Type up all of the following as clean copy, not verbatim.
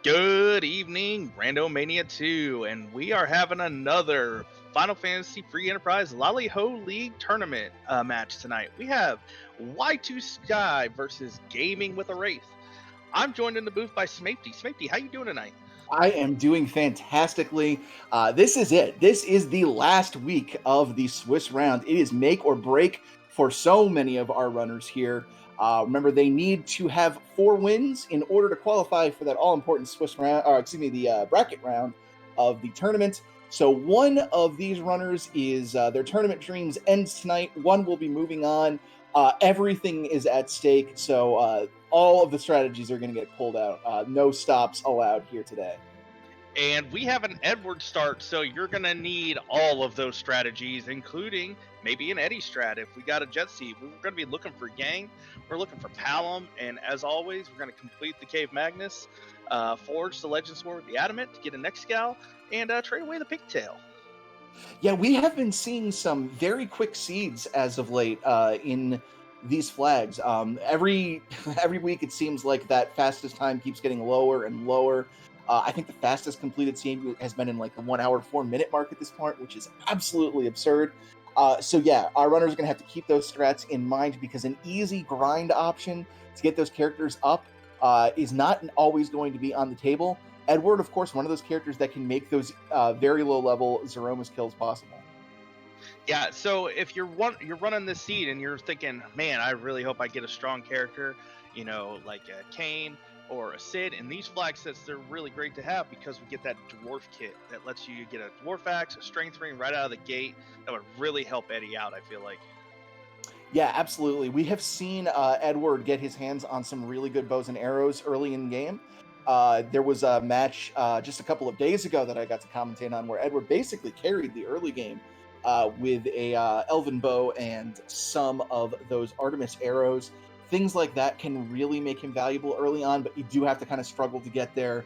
Good evening, Randomania 2, and we are having another Final Fantasy Free Enterprise Lali-Ho League tournament match tonight. We have Y2Sky versus Gaming with a Wraith. I'm joined in the booth by Smapety. Smapety, how you doing tonight? I am doing fantastically. This is it. This is the last week of the Swiss round. It is make or break for so many of our runners here. Remember, they need to have 4 wins in order to qualify for that all-important Swiss round, or excuse me, the bracket round of the tournament. So one of these runners is their tournament dreams ends tonight. One will be moving on. Everything is at stake. So all of the strategies are going to get pulled out. No stops allowed here today. And we have an Edward start, so you're going to need all of those strategies, including maybe an Eddie strat. If we got a Jet Seed, we're going to be looking for Yang, we're looking for Palom, and as always, we're going to complete the Cave Magnus, forge the Legend Sword with the Adamant to get a Nextgal, and trade away the Pigtail. Yeah, we have been seeing some very quick seeds as of late in these flags. Every every week, it seems like that fastest time keeps getting lower and lower. I think the fastest completed seed has been in like the 1 hour 4 minute mark at this point, which is absolutely absurd. So yeah, our runners are going to have to keep those strats in mind because an easy grind option to get those characters up is not always going to be on the table. Edward, of course, one of those characters that can make those very low-level Zeromus kills possible. Yeah, so if you're running this seed and you're thinking, man, I really hope I get a strong character, like a Kane or a Sid, and these flag sets, they're really great to have because we get that dwarf kit that lets you get a dwarf axe, a strength ring right out of the gate. That would really help Eddie out, I feel like. Yeah, absolutely. We have seen Edward get his hands on some really good bows and arrows early in game. There was a match just a couple of days ago that I got to commentate on where Edward basically carried the early game with a elven bow and some of those Artemis arrows. Things like that can really make him valuable early on, but you do have to kind of struggle to get there.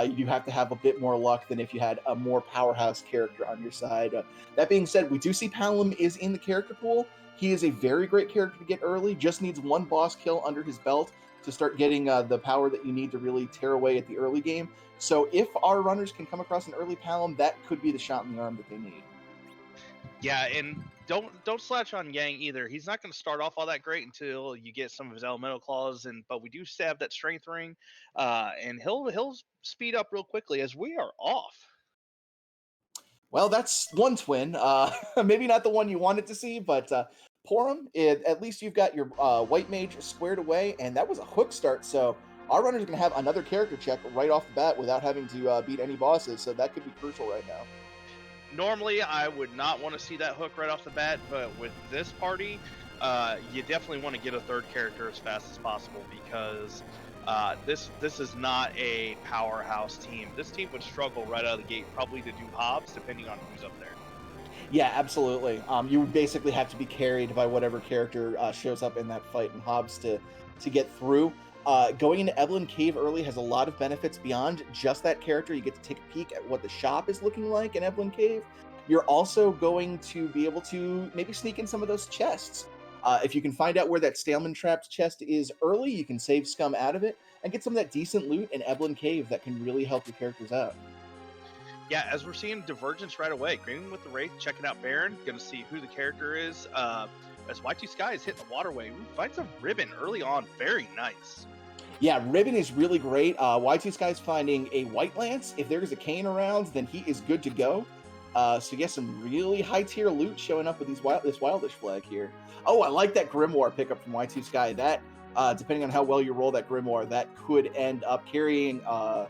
You do have to have a bit more luck than if you had a more powerhouse character on your side. That being said, we do see Palom is in the character pool. He is a very great character to get early. Just needs one boss kill under his belt to start getting the power that you need to really tear away at the early game. So if our runners can come across an early Palom, that could be the shot in the arm that they need. Yeah, and don't slouch on Yang either. He's not going to start off all that great until you get some of his elemental claws, but we do have that strength ring, and he'll speed up real quickly as we are off. Well, that's one twin. Maybe not the one you wanted to see, but Porum, at least you've got your white mage squared away, and that was a hook start. So our runners are going to have another character check right off the bat without having to beat any bosses. So that could be crucial right now. Normally, I would not want to see that hook right off the bat, but with this party, you definitely want to get a third character as fast as possible because this is not a powerhouse team. This team would struggle right out of the gate, probably to do Hobbs, depending on who's up there. Yeah, absolutely. You basically have to be carried by whatever character shows up in that fight in Hobbs to get through. Going into Evelyn Cave early has a lot of benefits beyond just that character. You get to take a peek at what the shop is looking like in Evelyn Cave. You're also going to be able to maybe sneak in some of those chests. If you can find out where that Staleman Trapped chest is early, you can save scum out of it and get some of that decent loot in Evelyn Cave that can really help your characters out. Yeah, as we're seeing divergence right away, Gaming with the Wraith checking out Baron, gonna see who the character is. As Y2Sky is hitting the waterway, we find some ribbon early on, very nice. Yeah, Ribbon is really great. Y2Sky is finding a White Lance. If there's a Cane around, then he is good to go. So yeah, some really high tier loot showing up with this Wildish flag here. Oh, I like that Grimoire pickup from Y2Sky. That, depending on how well you roll that Grimoire, that could end up carrying a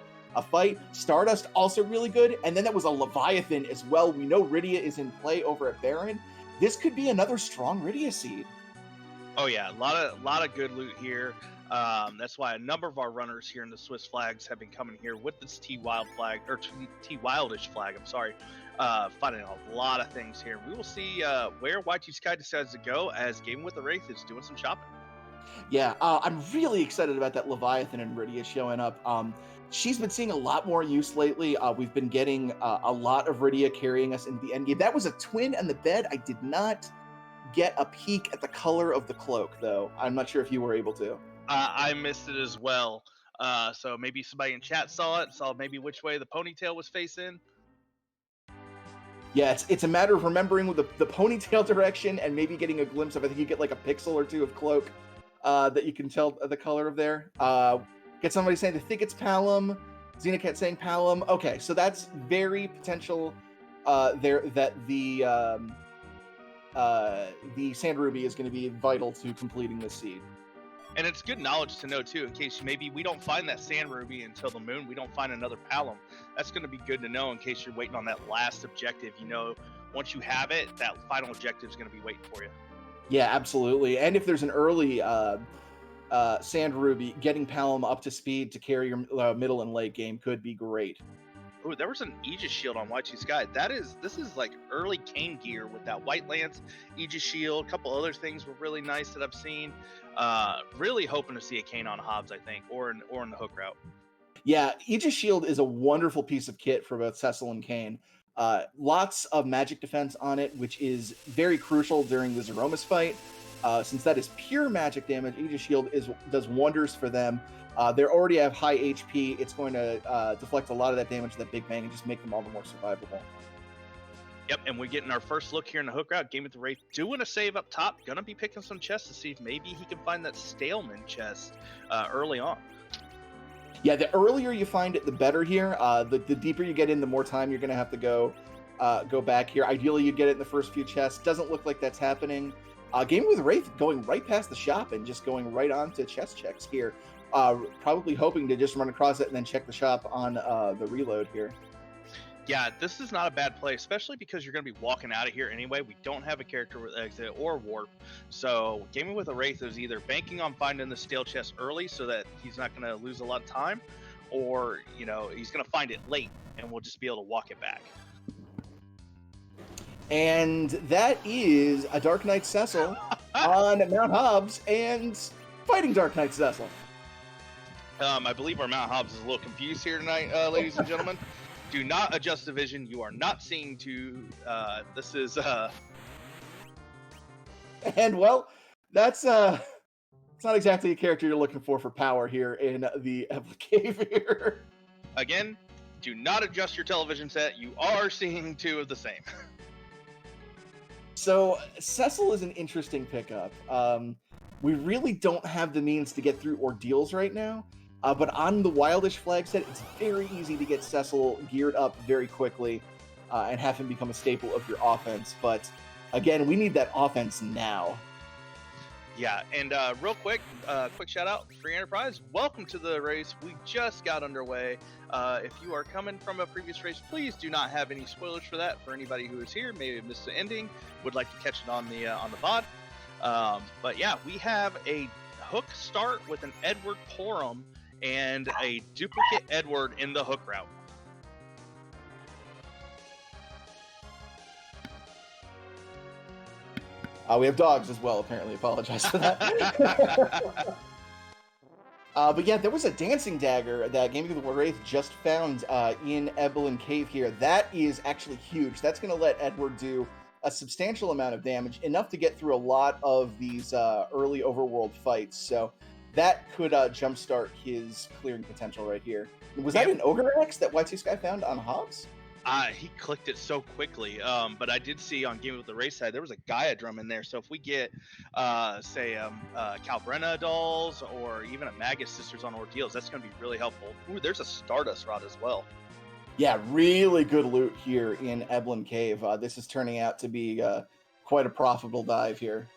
fight. Stardust also really good, and then that was a Leviathan as well. We know Rydia is in play over at Baron. This could be another strong Rydia seed. Oh yeah, a lot of good loot here. That's why a number of our runners here in the Swiss flags have been coming here with this T Wild flag or T Wildish flag. I'm sorry, finding a lot of things here. We will see where Y2Sky decides to go as Gaming with the Wraith is doing some shopping. Yeah, I'm really excited about that Leviathan and Rydia showing up. She's been seeing a lot more use lately. We've been getting a lot of Rydia carrying us into the endgame. That was a twin on the bed. I did not get a peek at the color of the cloak, though. I'm not sure if you were able to. I missed it as well. So maybe somebody in chat saw maybe which way the ponytail was facing. Yeah, it's a matter of remembering the ponytail direction and maybe getting a glimpse of it. I think you get like a pixel or two of cloak that you can tell the color of there. Get somebody saying they think it's Palom. Xenocat saying Palom. Okay, so that's very potential there that the Sand Ruby is going to be vital to completing this seed. And it's good knowledge to know too, in case maybe we don't find that Sand Ruby until the moon, we don't find another Palom. That's going to be good to know in case you're waiting on that last objective. You know, once you have it, that final objective is going to be waiting for you. Yeah, absolutely. And if there's an early Sand Ruby, getting Palom up to speed to carry your middle and late game could be great. Ooh, there was an Aegis shield on Y2Sky. This is like early Kane gear with that White Lance, Aegis shield, a couple other things were really nice that I've seen. Really hoping to see a Kane on Hobbs, I think, or in the hook route. Yeah, Aegis shield is a wonderful piece of kit for both Cecil and Kane. Lots of magic defense on it, which is very crucial during the Zeromus fight. Since that is pure magic damage, Aegis shield does wonders for them. They already have high HP. It's going to deflect a lot of that damage to that Big Bang and just make them all the more survivable. Yep, and we're getting our first look here in the hook route. Game with the Wraith doing a save up top. Gonna be picking some chests to see if maybe he can find that Staleman chest early on. Yeah, the earlier you find it, the better here. The deeper you get in, the more time you're going to have to go back here. Ideally, you get it in the first few chests. Doesn't look like that's happening. Game with Wraith going right past the shop and just going right on to chest checks here. Probably hoping to just run across it and then check the shop on the reload here. Yeah, this is not a bad play, especially because you're going to be walking out of here anyway. We don't have a character with exit or warp. So gaming with a Wraith is either banking on finding the stale chest early so that he's not going to lose a lot of time, or, you know, he's going to find it late and we'll just be able to walk it back. And that is a Dark Knight Cecil on Mount Hobbs and fighting Dark Knight Cecil. I believe our Mount Hobbs is a little confused here tonight, ladies and gentlemen. Do not adjust the vision. You are not seeing to. This is. And well, that's it's not exactly a character you're looking for power here in the Evelyn Cave here. Again, do not adjust your television set. You are seeing two of the same. So Cecil is an interesting pickup. We really don't have the means to get through ordeals right now. But on the Wildish flag set, it's very easy to get Cecil geared up very quickly and have him become a staple of your offense. But again, we need that offense now. Yeah, and real quick shout out, Free Enterprise. Welcome to the race. We just got underway. If you are coming from a previous race, please do not have any spoilers for that. For anybody who is here, maybe missed the ending, would like to catch it on the VOD. But yeah, we have a hook start with an Edward Porum and a duplicate Edward in the hook route. We have dogs as well, apparently. Apologize for that. But yeah, there was a dancing dagger that Gaming with the Wraith just found in Evelyn Cave here. That is actually huge. That's going to let Edward do a substantial amount of damage, enough to get through a lot of these early overworld fights. So that could jumpstart his clearing potential right here. Was that an Ogre X that Y2Sky found on Hobbs? He clicked it so quickly, but I did see on Game with the Race side there was a Gaia drum in there. So if we get, say, Calbrenna dolls or even a Magus Sisters on Ordeals, that's going to be really helpful. Ooh, there's a Stardust Rod as well. Yeah, really good loot here in Evelyn Cave. This is turning out to be quite a profitable dive here.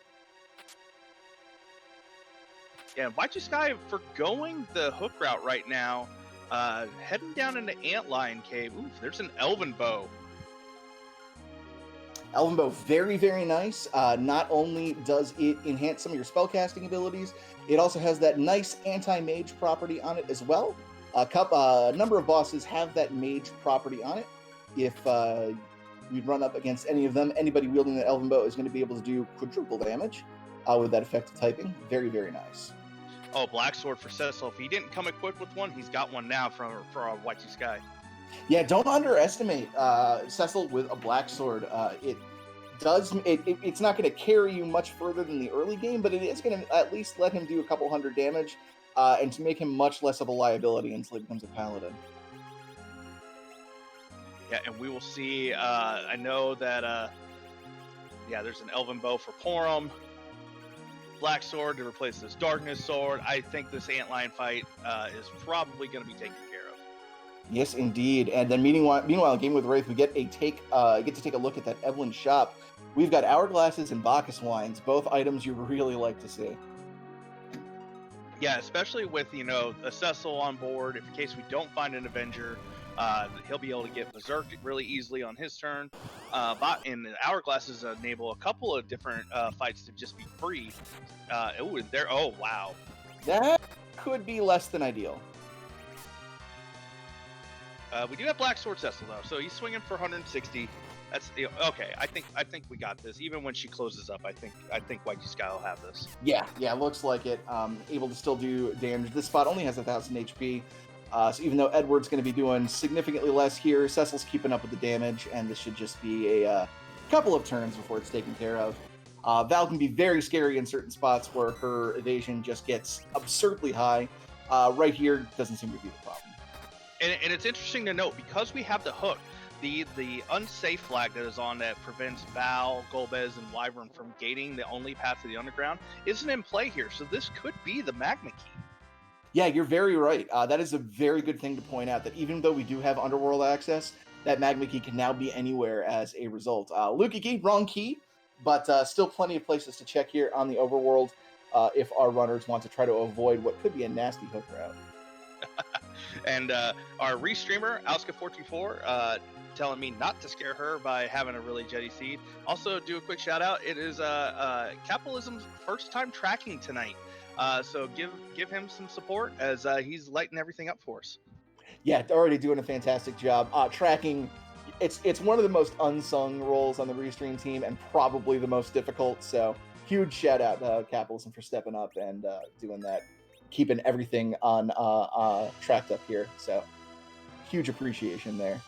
Yeah, Y2Sky for going the hook route right now. Heading down into Antlion Cave. Ooh, there's an Elven Bow. Elven Bow, very, very nice. Not only does it enhance some of your spellcasting abilities, it also has that nice anti-mage property on it as well. A number of bosses have that mage property on it. If you'd run up against any of them, anybody wielding the Elven Bow is going to be able to do quadruple damage with that effective typing. Very, very nice. Oh, Black Sword for Cecil. If he didn't come equipped with one, he's got one now for our Y2Sky. Yeah, don't underestimate Cecil with a Black Sword. It's not going to carry you much further than the early game, but it is going to at least let him do a couple hundred damage and to make him much less of a liability until he becomes a paladin. Yeah, and we will see. I know that. Yeah, there's an Elven Bow for Porum. Black Sword to replace this Darkness Sword. I think this Antlion fight is probably going to be taken care of. Yes, indeed. And then meanwhile, Game with Wraith, we get to take a look at that Evelyn shop. We've got Hourglasses and Bacchus wines, both items you really like to see. Yeah, especially with a Cecil on board. If in case we don't find an Avenger, he'll be able to get berserked really easily on his turn. And the Hourglasses enable a couple of different fights to just be free. Oh wow, that could be less than ideal. We do have Black Sword Cecil though, so he's swinging for 160. That's okay. I think we got this. Even when she closes up, I think Y2Sky will have this. Yeah, looks like it. Able to still do damage. This spot only has 1,000 HP, so even though Edward's going to be doing significantly less here, Cecil's keeping up with the damage, and this should just be a couple of turns before it's taken care of. Val can be very scary in certain spots where her evasion just gets absurdly high. Right here doesn't seem to be the problem. And it's interesting to note, because we have the hook, the unsafe flag that is on that prevents Val, Golbez, and Wyvern from gating the only path to the underground isn't in play here. So this could be the Magma Key. Yeah, you're very right. That is a very good thing to point out, that even though we do have Underworld access, that Magma Key can now be anywhere as a result. Luki Key, wrong key, but still plenty of places to check here on the Overworld if our runners want to try to avoid what could be a nasty hook route. And our restreamer, Auska424, telling me not to scare her by having a really jetty seed. Also, do a quick shout out. It is Capitalism's first time tracking tonight. So give him some support as he's lighting everything up for us. Yeah, already doing a fantastic job. Tracking, it's one of the most unsung roles on the Restream team and probably the most difficult. So huge shout out to Capitalism for stepping up and doing that, keeping everything on tracked up here. So huge appreciation there.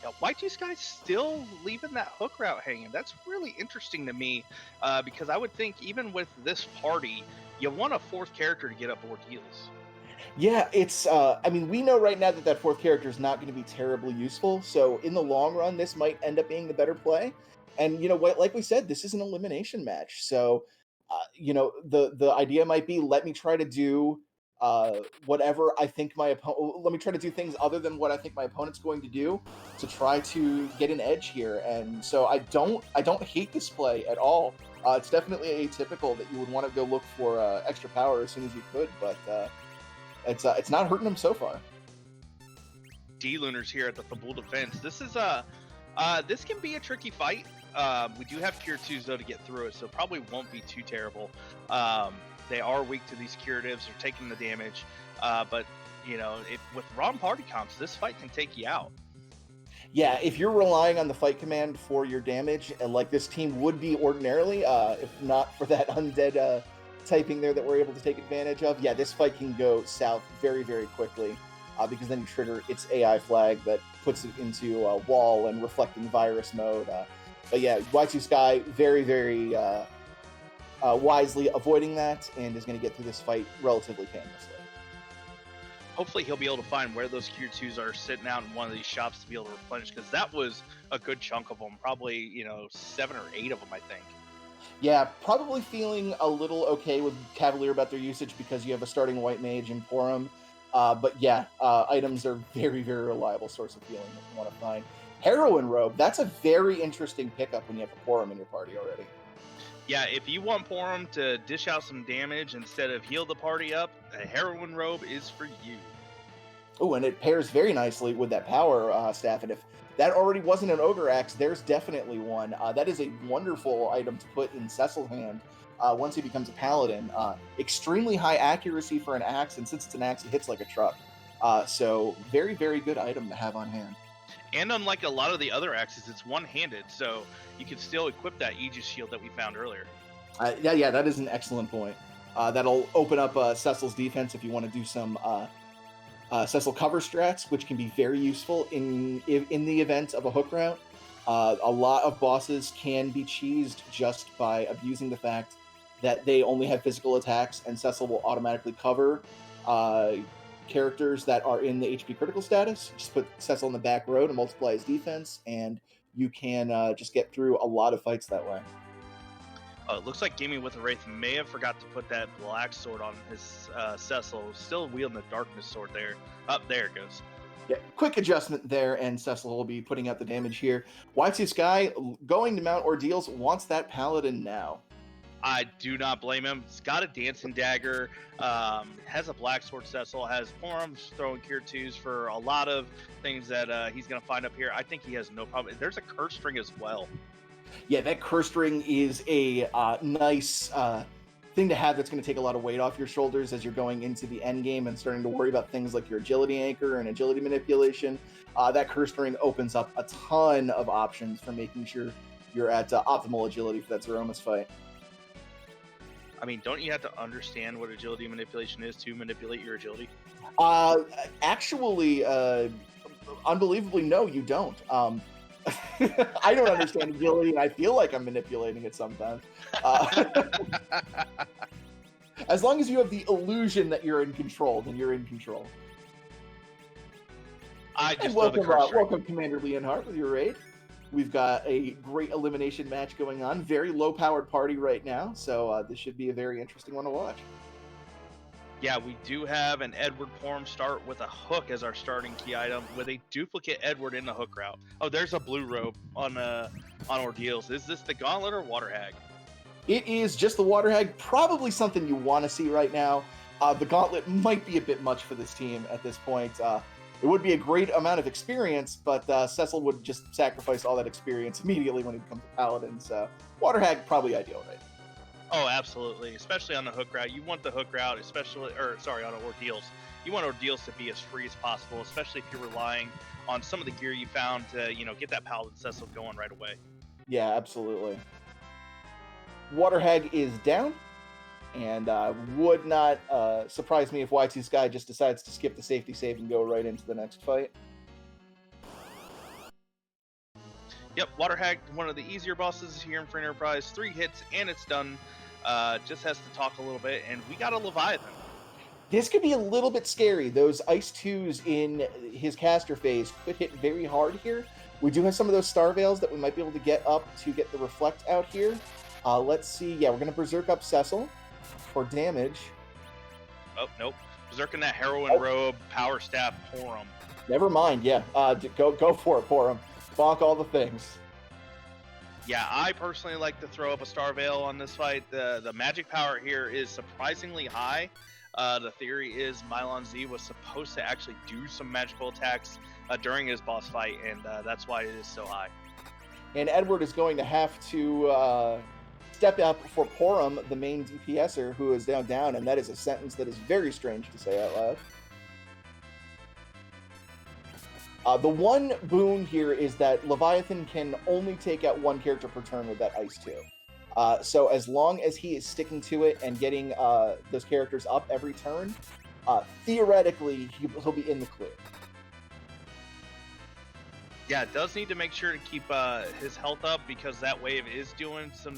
Yeah, Y2Sky's still leaving that hook route hanging. That's really interesting to me because I would think even with this party, you want a fourth character to get up Ordeals. Yeah, it's, we know right now that fourth character is not going to be terribly useful. So in the long run, this might end up being the better play. And you know what, like we said, this is an elimination match. So, the idea might be, let me try to do whatever I think my opponent, let me try to do things other than what I think my opponent's going to do to try to get an edge here. And so I don't hate this play at all. It's definitely atypical that you would want to go look for extra power as soon as you could, but it's not hurting him so far. D-Lunars here at the Fabul Defense. This is this can be a tricky fight. We do have Cure 2s though to get through it, so it probably won't be too terrible. They are weak to these curatives, they're taking the damage, but with wrong party comps, this fight can take you out. Yeah, if you're relying on the fight command for your damage, and like this team would be ordinarily, if not for that undead typing there that we're able to take advantage of, yeah, this fight can go south very, very quickly, because then you trigger its AI flag that puts it into wall and reflecting virus mode. But yeah, Y2Sky very, very wisely avoiding that and is going to get through this fight relatively painlessly. Hopefully he'll be able to find where those Cure 2s are sitting out in one of these shops to be able to replenish, because that was a good chunk of them, probably 7 or 8 of them, I think. Yeah, probably feeling a little okay with Cavalier about their usage because you have a starting White Mage in Porum. But yeah, items are very, very reliable source of healing that you want to find. Heroin Robe, that's a very interesting pickup when you have a Porum in your party already. Yeah, if you want Porum to dish out some damage instead of heal the party up, a Heroin Robe is for you. Oh, and it pairs very nicely with that power staff. And if that already wasn't an Ogre Axe, there's definitely one. That is a wonderful item to put in Cecil's hand once he becomes a Paladin. Extremely high accuracy for an axe, and since it's an axe, it hits like a truck. So very, very good item to have on hand. And unlike a lot of the other axes, it's one-handed, so you can still equip that Aegis shield that we found earlier. Yeah, that is an excellent point. That'll open up Cecil's defense if you want to do some Cecil cover strats, which can be very useful in the event of a hook route. A lot of bosses can be cheesed just by abusing the fact that they only have physical attacks, and Cecil will automatically cover characters that are in the HP critical status. Just put Cecil in the back row to multiply his defense, and you can just get through a lot of fights that way. It looks like Gaming with a Wraith may have forgot to put that black sword on his Cecil. Still wielding the darkness sword there. There it goes. Yeah, quick adjustment there, and Cecil will be putting out the damage here. Y2Sky, going to mount ordeals, wants that paladin now. I do not blame him. He's got a dancing dagger, has a black sword Cecil, has forearms throwing cure 2s for a lot of things that he's going to find up here. I think he has no problem. There's a curse string as well. Yeah, that curse string is a nice thing to have that's going to take a lot of weight off your shoulders as you're going into the end game and starting to worry about things like your agility anchor and agility manipulation. That curse string opens up a ton of options for making sure you're at optimal agility for that Zeromus fight. I mean, don't you have to understand what agility manipulation is to manipulate your agility? Actually, unbelievably, no, you don't. I don't understand agility, and I feel like I'm manipulating it sometimes. As long as you have the illusion that you're in control, then you're in control. Welcome, Commander Leonhardt, with your raid. We've got a great elimination match going on. Very low-powered party right now, so this should be a very interesting one to watch. Yeah, we do have an Edward form start with a hook as our starting key item, with a duplicate Edward in the hook route. Oh, there's a blue robe on ordeals. Is this the Gauntlet or Water Hag? It is just the Water Hag. Probably something you want to see right now. The Gauntlet might be a bit much for this team at this point. It would be a great amount of experience, but Cecil would just sacrifice all that experience immediately when he becomes a Paladin. So Water Hag probably ideal, right? Oh, absolutely. Especially on the hook route. You want the hook route, on ordeals. You want ordeals to be as free as possible, especially if you're relying on some of the gear you found to, get that Paladin Cecil going right away. Yeah, absolutely. Water Hag is down, and would not surprise me if Y2Sky just decides to skip the safety save and go right into the next fight. Yep, Water Hag, one of the easier bosses here in Free Enterprise. 3 hits and it's done. Just has to talk a little bit, and we got a Leviathan. This could be a little bit scary. Those Ice 2s in his caster phase could hit very hard here. We do have some of those Star Veils that we might be able to get up to get the Reflect out here. Let's see. Yeah, we're going to Berserk up Cecil for damage. Oh, nope. Berserking that Heroine Robe, Power Staff, Porum. Never mind, yeah. Go for it, Porum. Bonk all the things. Yeah, I personally like to throw up a Star Veil on this fight. The magic power here is surprisingly high. The theory is Mylon Z was supposed to actually do some magical attacks during his boss fight, and that's why it is so high. And Edward is going to have to step up for Porum, the main DPSer, who is now down, and that is a sentence that is very strange to say out loud. The one boon here is that Leviathan can only take out one character per turn with that Ice 2. So as long as he is sticking to it and getting those characters up every turn, theoretically, he'll be in the clear. Yeah, it does need to make sure to keep his health up, because that wave is doing some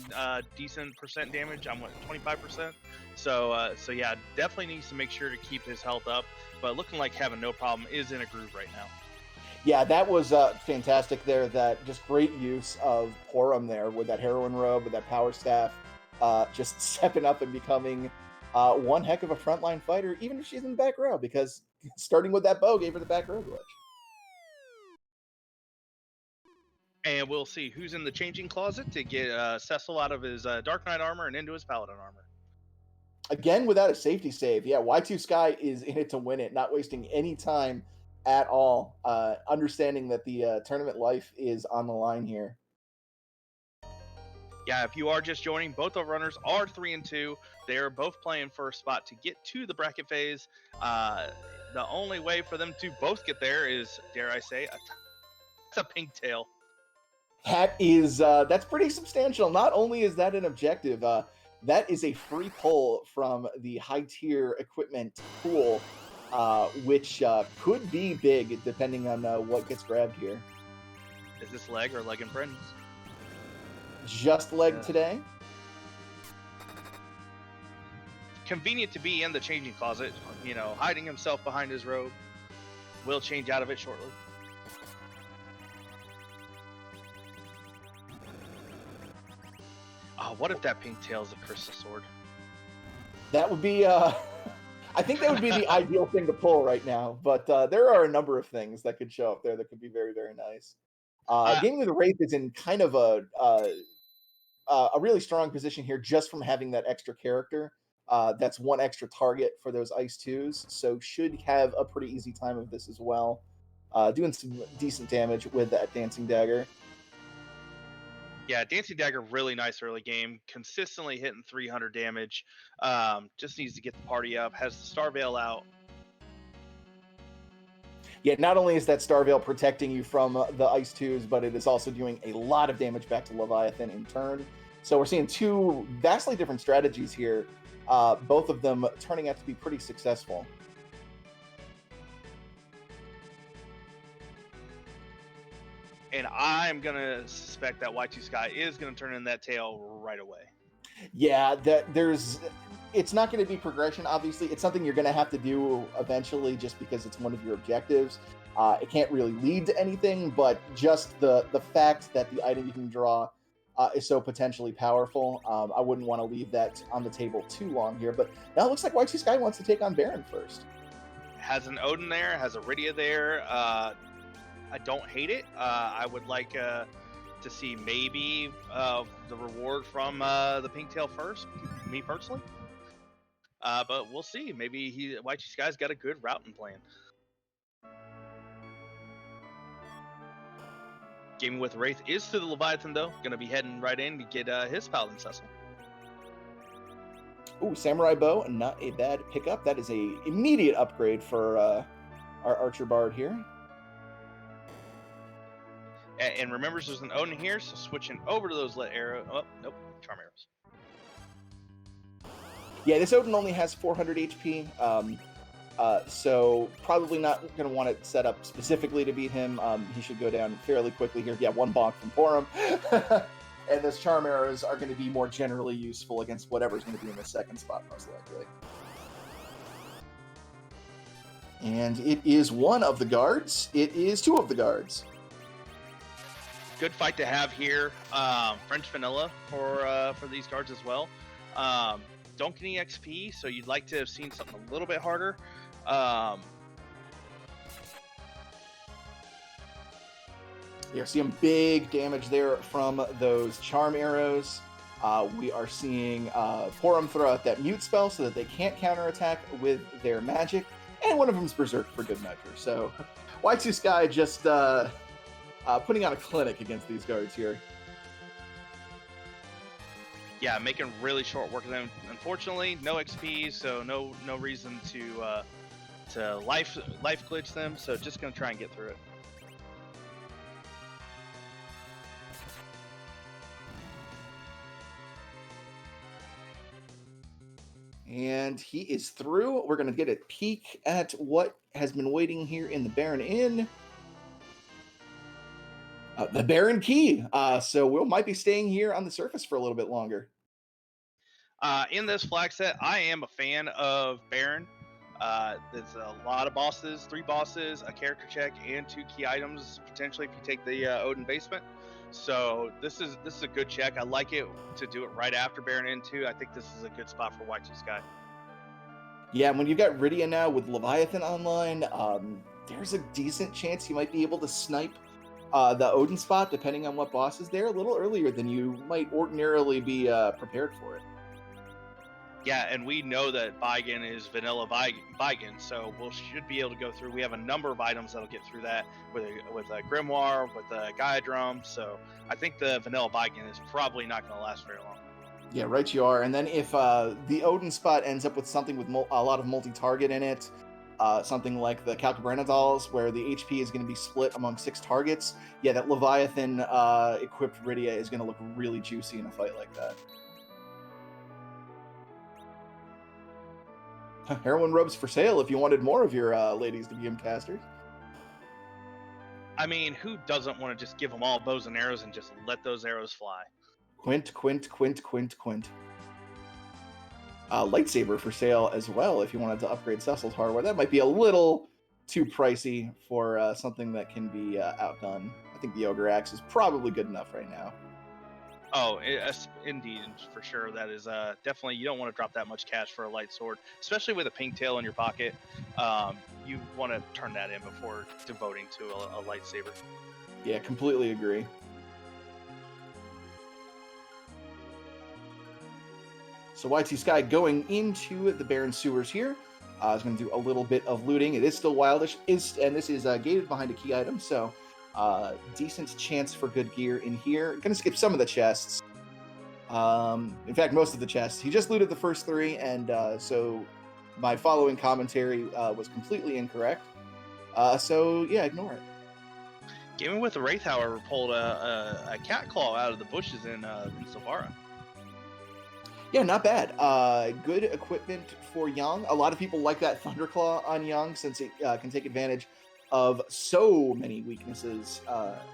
decent percent damage. I'm 25%. So yeah, definitely needs to make sure to keep his health up. But looking like having no problem is in a groove right now. Yeah, that was fantastic there. That just great use of Porum there with that Heroine Robe, with that Power Staff, just stepping up and becoming one heck of a frontline fighter, even if she's in the back row, because starting with that bow gave her the back row glitch. And we'll see who's in the changing closet to get Cecil out of his Dark Knight armor and into his Paladin armor. Again, without a safety save. Yeah, Y2Sky is in it to win it, not wasting any time at all, understanding that the tournament life is on the line here. Yeah, if you are just joining, both of runners are 3-2. They are both playing for a spot to get to the bracket phase. The only way for them to both get there is, dare I say, a pigtail. That is that's pretty substantial. Not only is that an objective, that is a free pull from the high tier equipment pool, which could be big depending on what gets grabbed here. Is this leg or leg and friends? Just leg today. convenient to be in the changing closet, you know, hiding himself behind his robe. Will change out of it shortly. Oh, what if that pink tail is a crystal sword? That would be, I think that would be the ideal thing to pull right now, but there are a number of things that could show up there that could be very, very nice. Gaming with the Wraith is in kind of a really strong position here just from having that extra character. That's one extra target for those Ice 2s, so should have a pretty easy time of this as well. Doing some decent damage with that Dancing Dagger. Yeah, Dancing Dagger, really nice early game. Consistently hitting 300 damage. Just needs to get the party up. Has the Star Veil out. Yeah, not only is that Star Veil protecting you from the Ice 2s, but it is also doing a lot of damage back to Leviathan in turn. So we're seeing two vastly different strategies here, both of them turning out to be pretty successful. And I'm going to suspect that Y2Sky is going to turn in that tail right away. Yeah, it's not going to be progression, obviously. It's something you're going to have to do eventually just because it's one of your objectives. It can't really lead to anything, but just the fact that the item you can draw is so potentially powerful, I wouldn't want to leave that on the table too long here. But now it looks like Y2Sky wants to take on Baron first. Has an Odin there, has a Rydia there. I don't hate it. I would like to see maybe the reward from the pink tail first, me personally. But we'll see. Maybe Y2Sky's got a good routing plan. Gaming with Wraith is to the Leviathan, though. Going to be heading right in to get his Paladin Cecil. Ooh, Samurai Bow, not a bad pickup. That is a immediate upgrade for our Archer Bard here. And remembers there's an Odin here, so switching over to those lit arrows. Oh, nope, charm arrows. Yeah, this Odin only has 400 HP, so probably not going to want it set up specifically to beat him. He should go down fairly quickly here. Yeah, one bonk from Porum. And those charm arrows are going to be more generally useful against whatever's going to be in the second spot, most likely. And it is one of the guards. It is two of the guards. Good fight to have here. French vanilla for these guards as well. Don't get any XP, so you'd like to have seen something a little bit harder. You're seeing big damage there from those charm arrows. We are seeing Porum throw out that mute spell so that they can't counterattack with their magic, and one of them's berserk for good measure. So Y2Sky just putting on a clinic against these guards here. Yeah, making really short work of them. Unfortunately, no XP, so no reason to life glitch them. So just gonna try and get through it. And he is through. We're going to get a peek at what has been waiting here in the Baron Inn. The Baron Key. So we might be staying here on the surface for a little bit longer. In this flag set, I am a fan of Baron. There's a lot of bosses, 3 bosses, a character check, and 2 key items, potentially if you take the Odin basement. So this is a good check. I like it to do it right after Baron Inn 2. I think this is a good spot for Y2Sky. Yeah, when you've got Rydia now with Leviathan online, there's a decent chance you might be able to snipe the Odin spot, depending on what boss is there, a little earlier than you might ordinarily be prepared for it. Yeah, and we know that Vigen is vanilla Vigen, so we should be able to go through. We have a number of items that'll get through that with a Grimoire, with a Gaia Drum, so I think the vanilla Vigen is probably not going to last very long. Yeah, right you are. And then if the Odin spot ends up with something with a lot of multi-target in it, something like the Calcabranadals, where the HP is going to be split among 6 targets, yeah, that Leviathan equipped Rydia is going to look really juicy in a fight like that. Heroin robes for sale if you wanted more of your ladies to be casters. I mean, who doesn't want to just give them all bows and arrows and just let those arrows fly? Quint. lightsaber for sale as well if you wanted to upgrade Cecil's hardware. That might be a little too pricey for something that can be outdone. I think the Ogre Axe is probably good enough right now. Oh, indeed, for sure. That is definitely, you don't want to drop that much cash for a light sword, especially with a pink tail in your pocket. You want to turn that in before devoting to a lightsaber. Yeah, completely agree. So Y2Sky going into the Barren Sewers here. Is going to do a little bit of looting. It is still wildish, and this is gated behind a key item, so decent chance for good gear in here. Going to skip some of the chests. In fact, most of the chests. He just looted the first 3, and so my following commentary was completely incorrect. So yeah, ignore it. Gaming with the Wraith, however, pulled a cat claw out of the bushes in Silvara. Yeah, not bad. Good equipment for Yang. A lot of people like that Thunderclaw on Yang since it can take advantage of so many weaknesses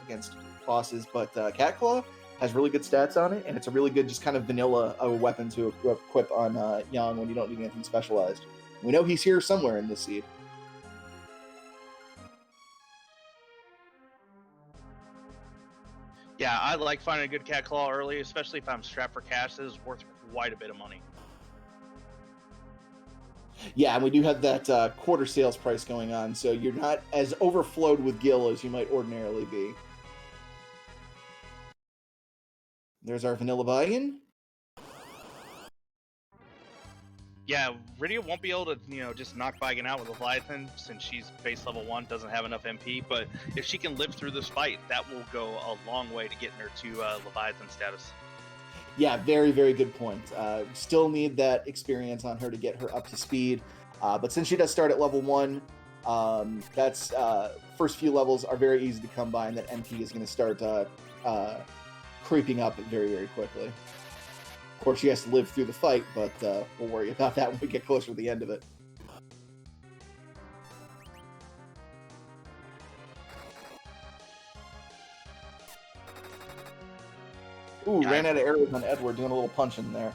against bosses. But Cat Claw has really good stats on it, and it's a really good just kind of vanilla weapon to equip on Yang when you don't need anything specialized. We know he's here somewhere in this seed. Yeah, I like finding a good cat claw early, especially if I'm strapped for cash. This is worth quite a bit of money. Yeah, and we do have that quarter sales price going on, so you're not as overflowed with gil as you might ordinarily be. There's our vanilla buy-in. Yeah, Rydia won't be able to, just knock Vigan out with Leviathan since she's base level 1, doesn't have enough MP, but if she can live through this fight, that will go a long way to getting her to Leviathan status. Yeah, very, very good point. Still need that experience on her to get her up to speed, but since she does start at level 1, that's first few levels are very easy to come by, and that MP is going to start creeping up very, very quickly. Of course, she has to live through the fight, but we'll worry about that when we get closer to the end of it. Ooh, yeah, ran out of arrows on Edward, doing a little punch in there.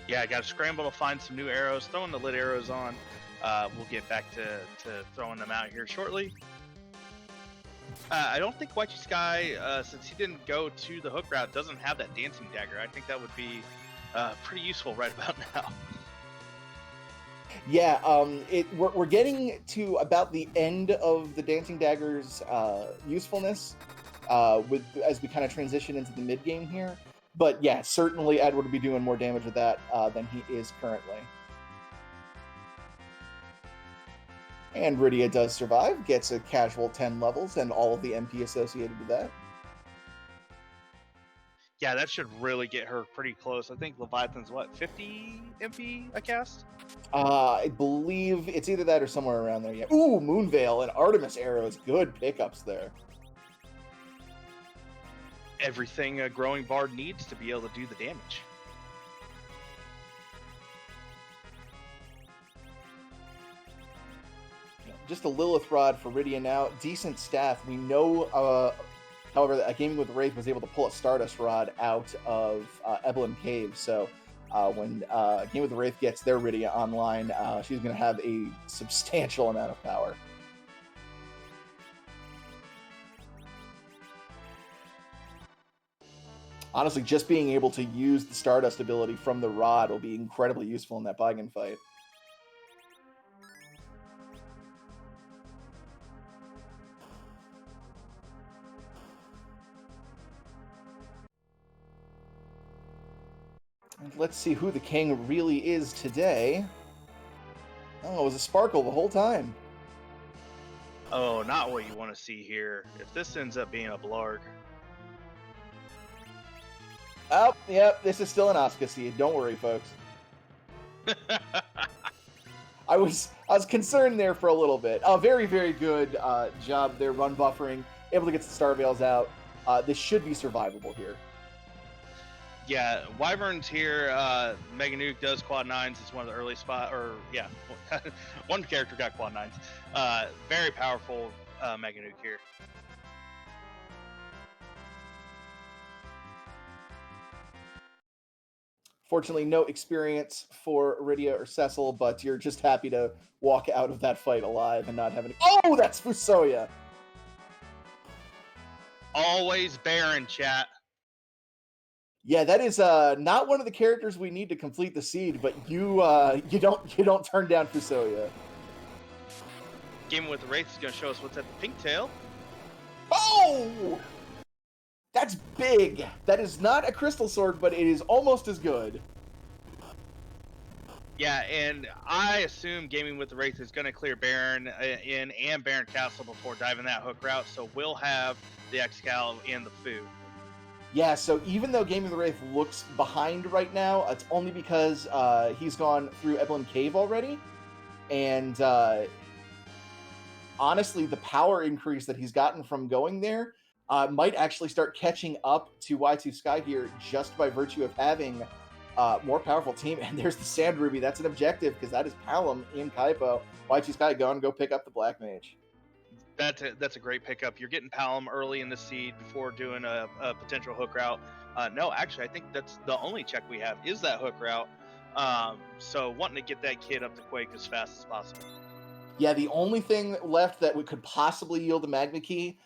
Yeah, I got to scramble to find some new arrows, throwing the lit arrows on. We'll get back to throwing them out here shortly. I don't think Y2Sky, since he didn't go to the hook route, doesn't have that dancing dagger. I think that would be pretty useful right about now. Yeah, we're getting to about the end of the dancing dagger's usefulness as we kind of transition into the mid game here. But yeah, certainly Edward would be doing more damage with that than he is currently. And Rydia does survive, gets a casual 10 levels and all of the MP associated with that. Yeah, that should really get her pretty close. I think Leviathan's, 50 MP a cast? I believe it's either that or somewhere around there, yeah. Ooh, Moonveil and Artemis arrows. Good pickups there. Everything a growing bard needs to be able to do the damage. Just a Lilith Rod for Rydia now. Decent staff. We know, however, that Gaming with the Wraith was able to pull a Stardust Rod out of Evelyn Cave. So when Gaming with the Wraith gets their Rydia online, she's going to have a substantial amount of power. Honestly, just being able to use the Stardust ability from the Rod will be incredibly useful in that Vigan fight. And let's see who the king really is today. Oh, it was a Sparkle the whole time. Oh, not what you want to see here. If this ends up being a Blarg. Oh, yep, this is still an Oscar seed. Don't worry, folks. I was concerned there for a little bit. Very, very good job there, run buffering, able to get the Star Veils out. This should be survivable here. Yeah, Wyvern's here. Mega Nuke does quad 9s. It's one of the early spot, or yeah, one character got quad 9s. Very powerful Mega Nuke here. Fortunately, no experience for Iridia or Cecil, but you're just happy to walk out of that fight alive and not have any. Oh, that's Fusoya! Always Baron, chat. Yeah, that is not one of the characters we need to complete the seed, but you don't turn down Fusoya. Gaming with the Wraith is going to show us what's at the pink tail. Oh! That's big. That is not a crystal sword, but it is almost as good. Yeah, and I assume Gaming with the Wraith is going to clear Baron in and Baron Castle before diving that hook route, so we'll have the Excal and the Fu. Yeah, so even though Gaming the Wraith looks behind right now, it's only because he's gone through Evelyn Cave already. And honestly, the power increase that he's gotten from going there might actually start catching up to Y2Sky here just by virtue of having more powerful team. And there's the Sand Ruby. That's an objective because that is Palom in Kaipo. Y2Sky go pick up the Black Mage. That's a great pickup. You're getting Palom early in the seed before doing a potential hook route. No, actually, I think that's the only check we have is that hook route. So wanting to get that kid up to Quake as fast as possible. Yeah, the only thing left that we could possibly yield a Magma Key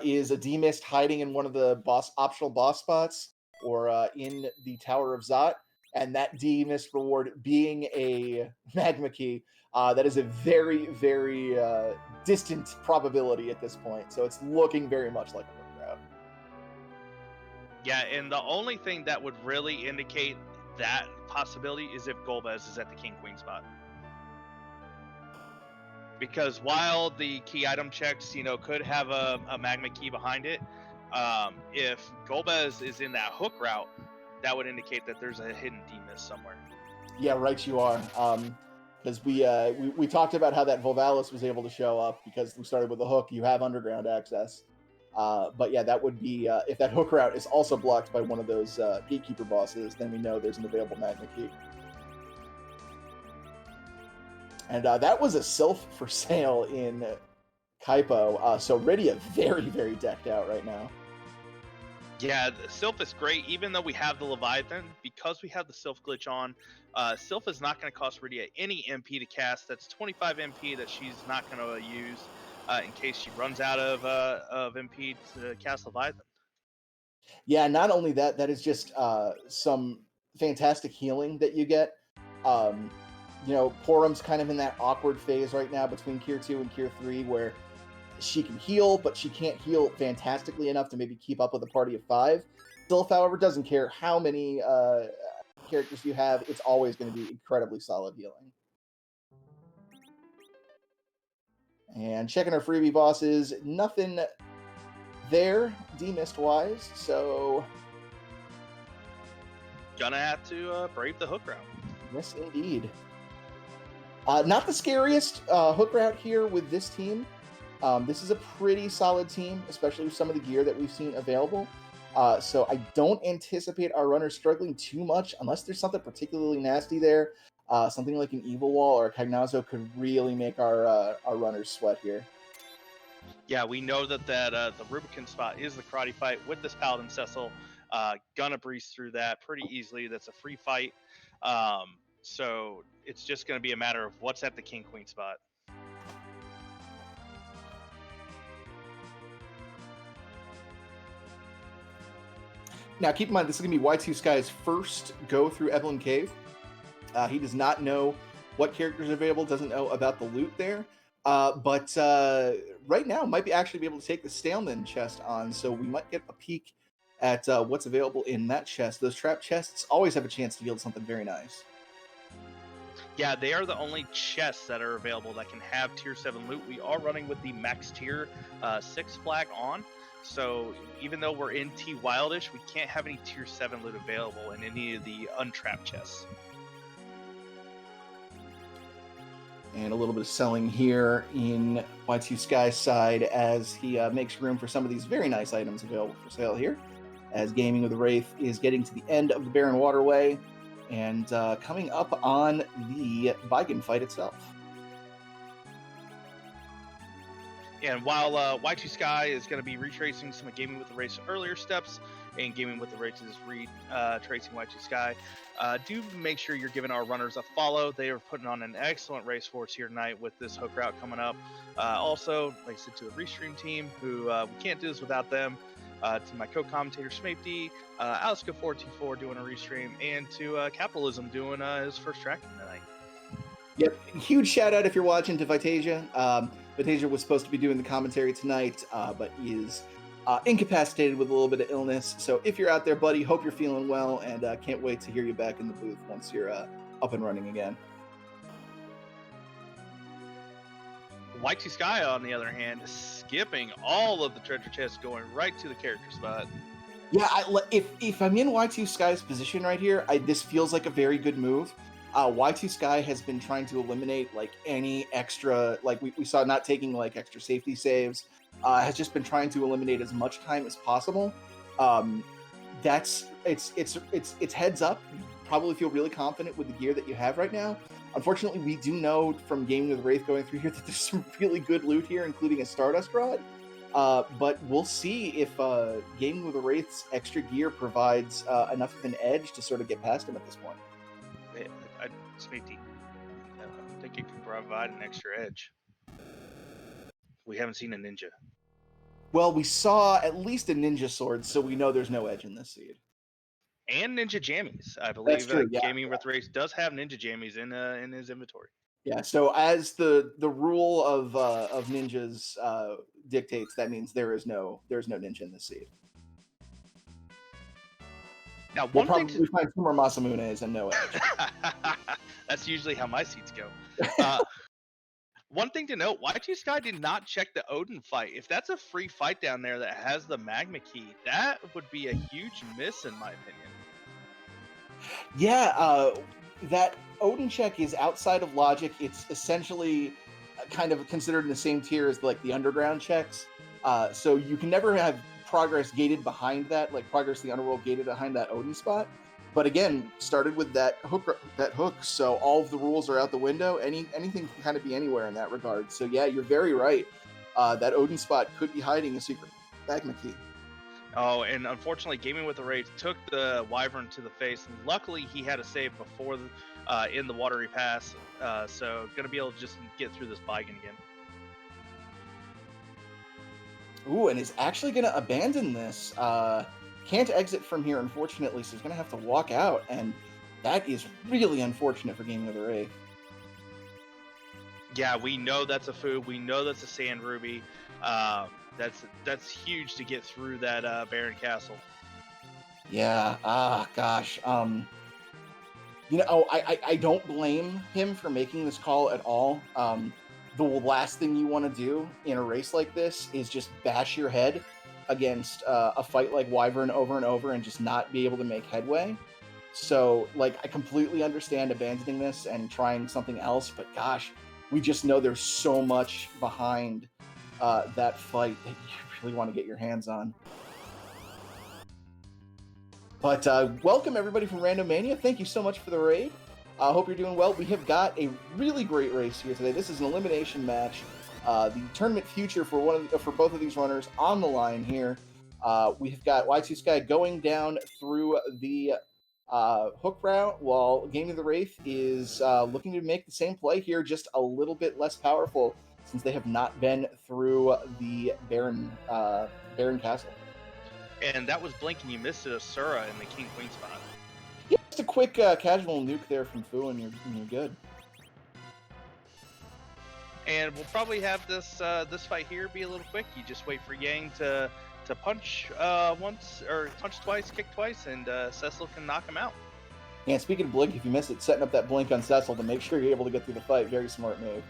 is a D-Mist hiding in one of the optional boss spots or in the Tower of Zot. And that D-Mist reward being a Magma Key, that is a very, very distant probability at this point. So it's looking very much like a hook route. Yeah, and the only thing that would really indicate that possibility is if Golbez is at the King-Queen spot. Because while the key item checks, could have a Magma Key behind it, if Golbez is in that hook route, that would indicate that there's a hidden D-Mist somewhere. Yeah, right you are. Because we talked about how that Volvalis was able to show up because we started with the hook. You have underground access. But yeah, that would be, if that hook route is also blocked by one of those gatekeeper bosses, then we know there's an available Magma Key. And that was a Sylph for sale in Kaipo. So Rydia very, very decked out right now. Yeah, Sylph is great, even though we have the Leviathan. Because we have the Sylph glitch on, Sylph is not going to cost Rydia any MP to cast. That's 25 MP that she's not going to use in case she runs out of MP to cast Leviathan. Yeah, not only that, that is just some fantastic healing that you get. Porum's kind of in that awkward phase right now between Tier 2 and Tier 3 where she can heal, but she can't heal fantastically enough to maybe keep up with a party of 5. Sylph, however, doesn't care how many characters you have. It's always going to be incredibly solid healing. And checking our freebie bosses, nothing there D-Mist-wise, so Gonna have to brave the hook route. Yes, indeed. Not the scariest hook route here with this team. This is a pretty solid team, especially with some of the gear that we've seen available. So I don't anticipate our runners struggling too much unless there's something particularly nasty there. Something like an Evil Wall or a Cagnazo could really make our runners sweat here. Yeah, we know that the Rubicon spot is the karate fight with this Paladin Cecil. Gonna breeze through that pretty easily. That's a free fight. So it's just going to be a matter of what's at the King-Queen spot. Now, keep in mind, this is going to be Y2Sky's first go through Evelyn Cave. He does not know what characters are available, doesn't know about the loot there. But right now, might be actually be able to take the Staleman chest on, so we might get a peek at what's available in that chest. Those trap chests always have a chance to yield something very nice. Yeah, they are the only chests that are available that can have tier 7 loot. We are running with the max tier 6 flag on, so even though we're in T Wildish, we can't have any tier 7 loot available in any of the untrapped chests. And a little bit of selling here in Y2Sky's side as he makes room for some of these very nice items available for sale here. as Gaming with the Wraith is getting to the end of the Barren Waterway and coming up on the Vigan fight itself. And while Y2Sky is going to be retracing some of Gaming with the Wraith's earlier steps, and Gaming with the Wraith is retracing Y2Sky, do make sure you're giving our runners a follow. They are putting on an excellent race for us here tonight with this hook route coming up. Also, like I said, to the Restream team, who we can't do this without them. To my co-commentator Smapey, Alaska424 doing a restream, and to Capitalism doing his first tracking tonight. Yep, huge shout out if you're watching to Vitasia. Vitasia was supposed to be doing the commentary tonight, but is incapacitated with a little bit of illness. So if you're out there, buddy, hope you're feeling well, and can't wait to hear you back in the booth once you're up and running again. Y2Sky, on the other hand, is skipping all of the treasure chests, going right to the character spot. Yeah, if I'm in Y2Sky's position right here, this feels like a very good move. Y2Sky has been trying to eliminate like any extra, like we saw not taking like extra safety saves, has just been trying to eliminate as much time as possible. It's heads up. You probably feel really confident with the gear that you have right now. Unfortunately, we do know from Gaming with Wraith going through here that there's some really good loot here, including a Stardust Rod. But we'll see if Gaming with the Wraith's extra gear provides enough of an edge to sort of get past him at this point. Smitty, I think it can provide an extra edge. We haven't seen a ninja. Well, we saw at least a ninja sword, so we know there's no edge in this seed. And ninja jammies, I believe. That's true, Gaming with Wraith does have ninja jammies in his inventory. Yeah, so as the rule of ninjas dictates, that means there's no ninja in this seed. Now, we'll probably find two more Masamunes and no edge. That's usually how my seats go. One thing to note, Y2Sky did not check the Odin fight. If that's a free fight down there that has the magma key, that would be a huge miss in my opinion. Yeah, that Odin check is outside of logic. It's essentially kind of considered in the same tier as like the underground checks. So you can never have progress gated behind that, like progress the underworld gated behind that Odin spot. But again, started with that hook, so all of the rules are out the window. Anything can kind of be anywhere in that regard. So yeah, you're very right. That Odin spot could be hiding a secret magma key. Oh, and unfortunately, Gaming with the Wraith took the Wyvern to the face, and luckily he had a save before in the watery pass, so gonna be able to just get through this Vigan again. Ooh, and is actually gonna abandon this. Can't exit from here, unfortunately, so he's going to have to walk out, and that is really unfortunate for Gaming with the Wraith. Yeah, we know that's a Fu. We know that's a Sand Ruby. That's huge to get through that Barren Castle. Yeah, gosh. I don't blame him for making this call at all. The last thing you want to do in a race like this is just bash your head against a fight like Wyvern over and over and just not be able to make headway. So, like, I completely understand abandoning this and trying something else, but gosh, we just know there's so much behind that fight that you really want to get your hands on. But welcome everybody from Random Mania. Thank you so much for the raid. I hope you're doing well. We have got a really great race here today. This is an elimination match. The tournament future for both of these runners on the line here. We've got Y2Sky going down through the hook route, while Gaming of the Wraith is looking to make the same play here, just a little bit less powerful, since they have not been through the Barren Castle. And that was Blink, and you missed it, Asura in the King Queen spot. Yeah, just a quick casual nuke there from Fu, and you're good. And we'll probably have this fight here be a little quick. You just wait for Yang to punch once, or punch twice, kick twice, and Cecil can knock him out. Yeah, speaking of Blink, if you miss it, setting up that Blink on Cecil to make sure you're able to get through the fight. Very smart move.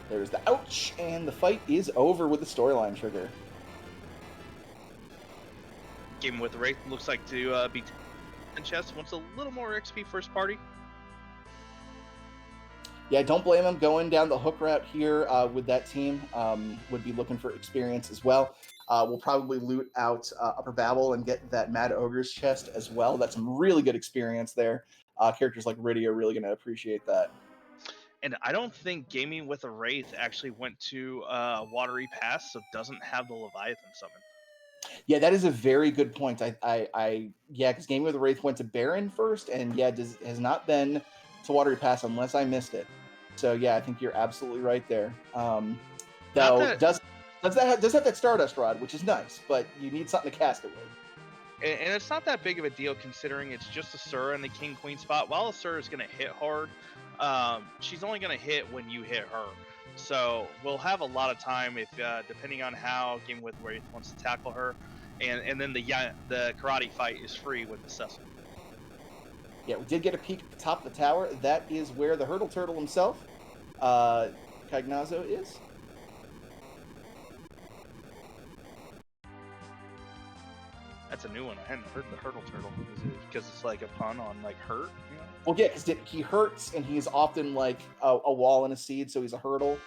There's the ouch, and the fight is over with the storyline trigger. Gaming with the Wraith looks like to be chest wants a little more XP first party. Yeah, don't blame him. Going down the hook route here with that team would be looking for experience as well. We'll probably loot out Upper Babel and get that Mad Ogre's chest as well. That's some really good experience there. Characters like Riddy are really going to appreciate that. And I don't think Gaming with a Wraith actually went to Watery Pass, so doesn't have the Leviathan summon. Yeah, that is a very good point. Yeah, because Gaming with a Wraith went to Baron first, and yeah, has not been to Watery Pass unless I missed it. So yeah, I think you're absolutely right there. Though does have that Stardust Rod, which is nice, but you need something to cast it with. And it's not that big of a deal considering it's just a Sur in the King Queen spot. While a Sur is going to hit hard, she's only going to hit when you hit her. So we'll have a lot of time if, depending on how Game with Wraith wants to tackle her, and then the karate fight is free with the Cecil. Yeah, we did get a peek at the top of the tower. That is where the Hurdle Turtle himself, Cagnazzo, is. That's a new one. I hadn't heard the Hurdle Turtle. Is it because it's like a pun on like hurt? You know? Well, yeah, because he hurts, and he's often like a wall and a seed, so he's a hurdle,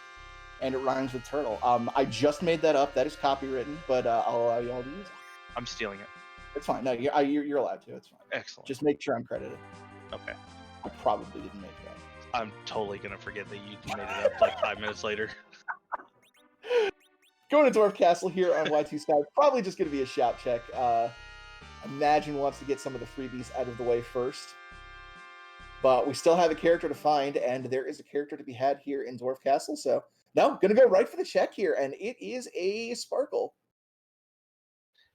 and it rhymes with turtle. I just made that up. That is copywritten, but I'll allow you all to use it. I'm stealing it. It's fine. No, you're allowed to. It's fine. Excellent. Just make sure I'm credited. Okay. I probably didn't make that. I'm totally gonna forget that you made it up like 5 minutes later. Going to Dwarf Castle here on Y2Sky, probably just going to be a shout check. Imagine wants to get some of the freebies out of the way first. But we still have a character to find, and there is a character to be had here in Dwarf Castle. So, no, going to go right for the check here, and it is a Sparkle.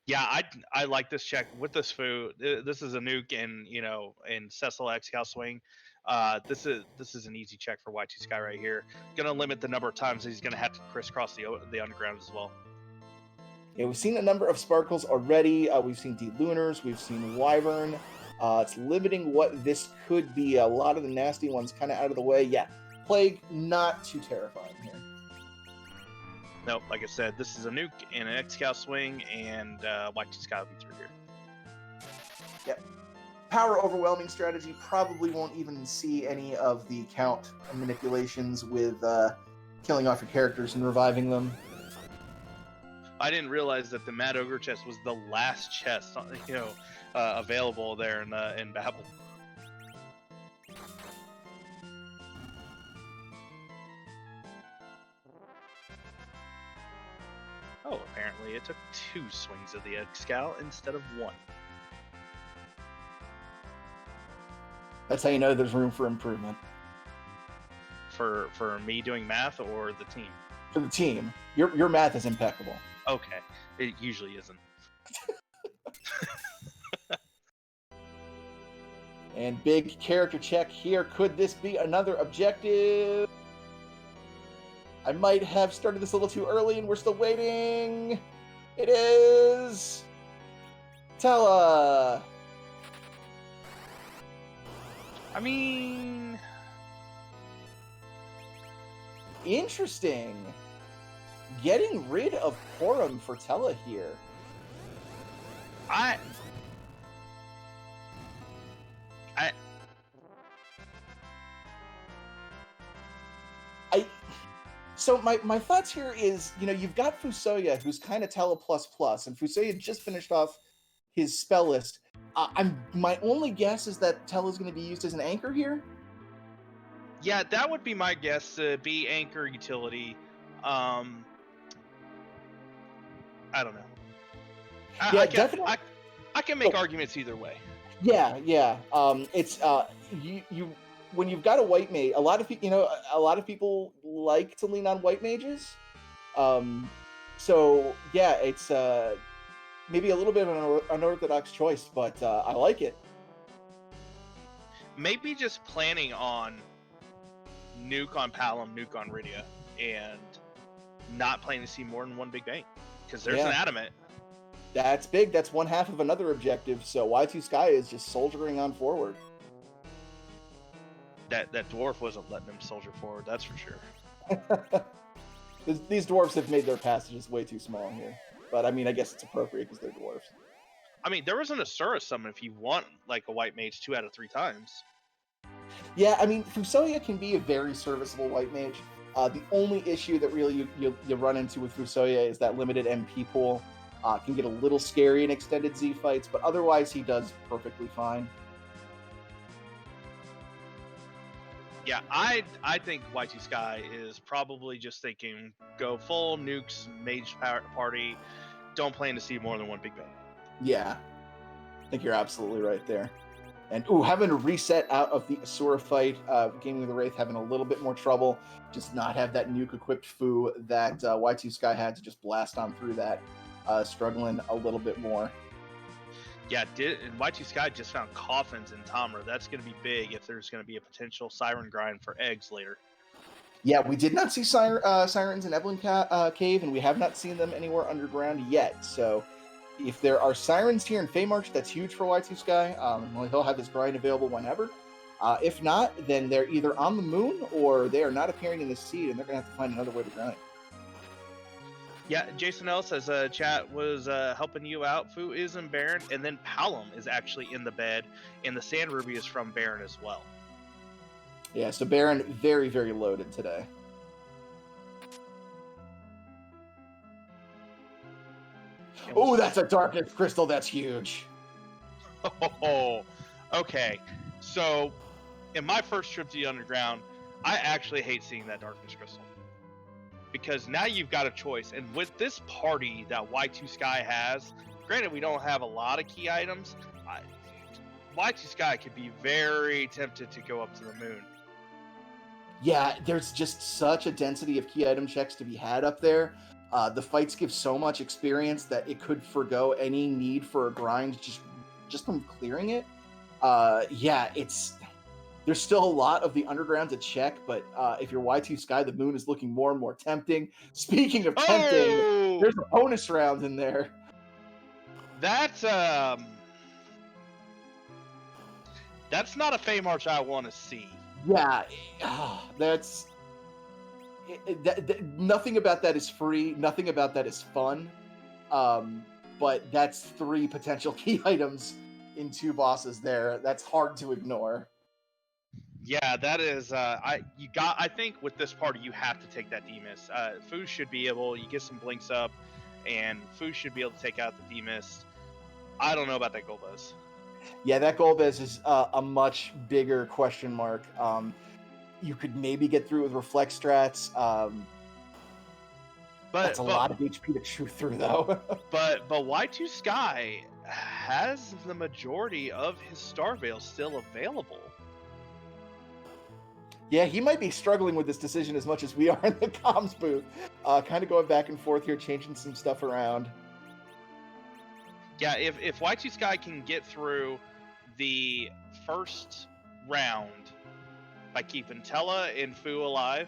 Yeah, I like this check with this food. This is a nuke in Cecil X Cal Swing. This is an easy check for Y2Sky right here. Gonna limit the number of times he's gonna have to crisscross the underground as well. Yeah, we've seen a number of Sparkles already. We've seen D-Lunars, we've seen Wyvern. It's limiting what this could be. A lot of the nasty ones kind of out of the way. Yeah, Plague, not too terrifying here. Nope, like I said, this is a nuke in an X-Cal Swing, and Y2Sky will be through here. Yep. Power overwhelming strategy probably won't even see any of the count manipulations with killing off your characters and reviving them. I didn't realize that the Mad Ogre chest was the last chest, available there in Babel. Oh, apparently it took 2 swings of the X-Cal instead of 1. That's how you know there's room for improvement. For me doing math or the team? For the team. Your math is impeccable. Okay. It usually isn't. And big character check here. Could this be another objective? I might have started this a little too early and we're still waiting. It is Tella. I mean, interesting. Getting rid of Porum for Tella here. So my thoughts here is, you've got Fusoya, who's kind of Tella plus, and Fusoya just finished off his spell list. My only guess is that Tella's going to be used as an anchor here. Yeah, that would be my guess. Be anchor utility. I don't know. Definitely. I can make arguments either way. Yeah. It's you when you've got a white mage. A lot of people like to lean on white mages. So yeah, it's maybe a little bit of an unorthodox choice, but I like it. Maybe just planning on nuke on Palom, nuke on Rydia, and not planning to see more than one big bang. Because there's an adamant. That's big. That's one half of another objective. So Y2Sky is just soldiering on forward. That dwarf wasn't letting him soldier forward, that's for sure. These dwarves have made their passages way too small here. But I mean, I guess it's appropriate because they're dwarves. I mean, there was an Asura summon if you want like a white mage 2 out of 3 times. Yeah, I mean, Fusoya can be a very serviceable white mage. The only issue that really you run into with Fusoya is that limited MP pool. Can get a little scary in extended Z fights, but otherwise he does perfectly fine. Yeah, I think Y2Sky is probably just thinking go full nukes mage party. Don't plan to see more than one big bang. Yeah, I think you're absolutely right there. And having to reset out of the Asura fight, Gaming with the Wraith having a little bit more trouble, just not have that nuke-equipped Fu that Y2Sky had to just blast on through that, struggling a little bit more. Yeah, and Y2Sky just found coffins in Tamra. That's going to be big if there's going to be a potential siren grind for eggs later. Yeah, we did not see sirens in Evelyn Cave, and we have not seen them anywhere underground yet, so if there are sirens here in Feymarch, that's huge for Y2Sky. Well, he'll have his grind available whenever. If not, then they're either on the moon or they are not appearing in the seed, and they're going to have to find another way to grind. Yeah, Jason L says chat was helping you out. Fu is in Baron, and then Palom is actually in the bed, and the Sand Ruby is from Baron as well. Yeah, so Baron very, very loaded today. Oh, that's a Darkness Crystal. That's huge. Oh, okay. So, in my first trip to the Underground, I actually hate seeing that Darkness Crystal. Because now you've got a choice. And with this party that Y2Sky has, granted we don't have a lot of key items, Y2Sky could be very tempted to go up to the moon. Yeah, there's just such a density of key item checks to be had up there. The fights give so much experience that it could forgo any need for a grind just from clearing it. Yeah, there's still a lot of the underground to check, but if you're Y2Sky, the moon is looking more and more tempting. Speaking of tempting, there's a bonus round in there. That's not a Feymarch I want to see. Yeah, nothing about that is free. Nothing about that is fun. But that's 3 potential key items in 2 bosses there. That's hard to ignore. Yeah, that is. I think with this party you have to take that Demus. Fu should be able. You get some blinks up, and Fu should be able to take out the Demus. I don't know about that Golbez. Yeah, that Golbez is a much bigger question mark. You could maybe get through with reflex strats. But that's a lot of HP to chew through, though. but Y2Sky has the majority of his Star Veil still available. Yeah, he might be struggling with this decision as much as we are in the comms booth. Kind of going back and forth here, changing some stuff around. Yeah, if Y2Sky can get through the first round by keeping Tella and Fu alive,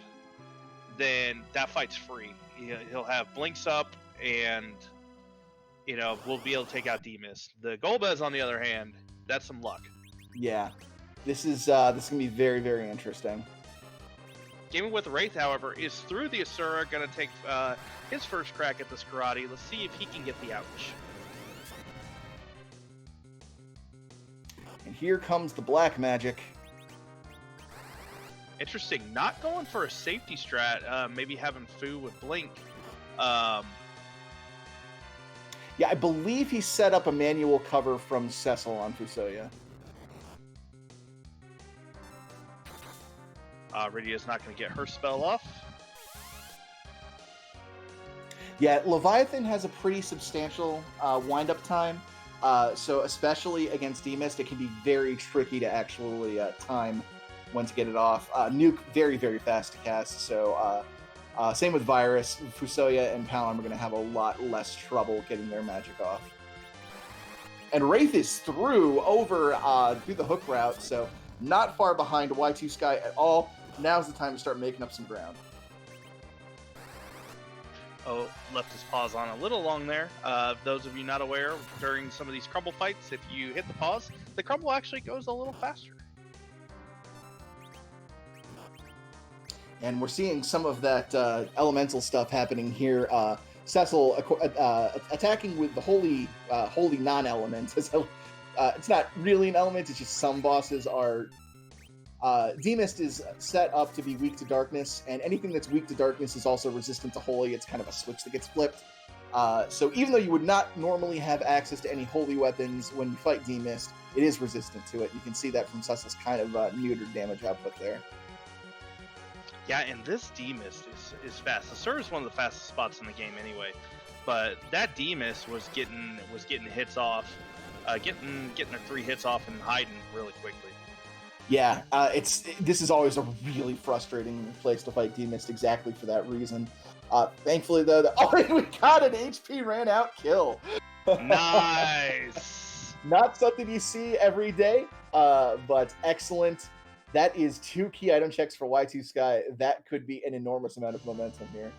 then that fight's free. He'll have blinks up, and we'll be able to take out Demus. The Golbez, on the other hand, that's some luck. Yeah, this is gonna be very, very interesting. Gaming with the Wraith, however, is through the Asura, gonna take his first crack at this karate. Let's see if he can get the ouch. And here comes the black magic. Interesting. Not going for a safety strat. Maybe having Fu with Blink. Yeah, I believe he set up a manual cover from Cecil on Fusoya. Rydia's not going to get her spell off. Yeah, Leviathan has a pretty substantial wind-up time. So especially against Demus, it can be very tricky to actually time when to get it off. Nuke, very, very fast to cast. So same with Virus. Fusoya and Palom are going to have a lot less trouble getting their magic off. And Wraith is through the hook route, so not far behind Y2Sky at all. Now's the time to start making up some ground. Oh, left his pause on a little long there. Those of you not aware, during some of these crumble fights, if you hit the pause, the crumble actually goes a little faster. And we're seeing some of that elemental stuff happening here. Cecil attacking with the holy non-element. It's not really an element. It's just some bosses are Demist is set up to be weak to darkness, and anything that's weak to darkness is also resistant to holy. It's kind of a switch that gets flipped. So even though you would not normally have access to any holy weapons when you fight Demist, it is resistant to it. You can see that from Sus's kind of neutered damage output there. Yeah, and this Demist is fast. The Sur is one of the fastest spots in the game anyway, but that Demist was getting hits off, getting her 3 hits off and hiding really quickly. Yeah, this is always a really frustrating place to fight Demist exactly for that reason. Thankfully, though, we got an HP ran out kill. Nice. Not something you see every day, but excellent. That is 2 key item checks for Y2Sky. That could be an enormous amount of momentum here.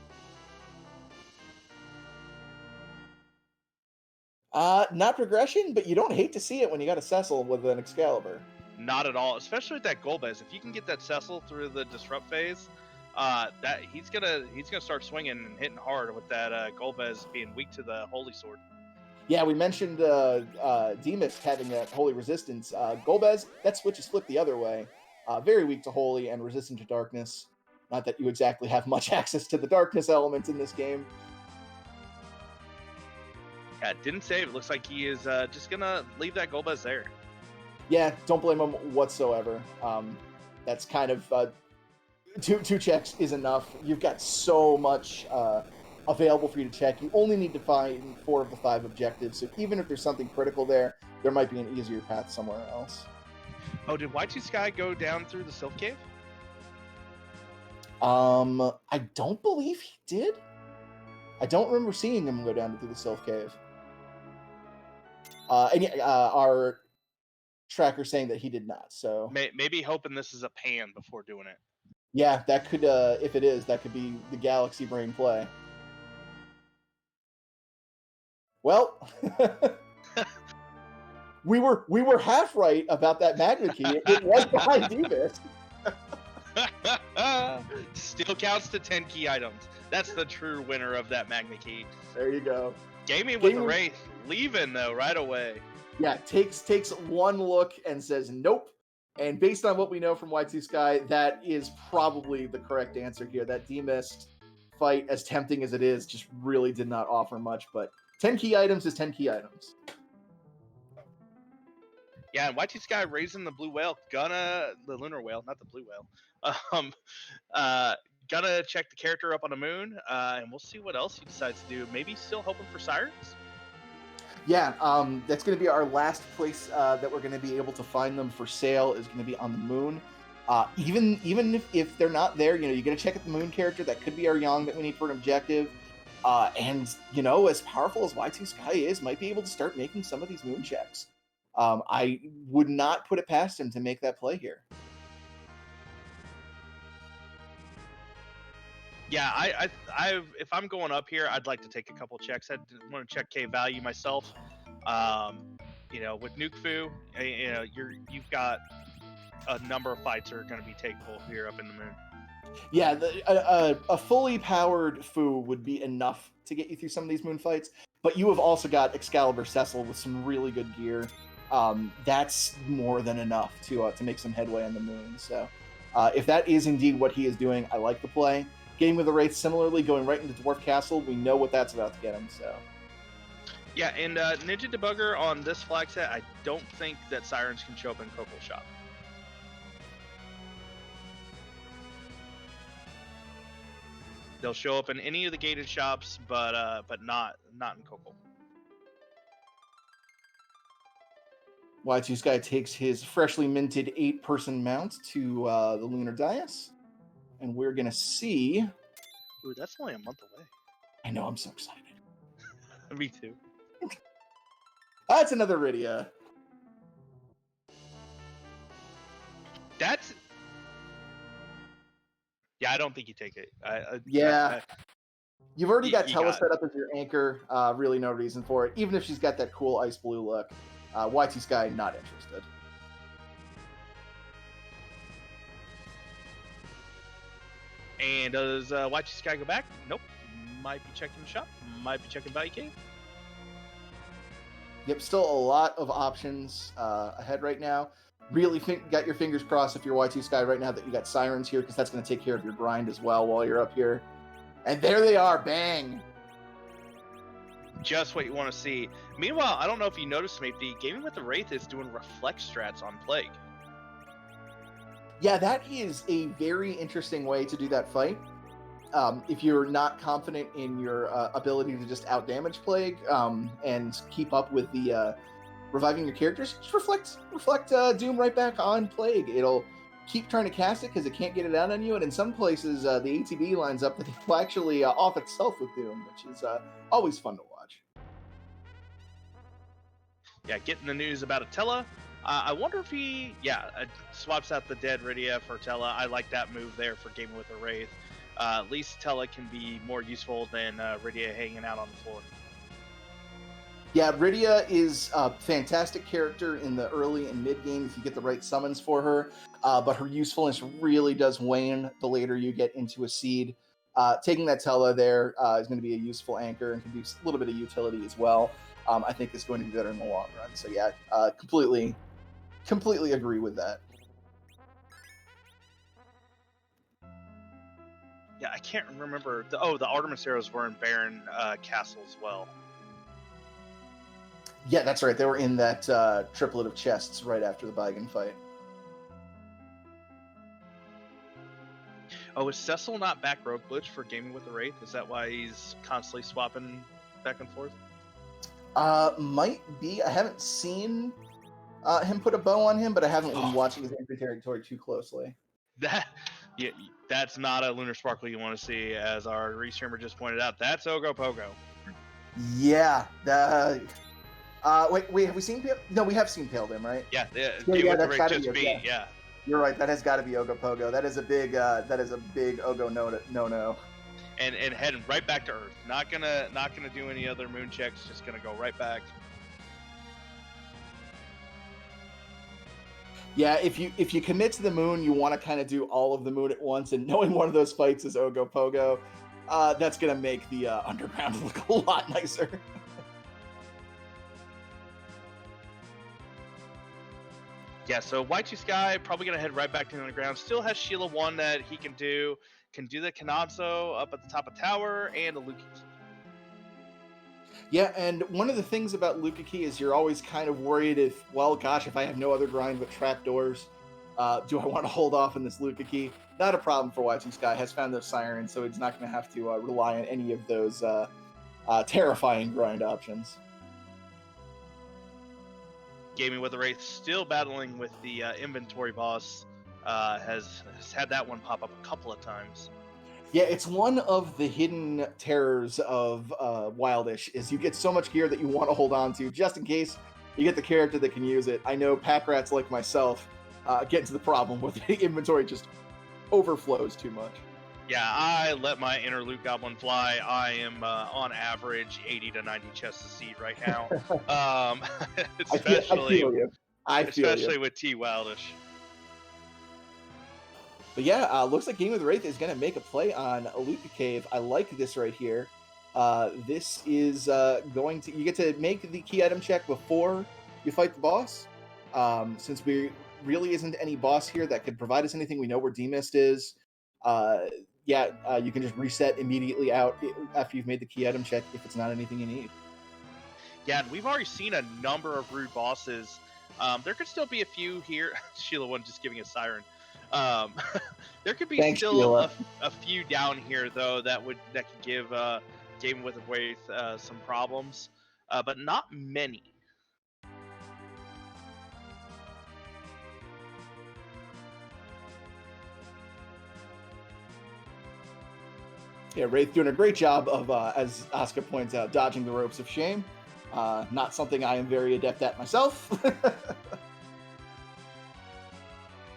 Not progression, but you don't hate to see it when you got a Cecil with an Excalibur. Not at all, especially with that Golbez. If you can get that Cecil through the disrupt phase, that he's gonna start swinging and hitting hard with that Golbez being weak to the Holy Sword. Yeah, we mentioned Demist having that Holy resistance. Golbez, that switch is flipped the other way. Very weak to Holy and resistant to Darkness. Not that you exactly have much access to the Darkness elements in this game. Yeah, didn't save. It looks like he is just gonna leave that Golbez there. Yeah, don't blame him whatsoever. That's kind of two checks is enough. You've got so much available for you to check. You only need to find 4 of the 5 objectives. So even if there's something critical there might be an easier path somewhere else. Oh, did Y2Sky go down through the Sylph Cave? I don't believe he did. I don't remember seeing him go down through the Sylph Cave. Our tracker saying that he did not. So maybe hoping this is a pan before doing it. Yeah, that could, if it is, that could be the Galaxy Brain play. Well, we were half right about that Magna Key. It was behind Demist. Still counts to 10 key items. That's the true winner of that Magna Key. There you go. Gaming with Wraith leaving though right away. Yeah, takes one look and says nope. And based on what we know from Y2Sky, that is probably the correct answer here. That Demist fight, as tempting as it is, just really did not offer much. But 10 key items is 10 key items. Yeah, and Y2Sky raising the blue whale, the lunar whale, not the blue whale. Gonna check the character up on the moon, and we'll see what else he decides to do. Maybe still hoping for sirens? Yeah, that's going to be our last place that we're going to be able to find them for sale is going to be on the moon. Even if th're not there, you got to check out the moon character. That could be our Yang that we need for an objective. And, as powerful as Y2Sky is, might be able to start making some of these moon checks. I would not put it past him to make that play here. Yeah, if I'm going up here, I'd like to take a couple checks. I want to check K value myself. With Nuke Fu, you've got a number of fights that are going to be takeable here up in the moon. Yeah, a fully powered Fu would be enough to get you through some of these moon fights, but you have also got Excalibur Cecil with some really good gear. That's more than enough to make some headway on the moon. So if that is indeed what he is doing, I like the play. Gaming with the Wraith, similarly, going right into Dwarf Castle, we know what that's about to get him, so. Yeah, and Ninja Debugger on this flag set, I don't think that Sirens can show up in Coco Shop. They'll show up in any of the gated shops, but not in Coco. Y2Sky takes his freshly minted 8-person mount to the Lunar Dais. And we're going to see... Ooh, that's only a month away. I know, I'm so excited. Me too. That's another Rydia. That's... Yeah, I don't think you take it. You've already got Tella set up as your anchor. Really no reason for it. Even if she's got that cool ice blue look. Y2Sky, not interested. And does Y2Sky go back? Nope. Might be checking the shop. Might be checking Value Cave. Yep, still a lot of options ahead right now. really got your fingers crossed if you're Y2Sky right now that you got Sirens here, because that's going to take care of your grind as well while you're up here. And there they are, bang! Just what you want to see. Meanwhile, I don't know if you noticed, maybe Gaming with the Wraith is doing reflect strats on Plague. Yeah, that is a very interesting way to do that fight. If you're not confident in your ability to just outdamage Plague and keep up with the reviving your characters, just reflect Doom right back on Plague. It'll keep trying to cast it because it can't get it out on you, and in some places the ATB lines up that it will actually off itself with Doom, which is always fun to watch. Yeah, getting the news about Attila. I wonder if he, swaps out the dead Rydia for Tella. I like that move there for Gaming with the Wraith. At least Tella can be more useful than Rydia hanging out on the floor. Yeah, Rydia is a fantastic character in the early and mid game if you get the right summons for her, but her usefulness really does wane the later you get into a seed. Taking that Tella there is going to be a useful anchor and can do a little bit of utility as well. I think it's going to be better in the long run. So yeah, completely agree with that. Yeah, I can't remember. The Artemis arrows were in Baron Castle as well. Yeah, that's right. They were in that triplet of chests right after the Baigan fight. Oh, is Cecil not back rogue glitch for Gaming with the Wraith? Is that why he's constantly swapping back and forth? Might be. I haven't seen him put a bow on him, but I haven't been watching his entry territory too closely. That's not a Lunar Sparkle you want to see, as our restreamer just pointed out. That's Ogopogo. Yeah. Wait, have we seen Pale? No, we have seen Pale Dim, right? Yeah, that's gotta be. Yeah. You're right. That has got to be Ogopogo. That is a big Ogo no. And heading right back to Earth. Not gonna do any other moon checks. Just gonna go right back. Yeah, if you commit to the moon, you want to kind of do all of the moon at once, and knowing one of those fights is Ogopogo, that's gonna make the underground look a lot nicer. Yeah, so Y2Sky probably gonna head right back to the underground. Still has Sheila 1 that he can do. Can do the Kananzo up at the top of tower and the Luki. Yeah, and one of the things about Lukaki is you're always kind of worried if I have no other grind but trapdoors, do I want to hold off on this Lukaki? Not a problem for Y2Sky. Has found those Sirens, so it's not going to have to rely on any of those terrifying grind options. Gaming with the Wraith still battling with the inventory boss. Has had that one pop up a couple of times. Yeah, it's one of the hidden terrors of Wildish, is you get so much gear that you want to hold on to, just in case you get the character that can use it. I know pack rats like myself get into the problem where the inventory just overflows too much. Yeah, I let my inner loot goblin fly. I am on average 80 to 90 chests of seed right now. Especially with T Wildish. But yeah, looks like Gaming with the Wraith is going to make a play on Aluka Cave. I like this right here. This is you get to make the key item check before you fight the boss. Since we really isn't any boss here that could provide us anything, we know where D-Mist is. You can just reset immediately out after you've made the key item check if it's not anything you need. Yeah, and we've already seen a number of rude bosses. There could still be a few here. Sheila 1 just giving a siren. There could be a few down here though that could give Gaming with the Wraith some problems, but not many. Yeah, Wraith doing a great job of, as Asuka points out, dodging the ropes of shame. Not something I am very adept at myself.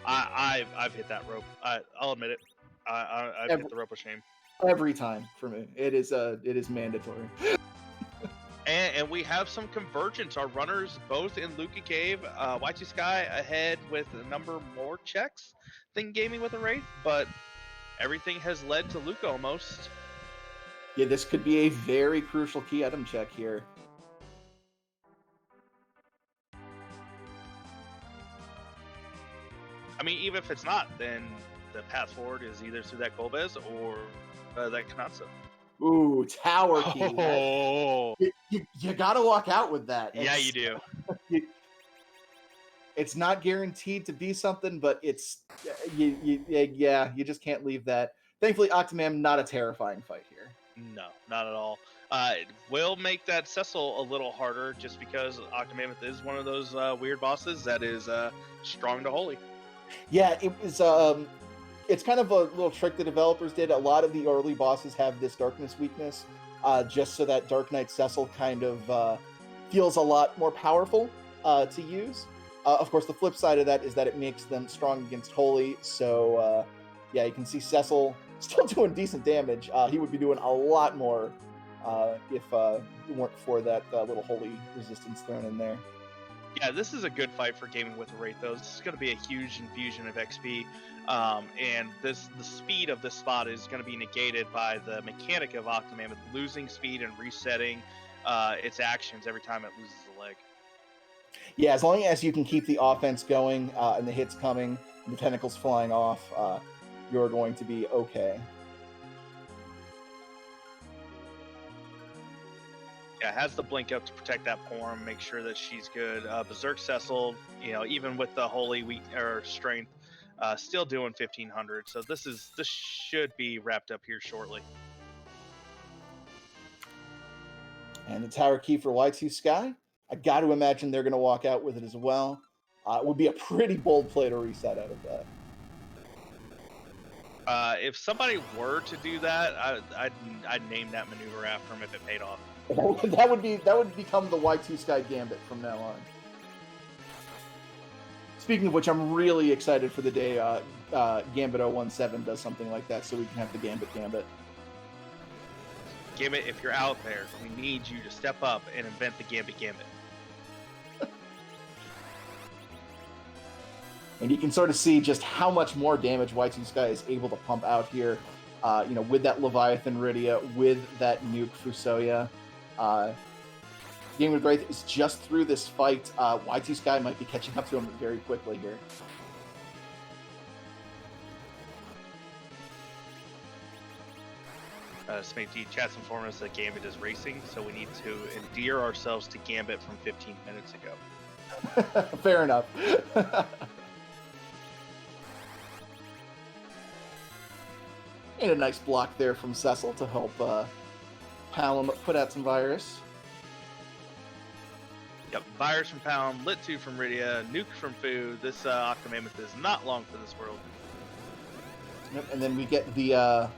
I've hit that rope. I'll admit it. I've hit the rope of shame every time for me. It is mandatory. And we have some convergence. Our runners both in Luka Cave. Y2Sky ahead with a number more checks than Gaming with a Wraith, but everything has led to Luka almost. Yeah, this could be a very crucial key item check here. I mean, even if it's not, then the path forward is either through that Golbez or that Kanatsu. Ooh, tower key. Oh, You gotta walk out with that. Yeah, you do. It's not guaranteed to be something, but it's you just can't leave that. Thankfully, Octomam, not a terrifying fight here. No, not at all. It will make that Cecil a little harder just because Octomammoth is one of those weird bosses that is strong to holy. Yeah, it was. It's kind of a little trick the developers did. A lot of the early bosses have this darkness weakness, just so that Dark Knight Cecil kind of feels a lot more powerful to use. Of course, the flip side of that is that it makes them strong against holy. So, yeah, you can see Cecil still doing decent damage. He would be doing a lot more if it weren't for that little holy resistance thrown in there. Yeah, this is a good fight for Gaming with Wraith, though. This is going to be a huge infusion of XP, and the speed of this spot is going to be negated by the mechanic of Octomammoth losing speed and resetting its actions every time it loses a leg. Yeah, as long as you can keep the offense going and the hits coming, and the tentacles flying off, you're going to be okay. Yeah, has the blink up to protect that Porm, make sure that she's good. Berserk Cecil, even with the holy weak or strength, still doing 1500. So this should be wrapped up here shortly. And the tower key for Y2Sky. I got to imagine they're going to walk out with it as well. It would be a pretty bold play to reset out of that. If somebody were to do that, I'd name that maneuver after him if it paid off. that would become the Y2Sky Gambit from now on. Speaking of which, I'm really excited for the day Gambit 017 does something like that, so we can have the Gambit. Gambit, if you're out there, we need you to step up and invent the Gambit. And you can sort of see just how much more damage Y2Sky is able to pump out here, with that Leviathan Rydia, with that nuke Fusoya. Game with Wraith is just through this fight. Y2Sky might be catching up to him very quickly here. Smitty chat's informed us that Gambit is racing, so we need to endear ourselves to Gambit from 15 minutes ago. Fair enough. And a nice block there from Cecil to help Palom put out some virus. Yep, virus from Palom, Lit 2 from Rydia, Nuke from Fu. This Octomammoth is not long for this world. Yep, and then we get the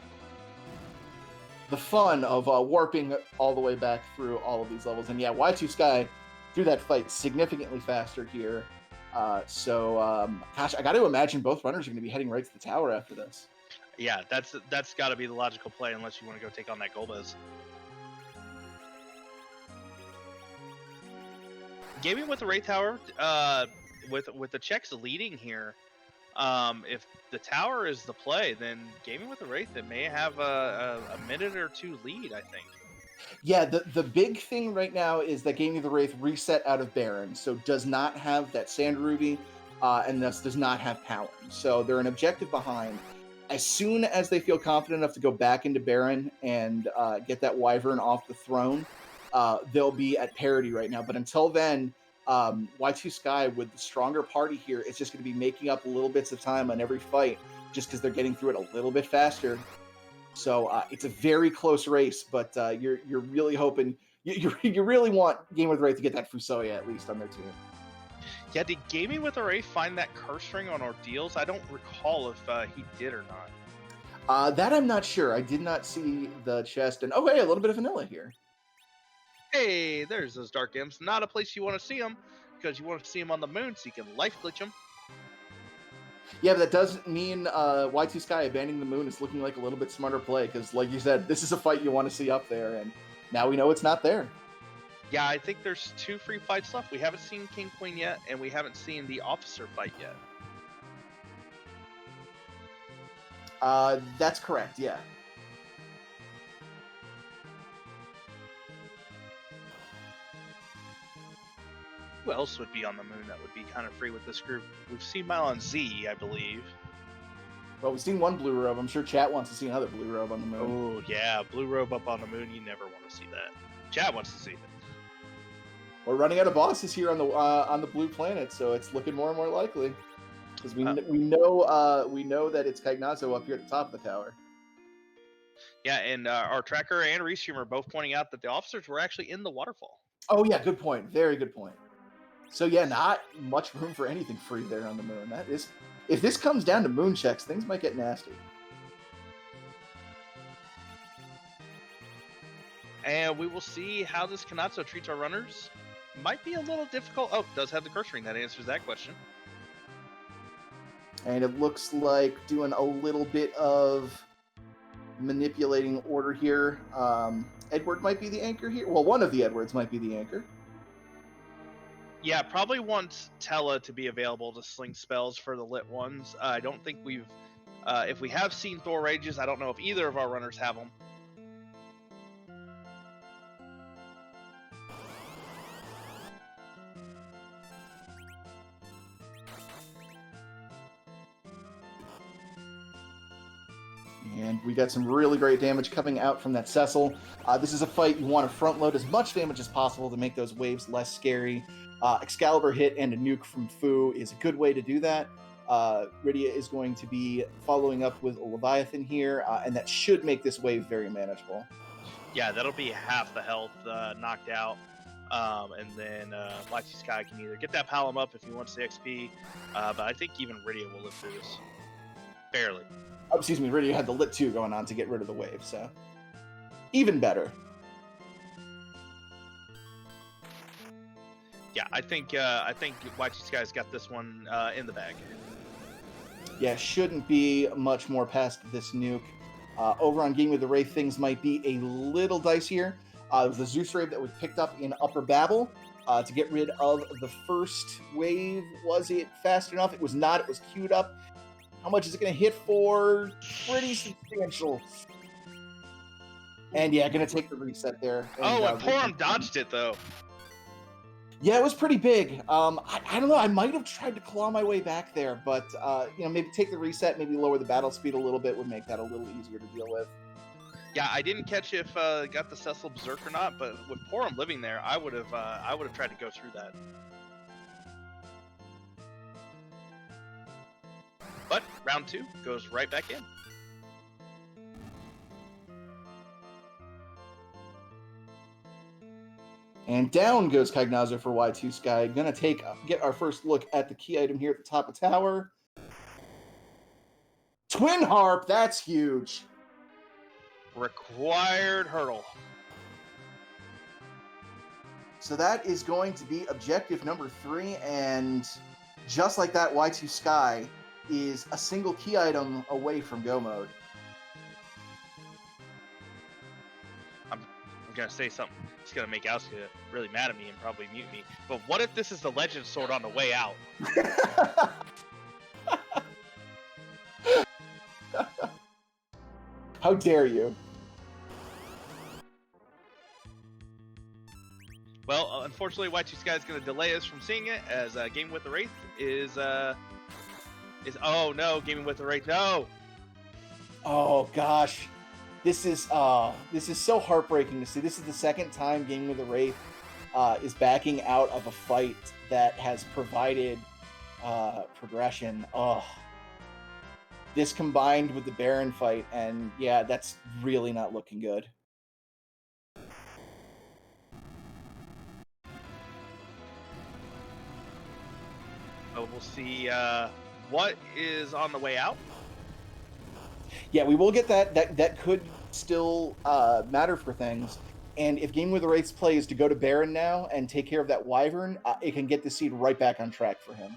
fun of warping all the way back through all of these levels. And yeah, Y2Sky through that fight significantly faster here. Gosh, I got to imagine both runners are going to be heading right to the tower after this. Yeah, that's got to be the logical play unless you want to go take on that Golbez. Gaming with the Wraith Tower, with the Czechs leading here, if the tower is the play, then Gaming with the Wraith, it may have a minute or two lead, I think. Yeah, the big thing right now is that Gaming with the Wraith reset out of Baron, so does not have that Sand Ruby, and thus does not have Palom. So they're an objective behind. As soon as they feel confident enough to go back into Baron and get that Wyvern off the throne, they'll be at parity right now. But until then, Y2Sky with the stronger party here is just going to be making up little bits of time on every fight just because they're getting through it a little bit faster. So it's a very close race, but you're really hoping you really want Game with Wraith to get that Fusoya at least on their team. Yeah, did Gaming with the Wraith find that curse ring on Ordeals? I don't recall if he did or not. That I'm not sure. I did not see the chest. And hey, a little bit of vanilla here. Hey, there's those Dark Imps. Not a place you want to see them, because you want to see them on the moon so you can life glitch them. Yeah, but that does mean Y2Sky abandoning the moon is looking like a little bit smarter play, because like you said, this is a fight you want to see up there, and now we know it's not there. Yeah, I think there's 2 free fights left. We haven't seen King Queen yet, and we haven't seen the officer fight yet. That's correct, yeah. Who else would be on the moon that would be kind of free with this group? We've seen Mylon Z, I believe. Well, we've seen one blue robe. I'm sure chat wants to see another blue robe on the moon. Oh, yeah. Blue robe up on the moon. You never want to see that. Chat wants to see it. We're running out of bosses here on the blue planet, so it's looking more and more likely. Because we know that it's Cagnazzo up here at the top of the tower. Yeah, and our tracker and Restream are both pointing out that the officers were actually in the waterfall. Oh yeah, good point. Very good point. So yeah, not much room for anything free there on the moon. That is, if this comes down to moon checks, things might get nasty. And we will see how this Kanatsu treats our runners. Might be a little difficult. Oh, does have the curse ring. That answers that question. And it looks like doing a little bit of manipulating order here. Edward might be the anchor here. Well, one of the Edwards might be the anchor. Yeah, probably wants Tella to be available to sling spells for the lit ones. I don't think we've... if we have seen Thor Rages, I don't know if either of our runners have them. And we got some really great damage coming out from that Cecil. This is a fight you want to front load as much damage as possible to make those waves less scary. Excalibur hit and a nuke from Fu is a good way to do that. Rydia is going to be following up with a Leviathan here, and that should make this wave very manageable. Yeah, that'll be half the health knocked out. And then Y2Sky can either get that Palom up if he wants the XP, but I think even Rydia will live through this. Barely. Oh, excuse me, Rydia had the Lit 2 going on to get rid of the wave, so even better. Yeah, I think Y2Sky's got this one in the bag. Yeah, shouldn't be much more past this nuke. Over on Gaming with the Wraith, things might be a little dicier. It was the Zeus Rave that we picked up in Upper Babel to get rid of the first wave. Was it fast enough? It was not. It was queued up. How much is it going to hit for? Pretty substantial. And yeah, going to take the reset there. And Porum dodged it, though. Yeah, it was pretty big. I don't know. I might have tried to claw my way back there, but maybe take the reset, maybe lower the battle speed a little bit would make that a little easier to deal with. Yeah, I didn't catch if got the Cecil Berserk or not, but with Porum living there, I would have tried to go through that. But round 2 goes right back in. And down goes Cagnazzo for Y2Sky. Gonna get our first look at the key item here at the top of tower. Twin Harp, that's huge. Required hurdle. So that is going to be objective number 3, and just like that, Y2Sky is a single key item away from go mode. I'm gonna say something. It's gonna make Auska really mad at me and probably mute me. But what if this is the Legend Sword on the way out? How dare you? Well, unfortunately, Y2Sky is going to delay us from seeing it, as Gaming with the Wraith is oh no, Gaming with the Wraith, no! Oh gosh, this is so heartbreaking to see. This is the second time Gaming with the Wraith is backing out of a fight that has provided progression. Oh, this combined with the Baron fight, and yeah, that's really not looking good. So we'll see what is on the way out. Yeah, we will get that. That could still matter for things. And if Gaming with the Wraith's play is to go to Baron now and take care of that Wyvern, it can get the seed right back on track for him.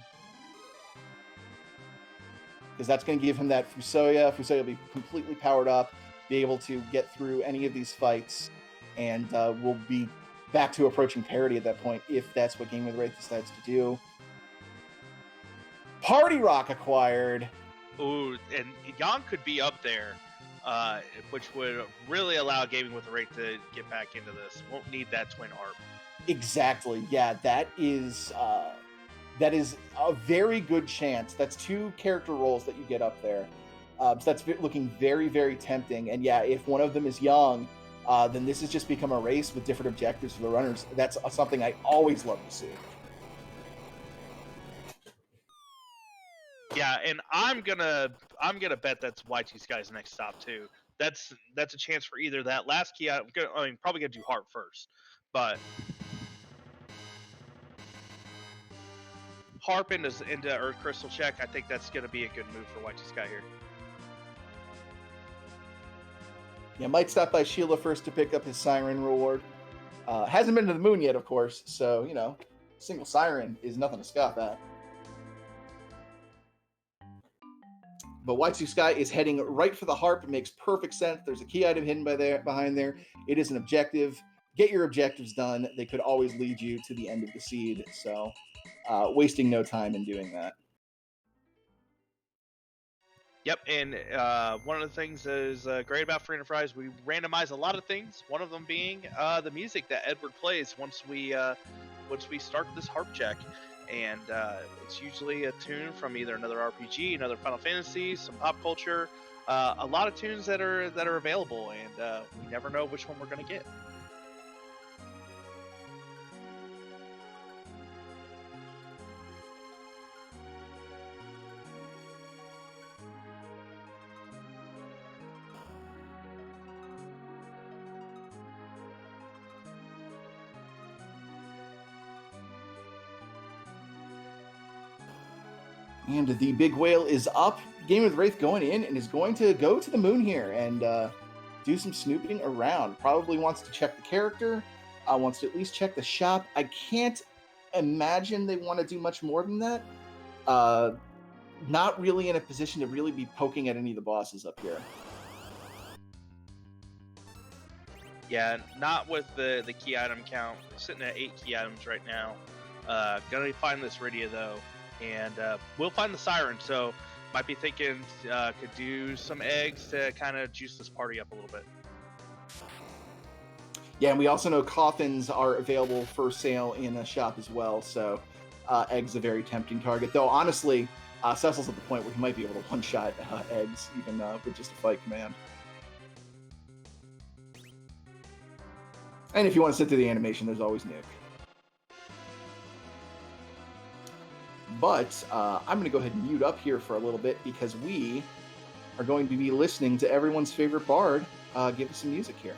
Because that's going to give him that Fusoya. Fusoya will be completely powered up, be able to get through any of these fights, and we'll be back to approaching parity at that point if that's what Gaming with the Wraith decides to do. Party Rock acquired. Ooh, and Yang could be up there, which would really allow Gaming with the Wraith to get back into this. Won't need that Twin Harp. Exactly. Yeah, that is a very good chance. That's 2 character roles that you get up there. So that's looking very, very tempting. And yeah, if one of them is young, then this has just become a race with different objectives for the runners. That's something I always love to see. Yeah, and I'm gonna bet that's Y2Sky's next stop too. That's a chance for either that last key. Probably gonna do Heart first, but Harp into Earth Crystal check. I think that's gonna be a good move for Y2Sky here. Yeah, might stop by Sheila first to pick up his Siren reward. Hasn't been to the moon yet, of course, so, you know, single Siren is nothing to scoff at. But Y2Sky is heading right for the harp. It makes perfect sense. There's a key item hidden behind there. It is an objective. Get your objectives done. They could always lead you to the end of the seed, so wasting no time in doing that. Yep, and one of the things that is great about Free Enterprise, we randomize a lot of things. One of them being the music that Edward plays once we start this harp check, and it's usually a tune from either another RPG, another Final Fantasy, some pop culture, a lot of tunes that are available, and we never know which one we're gonna get. And the big whale is up. Game with Wraith going in and is going to go to the moon here and do some snooping around. Probably wants to check the character, wants to at least check the shop. I can't imagine they want to do much more than that. Not really in a position to really be poking at any of the bosses up here. Yeah, not with the key item count. Sitting at 8 key items right now. Gonna find this Rydia though, and we'll find the Siren. So might be thinking could do some eggs to kind of juice this party up a little bit. Yeah, and we also know coffins are available for sale in a shop as well. So eggs a very tempting target. Though honestly, Cecil's at the point where he might be able to one-shot eggs even with just a fight command. And if you want to sit through the animation, there's always Nick. But I'm going to go ahead and mute up here for a little bit because we are going to be listening to everyone's favorite bard give us some music here.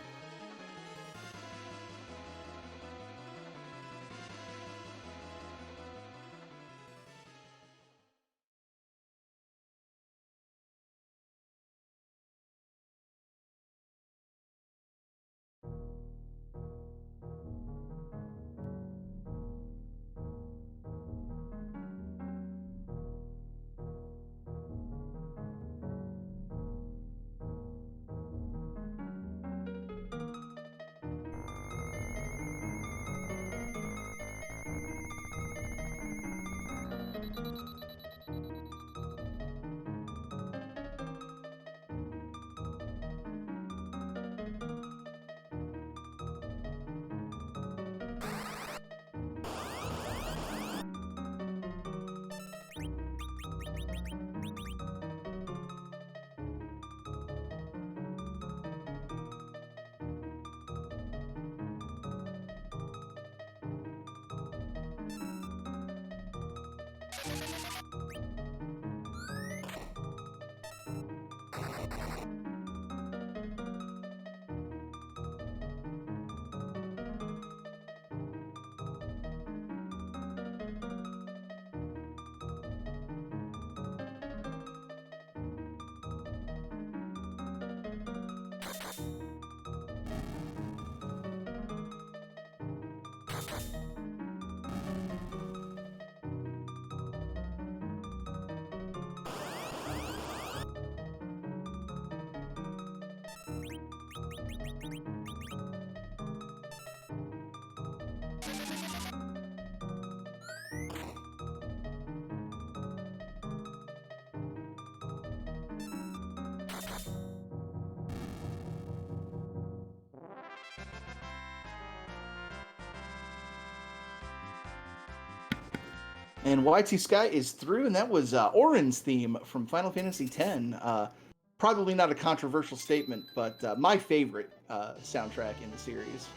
And Y2Sky is through, and that was Orin's theme from Final Fantasy X. Probably not a controversial statement, but my favorite soundtrack in the series.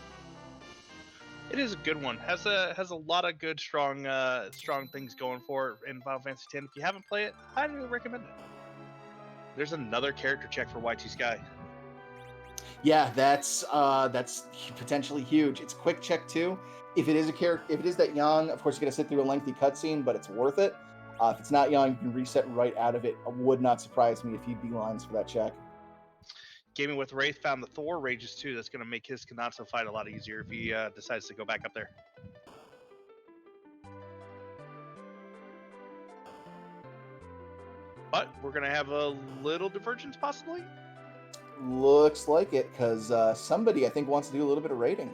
It is a good one. Has a lot of good, strong things going for it in Final Fantasy X. If you haven't played it, I highly recommend it. There's another character check for Y2Sky. Yeah, that's potentially huge. It's a quick check too. If it is a character, if it is that young, of course you got to sit through a lengthy cutscene, but it's worth it. If it's not young, you can reset right out of it. It would not surprise me if he beelines for that check. Gaming with Wraith found the Thor Rages too. That's going to make his Kanatsu fight a lot easier if he decides to go back up there. But we're going to have a little divergence possibly. Looks like it, because somebody I think wants to do a little bit of rating.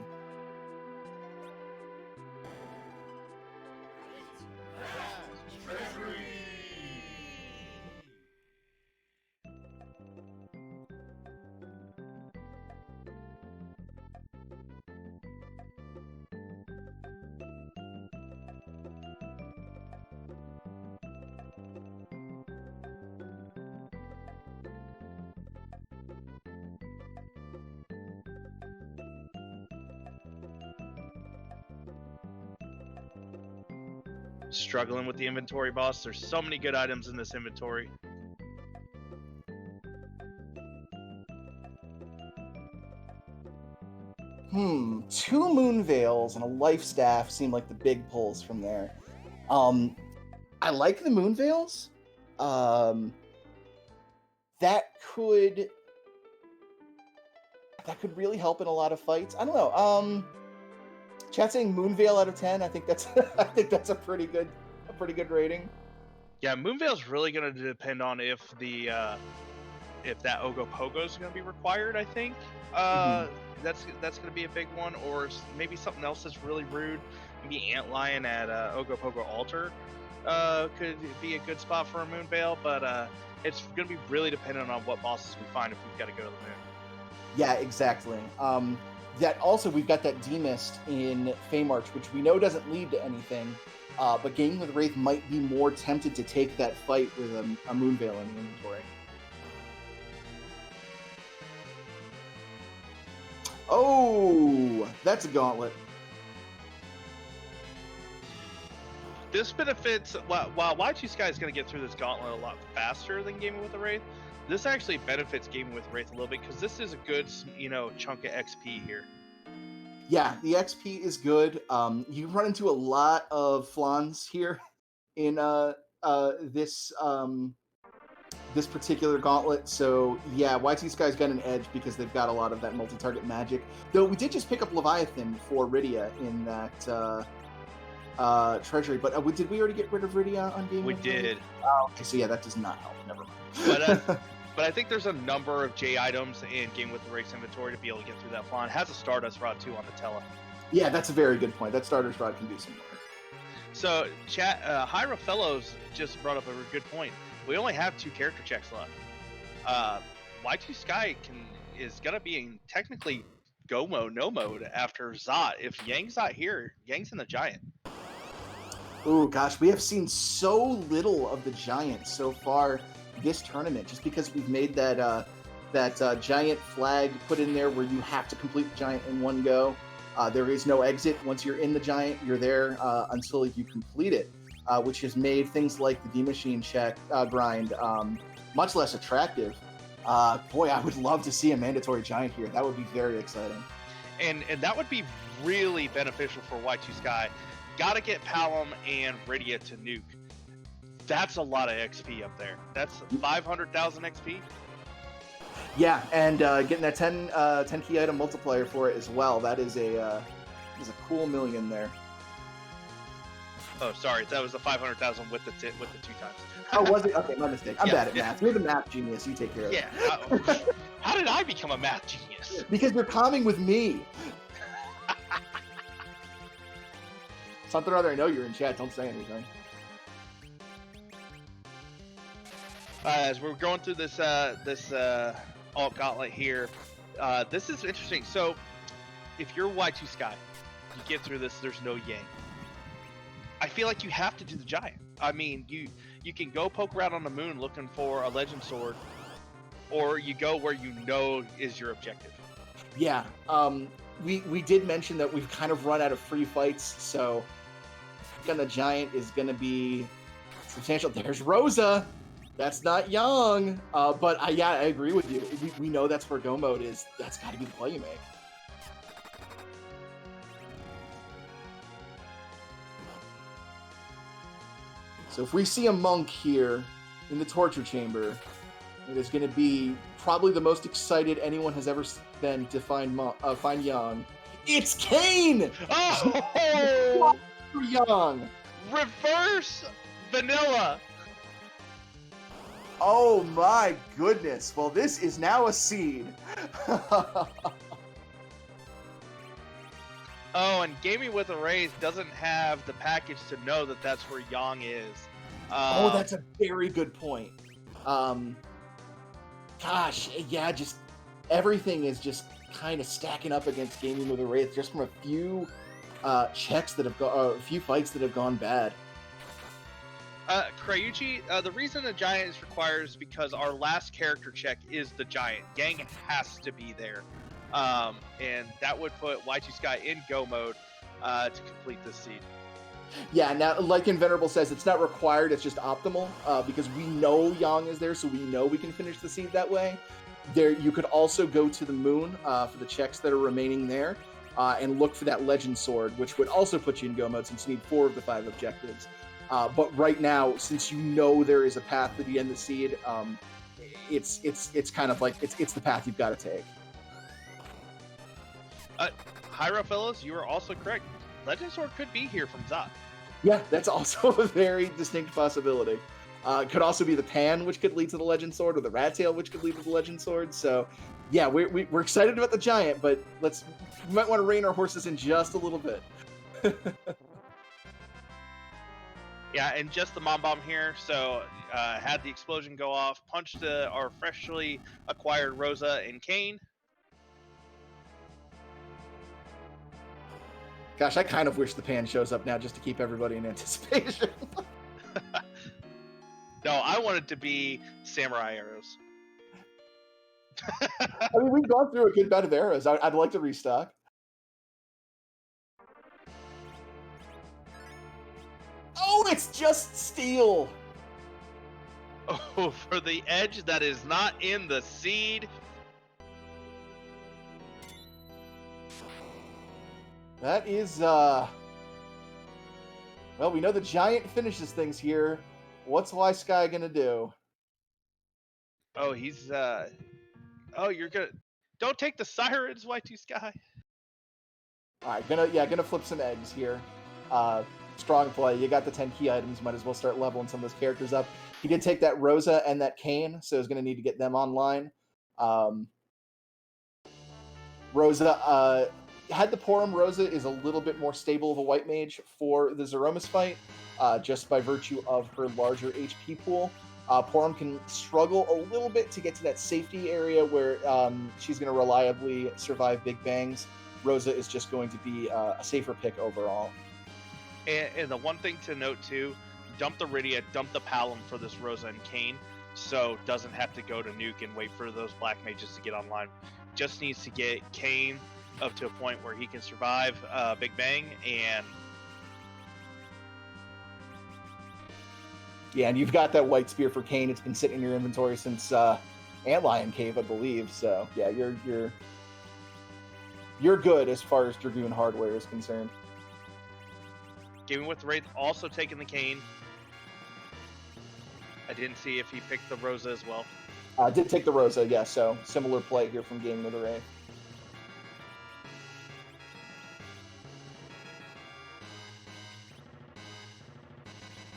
Struggling with the inventory, boss. There's so many good items in this inventory. Two moon veils and a life staff seem like the big pulls from there. I like the moon veils. That could really help in a lot of fights. I don't know. Chat saying Moonveil out of 10. I think that's a pretty good rating. Yeah, Moonveil's really going to depend on if that Ogopogo is going to be required. I think that's going to be a big one, or maybe something else that's really rude. Maybe Antlion at Ogopogo Altar could be a good spot for a Moonveil, but it's going to be really dependent on what bosses we find if we've got to go to the moon. Yeah, exactly. That also, we've got that D-Mist in Feymarch, which we know doesn't lead to anything, but Gaming with Wraith might be more tempted to take that fight with a Moonveil in the inventory. Oh, that's a gauntlet. This benefits, while Y2Sky is going to get through this gauntlet a lot faster than Gaming with the Wraith, this actually benefits Gaming with Wraith a little bit because this is a good, chunk of XP here. Yeah, the XP is good. You run into a lot of flans here in this particular gauntlet. So yeah, Y2Sky's got an edge because they've got a lot of that multi-target magic. Though we did just pick up Leviathan for Rydia in that treasury. But did we already get rid of Rydia on Gaming? We did. Oh, okay, so yeah, that does not help. Never mind. But I think there's a number of J items in Game with the Race inventory to be able to get through that flan. It has a Stardust Rod too on the Tela. Yeah, that's a very good point. That Stardust Rod can do some work. So, chat, Hyra Fellows just brought up a good point. We only have 2 character checks left. Y2Sky is gonna be in technically go mode, no mode after Zot. If Yang's not here, Yang's in the Giant. Oh gosh, we have seen so little of the Giant so far this tournament, just because we've made that Giant flag put in there where you have to complete the Giant in one go. There is no exit. Once you're in the Giant, you're there until you complete it, which has made things like the D-Machine check grind much less attractive. Boy, I would love to see a mandatory Giant here. That would be very exciting. And that would be really beneficial for Y2Sky. Gotta get Palom and Rydia to nuke. That's a lot of XP up there. That's 500,000 XP. Yeah, and getting that 10 key item multiplier for it as well. That is a cool million there. Oh, sorry, that was the 500,000 with the 2 times. Oh, was it? Okay, my mistake. I'm bad at math. You're the math genius. You take care of it. Yeah. How did I become a math genius? Because you're calming with me. Something or other. I know you're in chat. Don't say anything. As we're going through this alt gauntlet here, this is interesting. So, if you're Y2Sky, you get through this. There's no Yang. I feel like you have to do the giant. I mean, you can go poke around on the moon looking for a legend sword, or you go where you know is your objective. Yeah, we did mention that we've kind of run out of free fights, so the giant is going to be substantial. There's Rosa. That's not young, but I agree with you. We know that's where go mode is. That's got to be the play you make. So if we see a monk here in the torture chamber, it is going to be probably the most excited anyone has ever been to find Young. It's Kane! Oh! Young! Reverse vanilla! Oh my goodness. Well, this is now a seed. Oh, and Gaming with Awraith doesn't have the package to know that that's where Yang is. Oh, that's a very good point. Gosh, yeah, just everything is just kind of stacking up against Gaming with Awraith just from a few checks that have a few fights that have gone bad. Kryuchi, the reason the giant is required is because our last character check is the giant. Gang has to be there. And that would put Y2Sky in go mode to complete this seed. Yeah, now, like Invenerable says, it's not required, it's just optimal, because we know Yang is there, so we know we can finish the seed that way. There, you could also go to the moon for the checks that are remaining there, and look for that legend sword, which would also put you in go mode since you need 4 of the 5 objectives. But right now, since you know there is a path to the end of the seed, it's kind of like it's the path you've got to take. Hyro fellows, you are also correct. Legend Sword could be here from Zot. Yeah, that's also a very distinct possibility. Could also be the Pan, which could lead to the Legend Sword, or the Rat Tail, which could lead to the Legend Sword. So, yeah, we're excited about the Giant, but we might want to rein our horses in just a little bit. Yeah, and just the Mom Bomb here. So, had the explosion go off, punched our freshly acquired Rosa and Kane. Gosh, I kind of wish the Pan shows up now just to keep everybody in anticipation. No, I want it to be samurai arrows. I mean, we've gone through a good bit of arrows. I'd like to restock. Oh, it's just steel! Oh, for the edge that is not in the seed. That is, well, we know the Giant finishes things here. What's Y2Sky gonna do? Oh, he's, oh, you're gonna... Don't take the sirens, Y2Sky. Alright, gonna flip some eggs here. Strong play. You got the 10 key items. Might as well start leveling some of those characters up. He did take that Rosa and that Kane, so he's gonna need to get them online. Rosa, had the Porum, Rosa is a little bit more stable of a white mage for the Zeromus fight, just by virtue of her larger HP pool. Porum can struggle a little bit to get to that safety area where she's going to reliably survive big bangs. Rosa is just going to be a safer pick overall. And the one thing to note too, dump the Rydia, dump the Palom for this Rosa and Kane, so doesn't have to go to Nuke and wait for those black mages to get online. Just needs to get Kane up to a point where he can survive Big Bang, and yeah, and you've got that white spear for Kane. It's been sitting in your inventory since Antlion Cave, I believe. So yeah, you're good as far as Dragoon hardware is concerned. Gaming with Wraith also taking the Kane. I didn't see if he picked the Rosa as well. Did take the Rosa, yeah. So similar play here from Gaming with Wraith.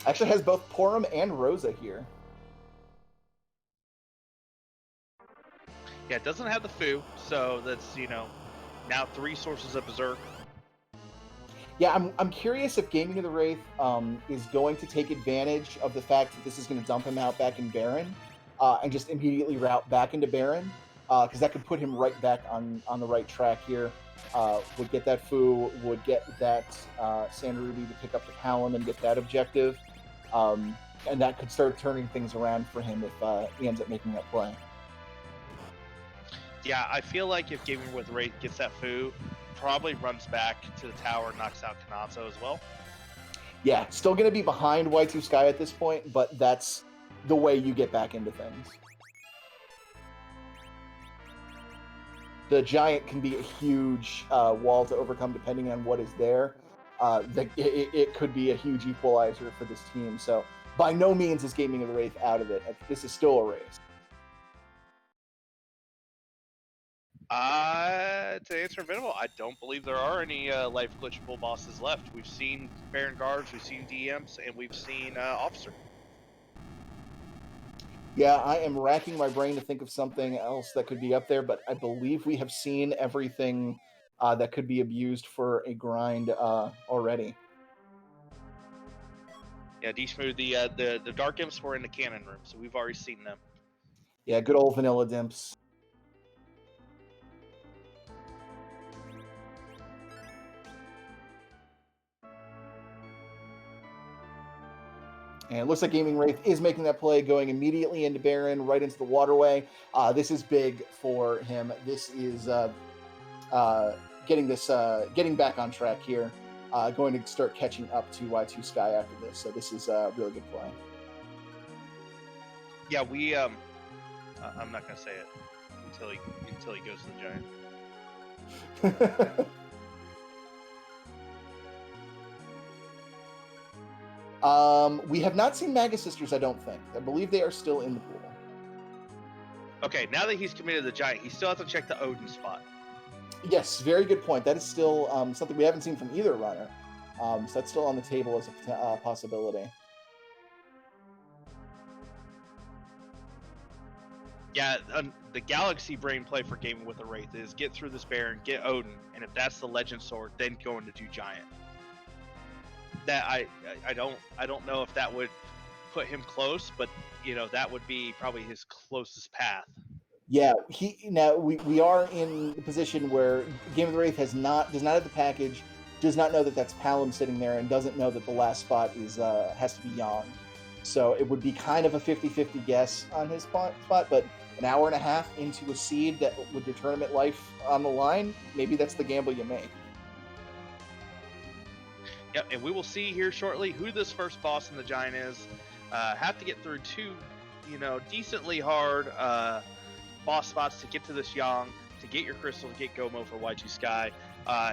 Actually has both Porum and Rosa here. Yeah, it doesn't have the Fu, so that's, now 3 sources of Berserk. Yeah, I'm curious if Gaming of the Wraith is going to take advantage of the fact that this is going to dump him out back in Baron, and just immediately route back into Baron, because that could put him right back on the right track here. Would get that Fu, would get that Sand Ruby to pick up the Palom and get that objective. And that could start turning things around for him if he ends up making that play. Yeah, I feel like if Gaming with Wraith gets that Fu, probably runs back to the tower, knocks out Kanazo as well. Yeah, still going to be behind Y2Sky at this point, but that's the way you get back into things. The Giant can be a huge wall to overcome depending on what is there. It could be a huge equalizer for this team. So by no means is Gaming of the Wraith out of it. This is still a race. To answer Venable, I don't believe there are any life glitchable bosses left. We've seen Baron Guards, we've seen DMs, and we've seen Officer. Yeah, I am racking my brain to think of something else that could be up there, but I believe we have seen everything that could be abused for a grind already. Yeah, D-Smooth, the Dark Imps were in the cannon room, so we've already seen them. Yeah, good old vanilla dimps. And it looks like Gaming Wraith is making that play, going immediately into Baron, right into the waterway. This is big for him. This is getting back on track here. Going to start catching up to Y2Sky after this. So this is a really good play. Yeah, we I'm not gonna say it until he goes to the Giant. We have not seen Maga Sisters, I don't think. I believe they are still in the pool. Okay, now that he's committed to the Giant, he still has to check the Odin spot. Yes, very good point. That is still something we haven't seen from either runner. So that's still on the table as a possibility. Yeah, the Galaxy Brain play for Gaming with a Wraith is get through this Baron, get Odin, and if that's the Legend Sword, then go into do Giant. That I don't know if that would put him close, but that would be probably his closest path. Yeah, we are in the position where Game of the Wraith does not have the package, does not know that that's Palom sitting there, and doesn't know that the last spot is has to be Yang. So it would be kind of a 50-50 guess on his spot, but an hour and a half into a seed that with your tournament life on the line, maybe that's the gamble you make. Yep, and we will see here shortly who this first boss in the Giant is. Have to get through two, decently hard boss spots to get to this Yang, to get your crystal, to get Gomo for Y2Sky.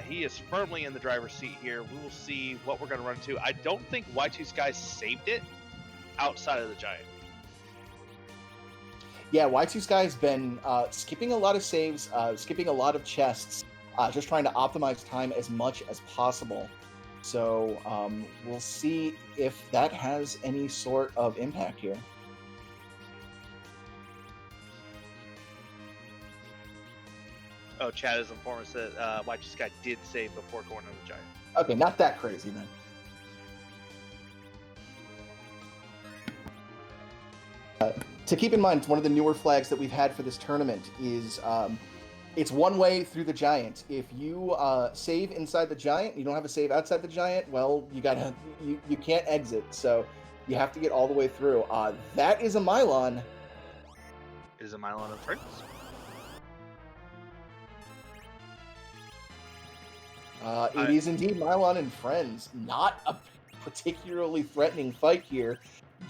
He is firmly in the driver's seat here. We will see what we're going to run into. I don't think Y2Sky saved it outside of the Giant. Yeah, Y2Sky has been skipping a lot of saves, skipping a lot of chests, just trying to optimize time as much as possible. So we'll see if that has any sort of impact here. Oh, Chad has informed us that Y2Sky did save before going to the Giant. Okay, not that crazy then. To keep in mind, one of the newer flags that we've had for this tournament is it's one way through the Giant. If you save inside the Giant, you don't have a save outside the Giant, well, you can't exit, so you have to get all the way through. That is a Mylon. It is a Mylon of Friends. It is indeed Mylon and Friends. Not a particularly threatening fight here.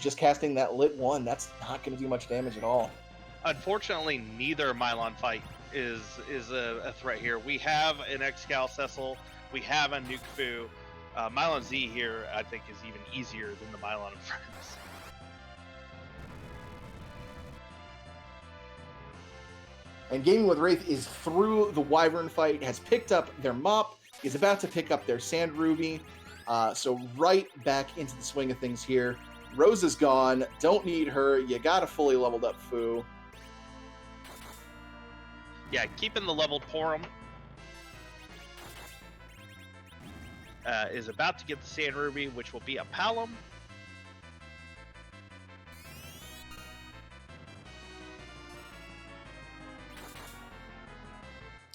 Just casting that lit one, that's not going to do much damage at all. Unfortunately, neither Mylon fight is a threat here. We have an Excal Cecil, we have a Nuke Fu. Mylon Z here, I think, is even easier than the Mylon of Friends. And Gaming with Wraith is through the Wyvern fight, has picked up their Mop, is about to pick up their Sand Ruby. So right back into the swing of things here. Rose is gone. Don't need her. You got a fully leveled up Fu. Yeah, keeping the leveled Porum. Is about to get the Sand Ruby, which will be a Palom.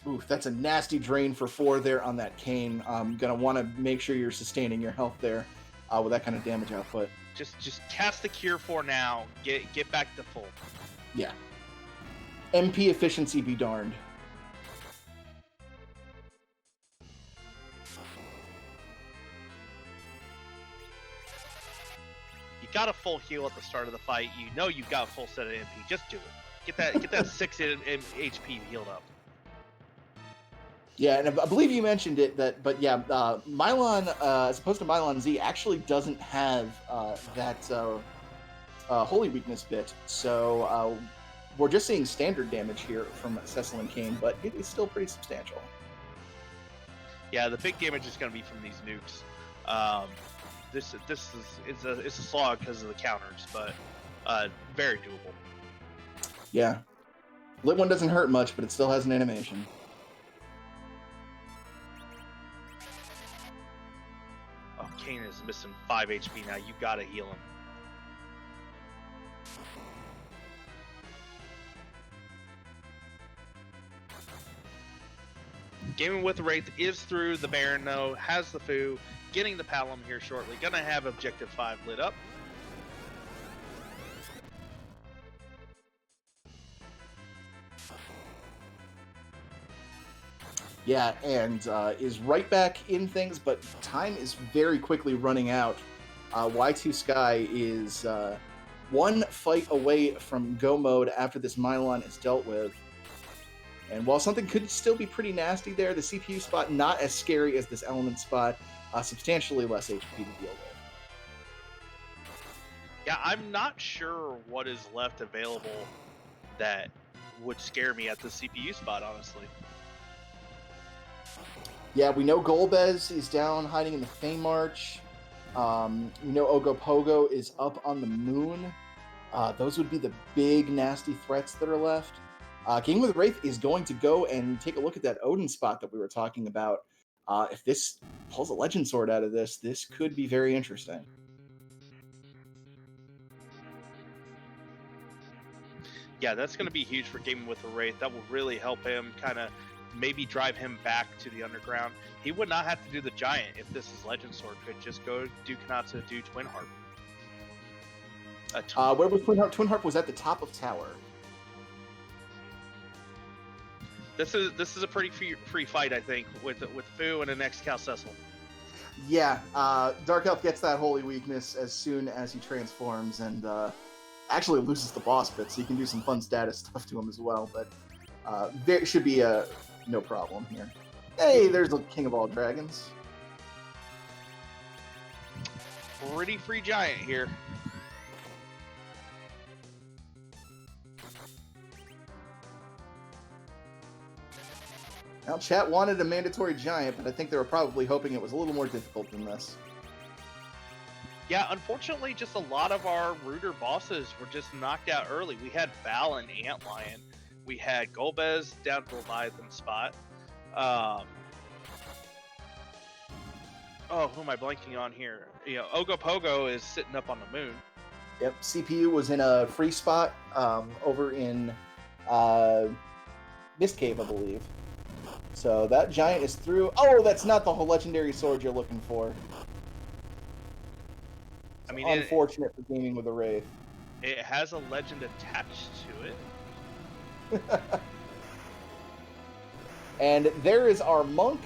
Oof, that's a nasty drain for 4 there on that cane. Gonna want to make sure you're sustaining your health there with that kind of damage output. Just cast the cure for now. Get back to full. Yeah. MP efficiency be darned. You got a full heal at the start of the fight. You know you've got a full set of MP. Just do it. Get that 6 in HP healed up. Yeah, and I believe you mentioned it, but yeah, Mylon, as opposed to Mylon Z, actually doesn't have that Holy Weakness bit. So we're just seeing standard damage here from Cecil and Kane, but it is still pretty substantial. Yeah, the big damage is going to be from these nukes. This is a slog because of the counters, but very doable. Yeah, Lit one doesn't hurt much, but it still has an animation. Oh, Kane is missing 5 HP now. You gotta heal him. Gaming with Wraith is through the Baron though, has the Foo, getting the Palom here shortly. Gonna have Objective 5 lit up. Yeah, and is right back in things, but time is very quickly running out. Y2Sky is 1 fight away from go mode after this Mylon is dealt with. And while something could still be pretty nasty there, the CPU spot not as scary as this element spot, substantially less HP to deal with. Yeah, I'm not sure what is left available that would scare me at the CPU spot, honestly. Yeah, we know Golbez is down hiding in the Fame March. We know Ogopogo is up on the moon. Those would be the big, nasty threats that are left. King with Wraith is going to go and take a look at that Odin spot that we were talking about. If this pulls a Legend Sword out of this could be very interesting. Yeah, that's going to be huge for Gaming with the Wraith. That will really help him kind of maybe drive him back to the underground. He would not have to do the Giant if this is Legend Sword. Could just go do Kanatsu, do Twin Harp. Where was Twin Harp? Twin Harp was at the top of tower. This is a pretty free fight, I think, with Fu and the next Cal Cecil. Yeah, Dark Elf gets that Holy Weakness as soon as he transforms, and actually loses the boss bit, so you can do some fun status stuff to him as well. But there should be no problem here. Hey, there's the King of all Dragons. Pretty free Giant here. Now, chat wanted a mandatory Giant, but I think they were probably hoping it was a little more difficult than this. Yeah, unfortunately, just a lot of our Rooter bosses were just knocked out early. We had Val and Antlion. We had Golbez down to the Leviathan spot. Who am I blanking on here? You know, Ogopogo is sitting up on the moon. Yep, CPU was in a free spot over in Mist Cave, I believe. So that Giant is through. Oh, that's not the whole legendary sword you're looking for. I mean, unfortunate for Gaming with a Wraith. It has a legend attached to it. And there is our monk.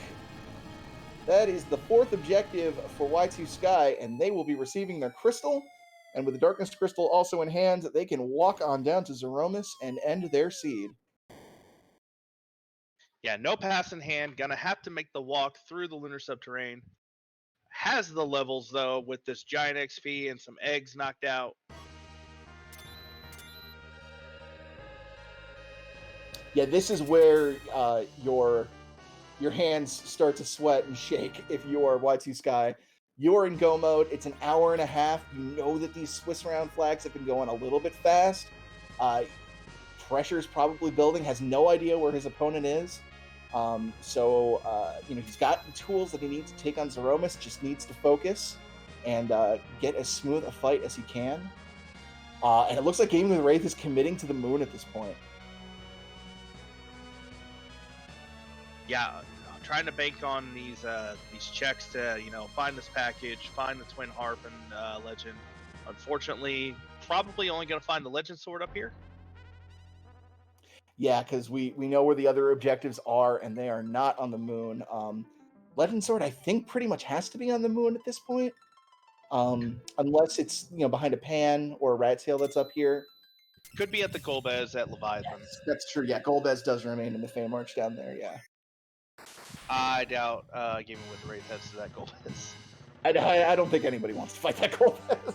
That is the 4th objective for Y2Sky, and they will be receiving their crystal. And with the Darkness Crystal also in hand, they can walk on down to Zeromus and end their seed. Yeah, no pass in hand. Gonna have to make the walk through the lunar subterrane. Has the levels, though, with this Giant XP and some eggs knocked out. Yeah, this is where your hands start to sweat and shake if you are Y2Sky. You're in go mode. It's an hour and a half. You know that these Swiss round flags have been going a little bit fast. Pressure's probably building. Has no idea where his opponent is. He's got the tools that he needs to take on Zeromus, just needs to focus and get as smooth a fight as he can. And it looks like Gaming with Wraith is committing to the moon at this point. yeah, trying to bank on these checks to find this package, find the twin harp and legend. Unfortunately, probably only going to find the legend sword up here. Yeah, because we know where the other objectives are, and they are not on the moon. Legend Sword, I think, pretty much has to be on the moon at this point, unless it's behind a pan or a rat tail that's up here. Could be at the Golbez at Leviathan. Yes, that's true. Yeah, Golbez does remain in the Fey March down there. Yeah, I doubt Gaming with Wraith heads to that Golbez. I don't think anybody wants to fight that Golbez.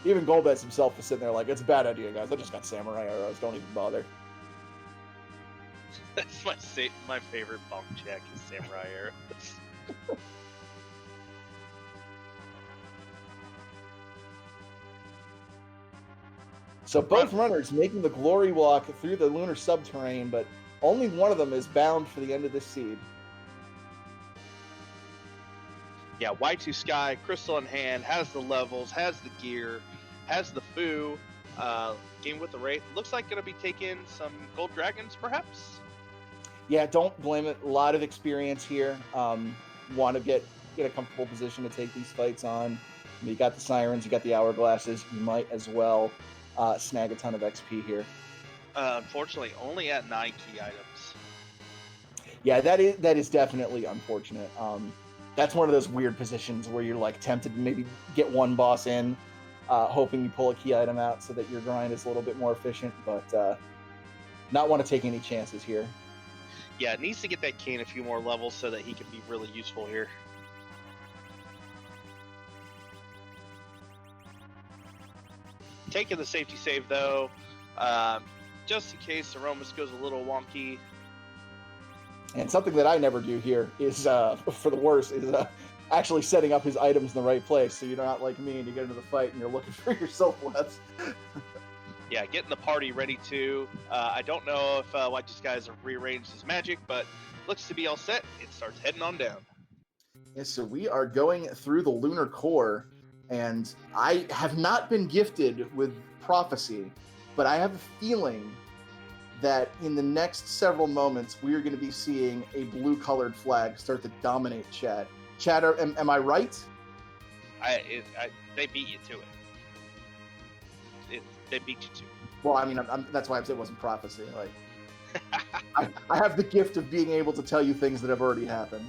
Even Golbez himself is sitting there like, it's a bad idea, guys. I just got samurai arrows. Don't even bother. That's my favorite bump check is samurai arrows. So both runners making the glory walk through the lunar subterranean, but only one of them is bound for the end of this seed. Yeah, Y2Sky, crystal in hand, has the levels, has the gear, has the foo. Game with the Wraith looks like going to be taking some gold dragons, perhaps. Yeah, don't blame it. A lot of experience here. Want to get a comfortable position to take these fights on. You got the sirens, you got the hourglasses. You might as well snag a ton of XP here. Unfortunately, only at 9 key items. Yeah, that is definitely unfortunate. That's one of those weird positions where you're like tempted to maybe get one boss in, hoping you pull a key item out so that your grind is a little bit more efficient, but not want to take any chances here. Yeah, it needs to get that Kane a few more levels so that he can be really useful here. Taking the safety save though, just in case Aromas goes a little wonky. And something that I never do here is, for the worst, is actually setting up his items in the right place, so you're not like me and you get into the fight and you're looking for your silhouettes. Yeah, getting the party ready too. I don't know if Y2Sky has rearranged his magic, but looks to be all set. It starts heading on down. Yes, so we are going through the lunar core, and I have not been gifted with prophecy, but I have a feeling that in the next several moments, we are going to be seeing a blue-colored flag start to dominate chat. Chat, am I right? They beat you to it. They beat you to it. Well, I mean, that's why I said it wasn't prophecy. Like, I have the gift of being able to tell you things that have already happened.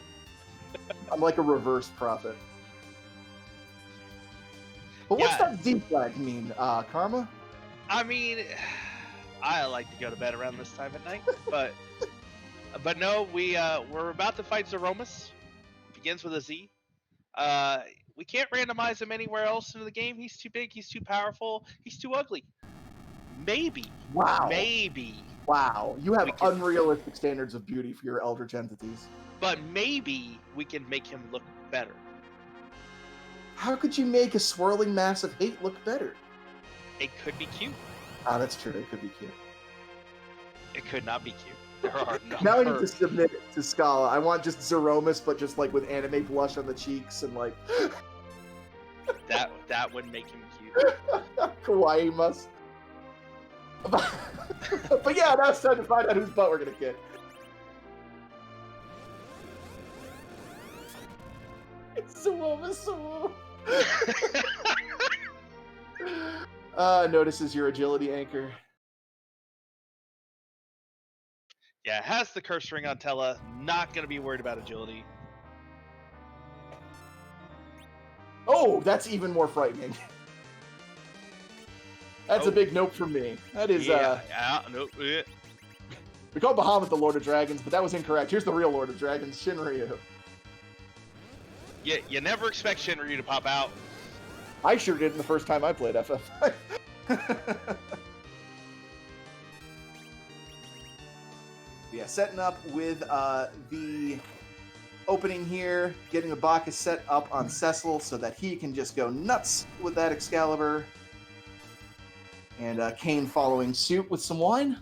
I'm like a reverse prophet. But what's that Z flag mean, Karma? I mean, I like to go to bed around this time at night, but no, we're about to fight Zeromus. Begins with a Z. We can't randomize him anywhere else in the game. He's too big. He's too powerful. He's too ugly. Maybe. Wow. Maybe. Wow. You have unrealistic standards of beauty for your Eldritch entities. But maybe we can make him look better. How could you make a swirling mass of hate look better? It could be cute. Ah, that's true. It could be cute. It could not be cute. There are no. Now I need to submit it to Scala. I want just Zeromus, but just like with anime blush on the cheeks and like. that would make him cute. Kawaii must. But yeah, now it's time to find out whose butt we're gonna kick. It's Zeromus. Notices your agility anchor. Yeah, has the curse ring on Tella. Not going to be worried about agility. Oh, that's even more frightening. That's a big nope from me. That is, nope. We called Bahamut the Lord of Dragons, but that was incorrect. Here's the real Lord of Dragons, Shinryu. Yeah, you never expect Shinryu to pop out. I sure did the first time I played FF. Yeah, setting up with the opening here, getting the Bacchus set up on Cecil so that he can just go nuts with that Excalibur. And Kane following suit with some wine.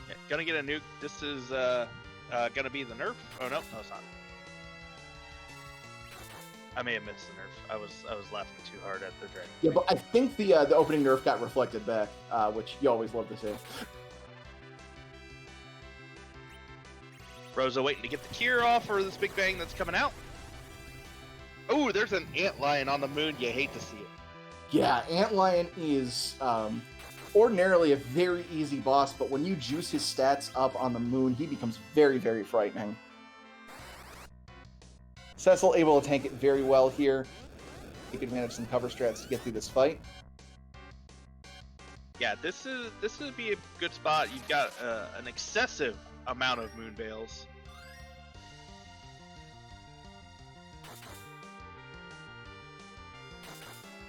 Yeah, gonna get a nuke. This is gonna be the nerf. Oh, no, it's not. I may have missed the nerf. I was laughing too hard at the dragon. Yeah, but I think the opening nerf got reflected back, which you always love to see. Rosa waiting to get the cure off for this big bang that's coming out. Oh, there's an antlion on the moon. You hate to see it. Yeah, Antlion is ordinarily a very easy boss, but when you juice his stats up on the moon, he becomes very, very frightening. Cecil able to tank it very well here. Take advantage of some cover strats to get through this fight. Yeah, this would be a good spot. You've got an excessive amount of moon veils.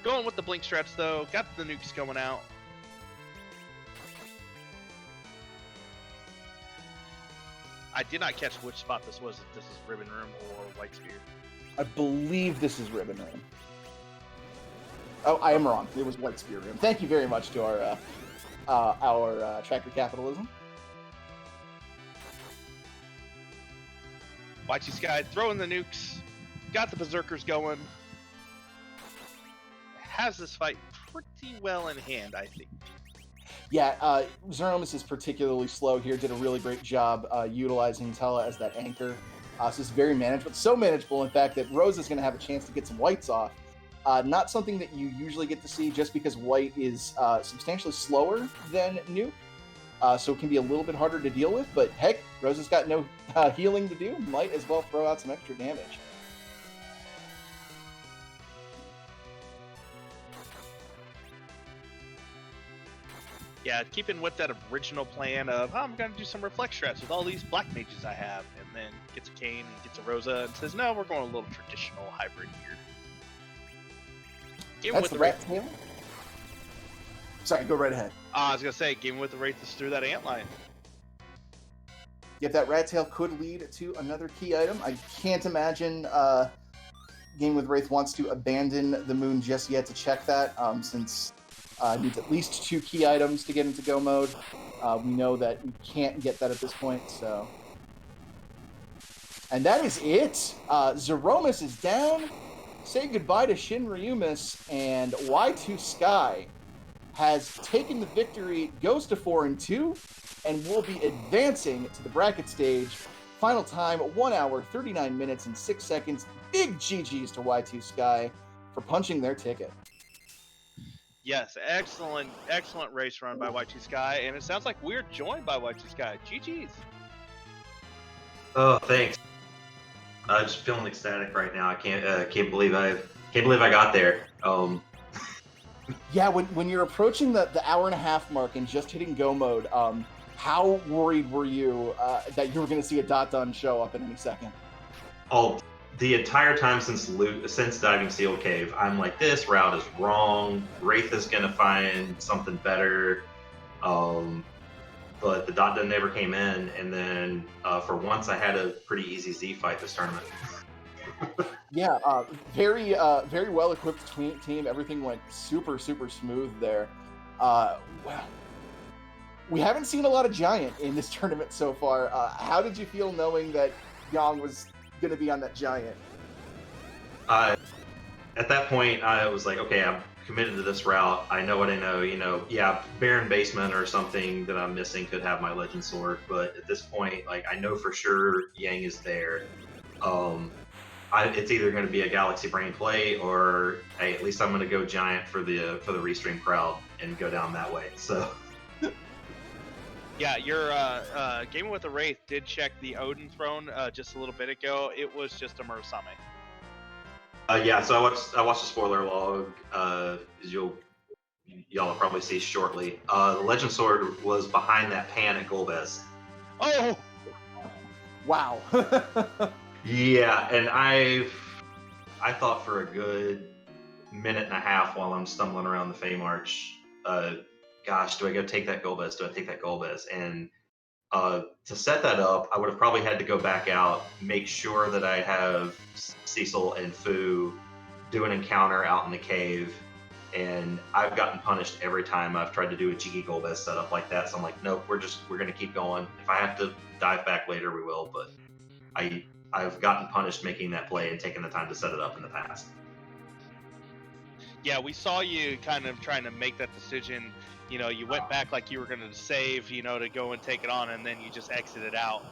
Going with the blink strats though, got the nukes going out. I did not catch which spot this was, if this is Ribbon Room or White Spear. I believe this is Ribbon Room. Oh, I am wrong. It was White Spear Room. Thank you very much to our Tracker Capitalism. Y2Sky throwing the nukes, got the berserkers going. Has this fight pretty well in hand, I think. Yeah, Xernomus is particularly slow here. Did a really great job utilizing Tella as that anchor. So it's very manageable. So manageable, in fact, that Rose is going to have a chance to get some whites off. Not something that you usually get to see just because white is substantially slower than Nuke. So it can be a little bit harder to deal with. But heck, Rose has got no healing to do. Might as well throw out some extra damage. Yeah, keeping with that original plan of, oh, I'm going to do some reflect strats with all these black mages I have, and then gets a Kane and gets a Rosa and says, no, we're going a little traditional hybrid here. Game That's with the the rat Wraith. tail? Sorry, go right ahead. I was going to say, game with the Wraith is through that antlion. Yep, that rat tail could lead to another key item. I can't imagine Game with Wraith wants to abandon the moon just yet to check that, since needs at least 2 key items to get into go mode. We know that you can't get that at this point, so... And that is it! Zeromus is down. Say goodbye to Shin Ryumis, and Y2Sky has taken the victory, goes to 4-2, and will be advancing to the bracket stage. Final time, 1 hour, 39 minutes, and 6 seconds. Big GG's to Y2Sky for punching their ticket. Yes, excellent race run by Y2Sky, and it sounds like we're joined by Y2Sky. GG's. Oh, thanks. I'm just feeling ecstatic right now. I can't believe I got there. Yeah, when you're approaching the hour and a half mark and just hitting go mode, how worried were you that you were going to see a dot-done show up in any second? Oh, the entire time since diving Seal Cave, I'm like, this route is wrong. Wraith is gonna find something better. But the dot never came in, and then for once I had a pretty easy Z fight this tournament. Yeah, very well equipped team. Everything went super smooth there. Wow. We haven't seen a lot of Giant in this tournament so far. How did you feel knowing that Yang was going to be on that Giant? At that point, I was like, okay, I'm committed to this route. I know what I know. Yeah, Baron Basement or something that I'm missing could have my Legend Sword, but at this point, like, I know for sure Yang is there. It's either going to be a Galaxy Brain play, or hey, at least I'm going to go Giant for the restream crowd and go down that way. So. Yeah, your Gaming with the Wraith did check the Odin throne just a little bit ago. It was just a Murasame. Yeah, so I watched the spoiler log, as y'all will probably see shortly. The Legend Sword was behind that pan at Golbez. Oh! Wow. Yeah, and I thought for a good minute and a half while I'm stumbling around the Fey March, gosh, do I go take that Golbez? Do I take that Golbez? And to set that up, I would have probably had to go back out, make sure that I have Cecil and Fu do an encounter out in the cave, and I've gotten punished every time I've tried to do a cheeky Golbez setup like that. So I'm like, nope, we're gonna keep going. If I have to dive back later, we will. But I I've gotten punished making that play and taking the time to set it up in the past. Yeah, we saw you kind of trying to make that decision. You know, you went back like you were going to save, you know, to go and take it on, and then you just exited out.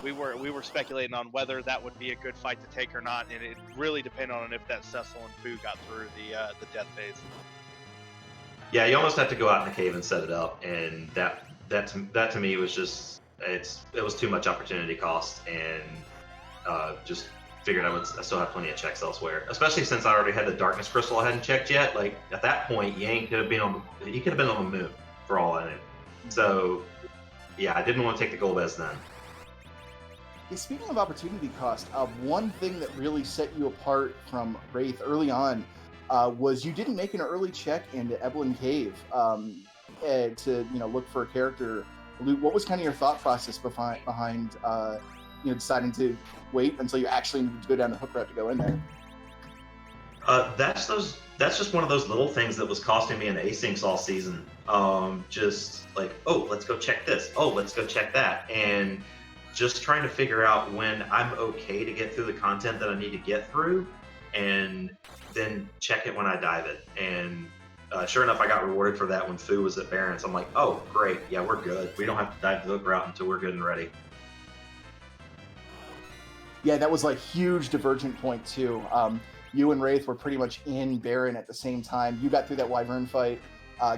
We were speculating on whether that would be a good fight to take or not, and it really depended on if that Cecil and Fu got through the death phase. Yeah, you almost have to go out in the cave and set it up, and that to me was just it was too much opportunity cost, and just figured I still have plenty of checks elsewhere, especially since I already had the darkness crystal I hadn't checked yet. Like at that point, Yang could have been on the moon for all I knew. So yeah, I didn't want to take the gold bez then. Yeah, speaking of opportunity cost, one thing that really set you apart from Wraith early on was you didn't make an early check into Eblin Cave to look for a character loot. What was kind of your thought process behind deciding to wait until you actually needed to go down the hook route to go in there? That's just one of those little things that was costing me an asyncs all season. Just like, oh, let's go check this. Oh, let's go check that. And just trying to figure out when I'm okay to get through the content that I need to get through, and then check it when I dive it. And sure enough, I got rewarded for that when Fu was at Barrens. I'm like, oh, great. Yeah, we're good. We don't have to dive the hook route until we're good and ready. Yeah, that was like huge divergent point too. You and Wraith were pretty much in Baron at the same time. You got through that Wyvern fight.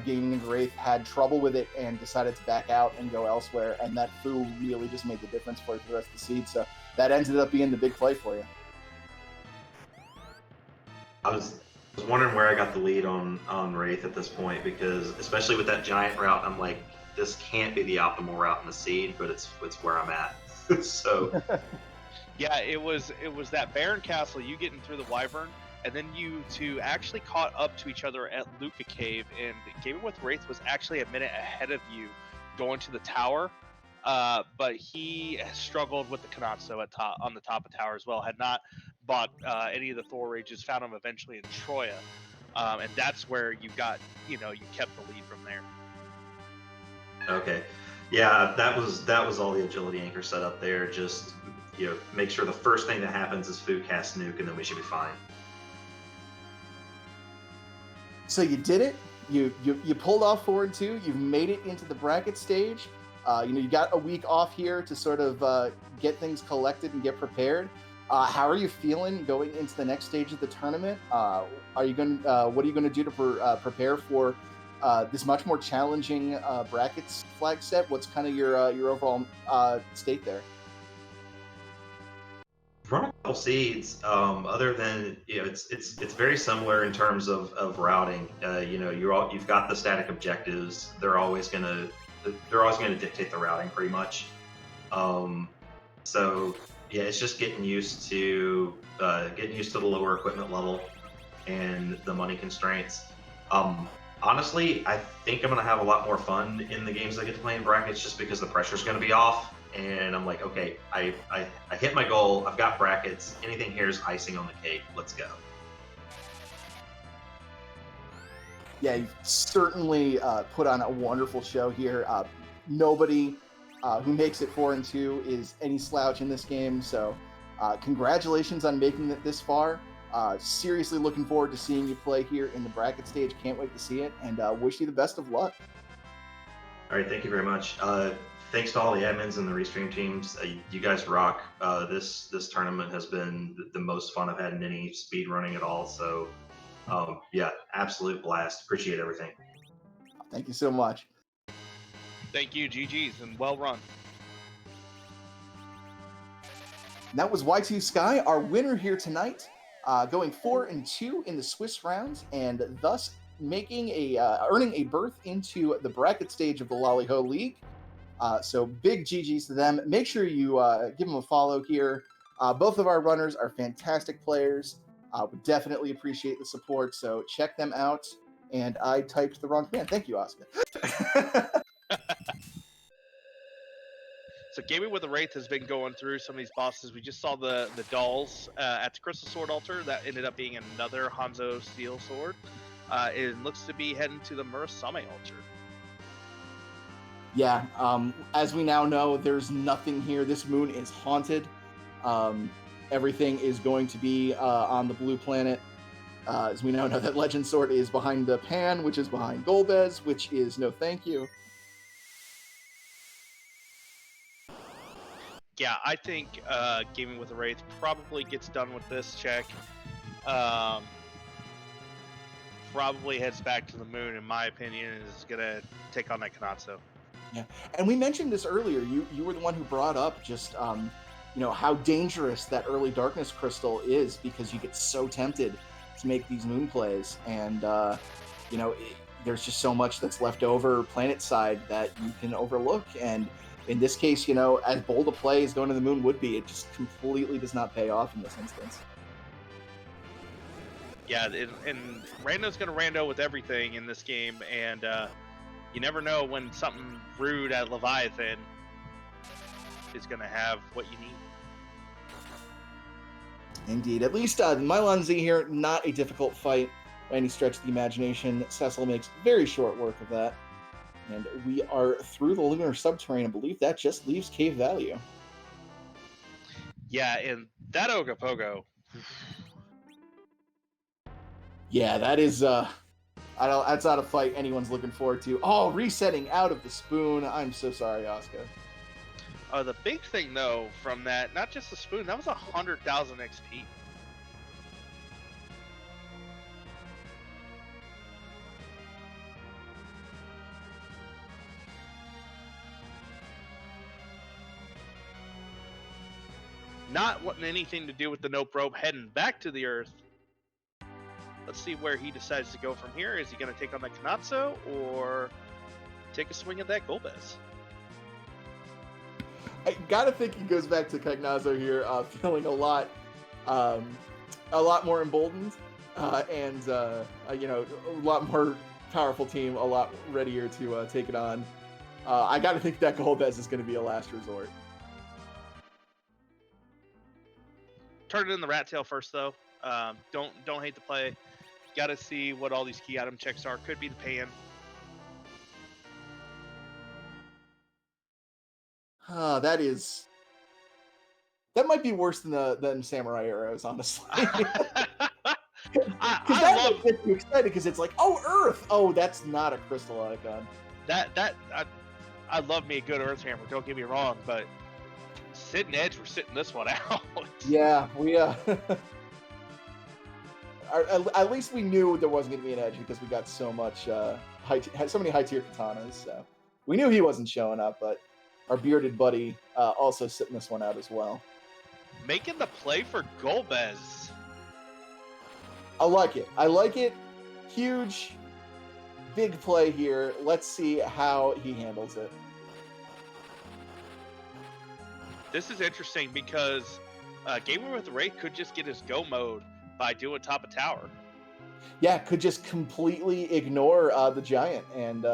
Gaming and Wraith had trouble with it and decided to back out and go elsewhere. And that Fu really just made the difference for the rest of the seed. So that ended up being the big play for you. I was wondering where I got the lead on Wraith at this point, because especially with that giant route, I'm like, this can't be the optimal route in the seed, but it's where I'm at. So. Yeah, it was that Baron Castle, you getting through the Wyvern, and then you two actually caught up to each other at Luca Cave, and Gaming with Wraith was actually a minute ahead of you going to the tower, but he struggled with the Kanatsu on the top of tower as well, had not bought any of the Thor Rages, found him eventually in Troya, and that's where you got, you kept the lead from there. Okay. Yeah, that was all the agility anchor set up there. Just make sure the first thing that happens is Fu casts nuke, and then we should be fine. So you did it. You pulled off 4-2. You've made it into the bracket stage. You got a week off here to sort of get things collected and get prepared. How are you feeling going into the next stage of the tournament? What are you going to do to prepare for this much more challenging brackets flag set? What's kind of your overall state there? Run a couple seeds. Other than it's very similar in terms of routing. You've got the static objectives. They're always gonna dictate the routing pretty much. So yeah, it's just getting used to the lower equipment level and the money constraints. Honestly, I think I'm gonna have a lot more fun in the games I get to play in brackets, just because the pressure's gonna be off. And I'm like, okay, I hit my goal. I've got brackets. Anything here is icing on the cake. Let's go. Yeah, you've certainly put on a wonderful show here. Nobody who makes it 4-2 is any slouch in this game. So congratulations on making it this far. Seriously looking forward to seeing you play here in the bracket stage. Can't wait to see it, and wish you the best of luck. All right, thank you very much. Thanks to all the admins and the restream teams. You guys rock. This tournament has been the most fun I've had in any speed running at all. So, yeah, absolute blast. Appreciate everything. Thank you so much. Thank you, GG's, and well run. That was Y2Sky, our winner here tonight, going 4-2 in the Swiss rounds, and thus earning a berth into the bracket stage of the LaliHo League. So big GGs to them. Make sure you give them a follow here. Both of our runners are fantastic players. Would definitely appreciate the support. So check them out. And I typed the wrong command. Thank you, Oscar. So Gaming with the Wraith has been going through some of these bosses. We just saw the dolls at the Crystal Sword altar. That ended up being another Hanzo Steel Sword. It looks to be heading to the Murasame altar. Yeah, as we now know, there's nothing here. This moon is haunted. Everything is going to be on the blue planet. As we now know that Legend Sword is behind the pan, which is behind Golbez, which is no thank you. Yeah, I think Gaming with a Wraith probably gets done with this check. Probably heads back to the moon, in my opinion, and is going to take on that Kanatsu. Yeah, and we mentioned this earlier. You were the one who brought up just how dangerous that early darkness crystal is, because you get so tempted to make these moon plays, and there's just so much that's left over planet side that you can overlook. And in this case, as bold a play as going to the moon would be, it just completely does not pay off in this instance. Yeah, and Rando's going to rando with everything in this game, and you never know when something rude at Leviathan is going to have what you need. Indeed. At least Mylon Z here, not a difficult fight by any stretch of the imagination. Cecil makes very short work of that. And we are through the lunar subterranean. I believe that just leaves Cave Value. Yeah, and that Ogopogo. Yeah, that is that's not a fight anyone's looking forward to. Oh, resetting out of the spoon. I'm so sorry, Asuka. The big thing though from that, not just the spoon, that was 100,000 XP. Not wanting anything to do with the Nope Rope heading back to the Earth. Let's see where he decides to go from here. Is he going to take on that Kanatsu or take a swing at that Golbez? I gotta think he goes back to Cagnazo here, feeling a lot more emboldened, and a lot more powerful team, a lot readier to take it on. I gotta think that Golbez is going to be a last resort. Turn it in the rat tail first, though. Don't hate the play. Got to see what all these key item checks are. Could be the pan. That might be worse than samurai arrows, honestly. I love gets you excited because it's like, oh, Earth. Oh, that's not a crystal icon. I love me a good Earth hammer. Don't get me wrong, but sitting edge, we're sitting this one out. Yeah, we at least we knew there wasn't going to be an edge because we got so much so many high tier katanas. So we knew he wasn't showing up, but our bearded buddy also sitting this one out as well. Making the play for Golbez. I like it. Huge, big play here. Let's see how he handles it. This is interesting because Gamer with the Wraith could just get his go mode by doing top of tower. Yeah, could just completely ignore the giant and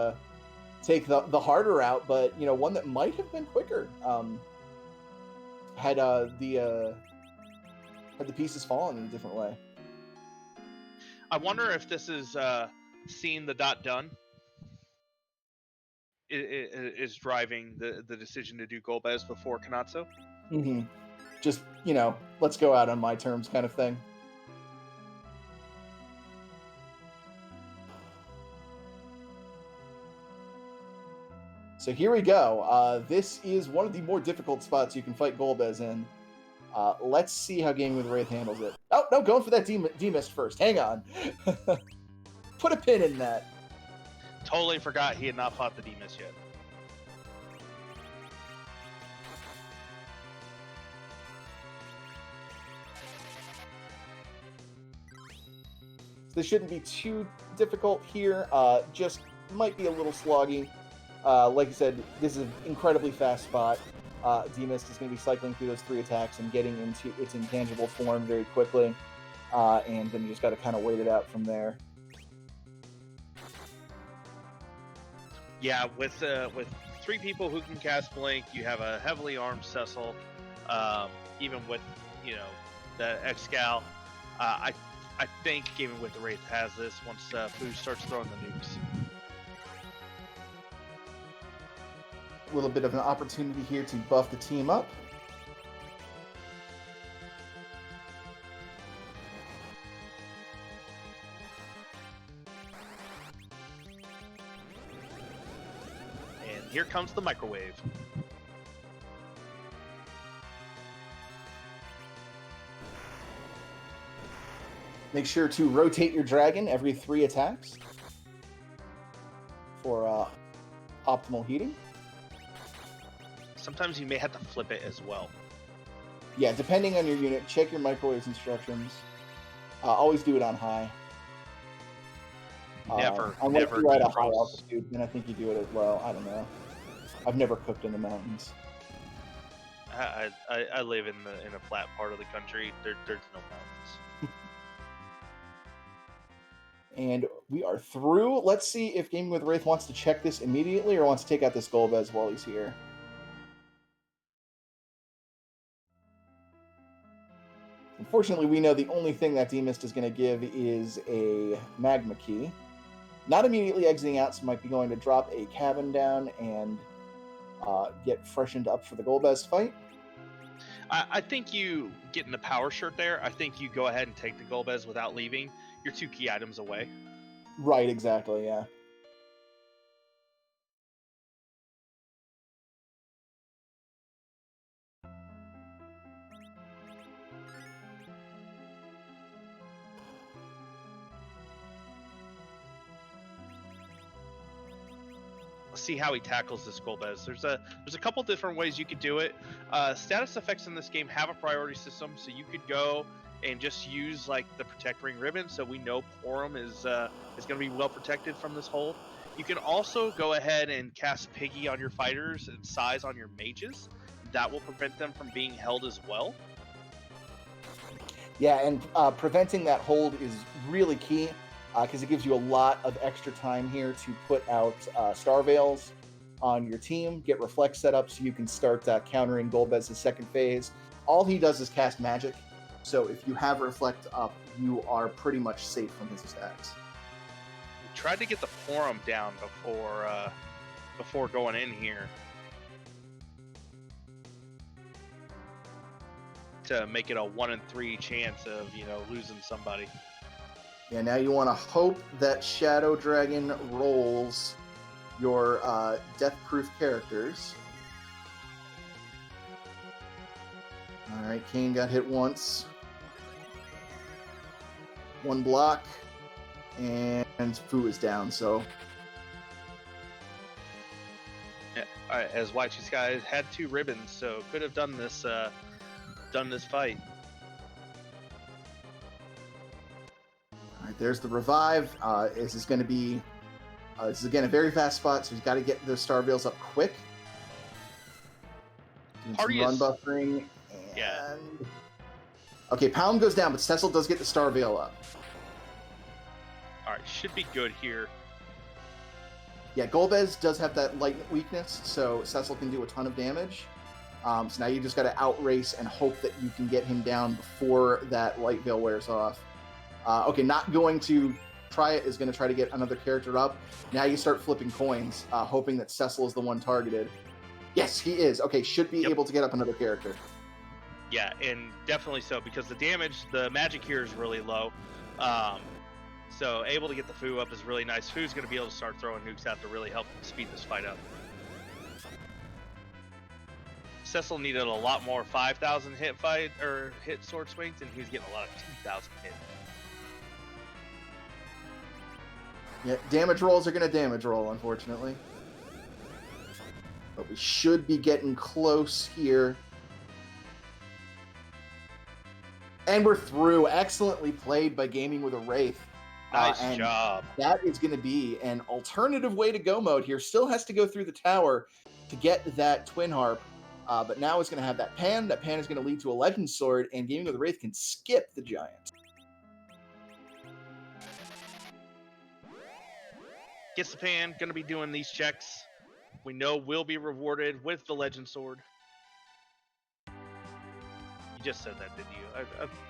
take the harder route, but one that might have been quicker had the pieces fallen in a different way. I wonder if this is seeing the dot done is driving the decision to do Golbez before Kanatsu. Mm-hmm. Just let's go out on my terms, kind of thing. So here we go. This is one of the more difficult spots you can fight Golbez in. Let's see how Gaming with Wraith handles it. Oh, no, going for that D-Mist first. Hang on. Put a pin in that. Totally forgot he had not fought the D-Mist yet. This shouldn't be too difficult here. Just might be a little sloggy. Like I said, this is an incredibly fast spot. D-Mist is going to be cycling through those 3 attacks and getting into its intangible form very quickly. And then you just got to kind of wait it out from there. Yeah, with 3 people who can cast Blink, you have a heavily armed Cecil. Even with the X-Scal, I think Gaming with the Wraith has this once Boo starts throwing the nukes. A little bit of an opportunity here to buff the team up. here comes the microwave. Make sure to rotate your dragon every 3 attacks for optimal heating. Sometimes you may have to flip it as well. Yeah, depending on your unit, check your microwave's instructions. Always do it on high. Never you're at a high defrost. altitude, then I think you do it at low. I don't know. I've never cooked in the mountains. I live in a flat part of the country. There's no mountains. And we are through. Let's see if Gaming with Wraith wants to check this immediately or wants to take out this Golbez while he's here. Unfortunately, we know the only thing that Demist is going to give is a Magma Key. Not immediately exiting out, so might be going to drop a cabin down and get freshened up for the Golbez fight. I think you getting the power shirt there. I think you go ahead and take the Golbez without leaving. You're 2 key items away. Right, exactly, yeah. Let's see how he tackles this Golbez. There's a couple different ways you could do it. Status effects in this game have a priority system, so you could go and just use like the Protect Ring ribbon, so we know Porum is going to be well protected from this hold. You can also go ahead and cast Piggy on your fighters and Size on your mages. That will prevent them from being held as well. Yeah, and preventing that hold is really key because it gives you a lot of extra time here to put out Star Veils on your team, get Reflect set up so you can start countering Golbez's second phase. All he does is cast magic, so if you have Reflect up, you are pretty much safe from his attacks. We tried to get the Porum down before going in here to make it a 1 in 3 chance of losing somebody. Yeah, now you want to hope that Shadow Dragon rolls your death-proof characters. Alright, Kane got hit once. 1 block. And Fu is down, so... Yeah, alright, as Y2Sky had 2 ribbons, so could have done this fight. Alright, there's the revive. This is going to be... this is, again, a very fast spot, so he's got to get those Star Veils up quick. Doing some run buffering. And... Yeah. Okay, Pound goes down, but Cecil does get the Star Veil up. Alright, should be good here. Yeah, Golbez does have that light weakness, so Cecil can do a ton of damage. So now you just got to outrace and hope that you can get him down before that light veil wears off. Okay, not going to try it, is going to try to get another character up. Now you start flipping coins, hoping that Cecil is the one targeted. Yes, he is. Okay, should be able to get up another character. Yeah, and definitely so, because the magic here is really low. So able to get the Fu up is really nice. Fu's going to be able to start throwing nukes out to really help speed this fight up. Cecil needed a lot more 5,000 hit sword swings, and he was getting a lot of 2,000 hit. Yeah, damage rolls are going to damage roll, unfortunately. But we should be getting close here. And we're through. Excellently played by Gaming with a Wraith. Nice job. That is going to be an alternative way to go mode here. Still has to go through the tower to get that Twin Harp. But now it's going to have that pan. That pan is going to lead to a Legend Sword, and Gaming with a Wraith can skip the Giant. Gets the pan, going to be doing these checks. We know will be rewarded with the Legend Sword. You just said that, didn't you?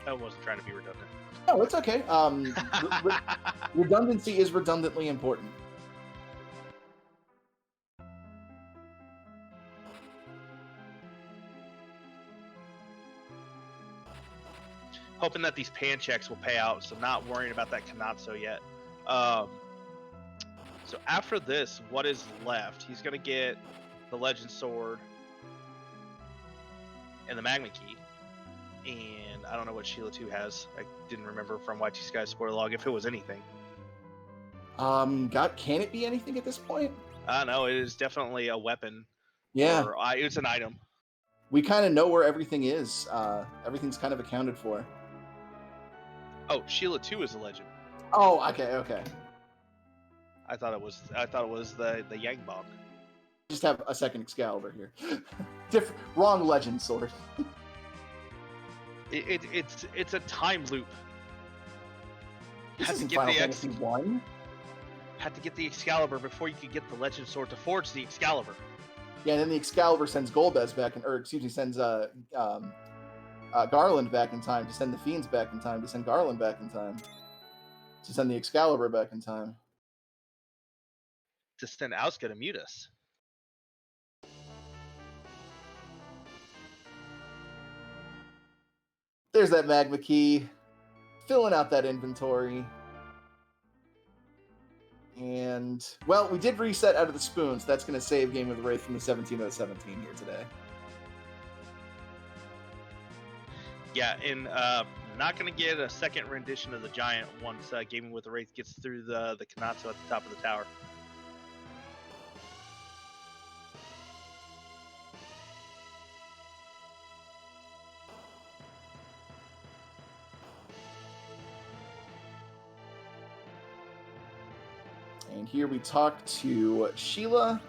I wasn't trying to be redundant. No, it's okay. Redundancy is redundantly important. Hoping that these pan checks will pay out, so not worrying about that Kanatsu yet. So after this, what is left? He's gonna get the Legend Sword and the Magma Key. And I don't know what Sheila 2 has. I didn't remember from Y2Sky's spoiler log if it was anything. Can it be anything at this point? I don't know. It is definitely a weapon. Yeah. Or it's an item. We kind of know where everything is. Everything's kind of accounted for. Oh, Sheila 2 is a legend. Oh, okay. I thought it was the Yang Bong. Just have a second Excalibur here. Wrong legend sword. It's a time loop. This Had to isn't get Final the Fantasy 1. Had to get the Excalibur before you could get the Legend Sword to forge the Excalibur. Yeah, and then the Excalibur sends Golbez back, sends Garland back in time to send the Fiends back in time to send Garland back in time to send the Excalibur back in time to send Auska to mute us. There's that Magma Key, filling out that inventory. And, well, we did reset out of the spoons. That's going to save Game of the Wraith from the 17 out of 17 here today. Yeah, and not going to get a second rendition of the Giant once Gaming with the Wraith gets through the Kanatsu at the top of the tower. And here we talk to Sheila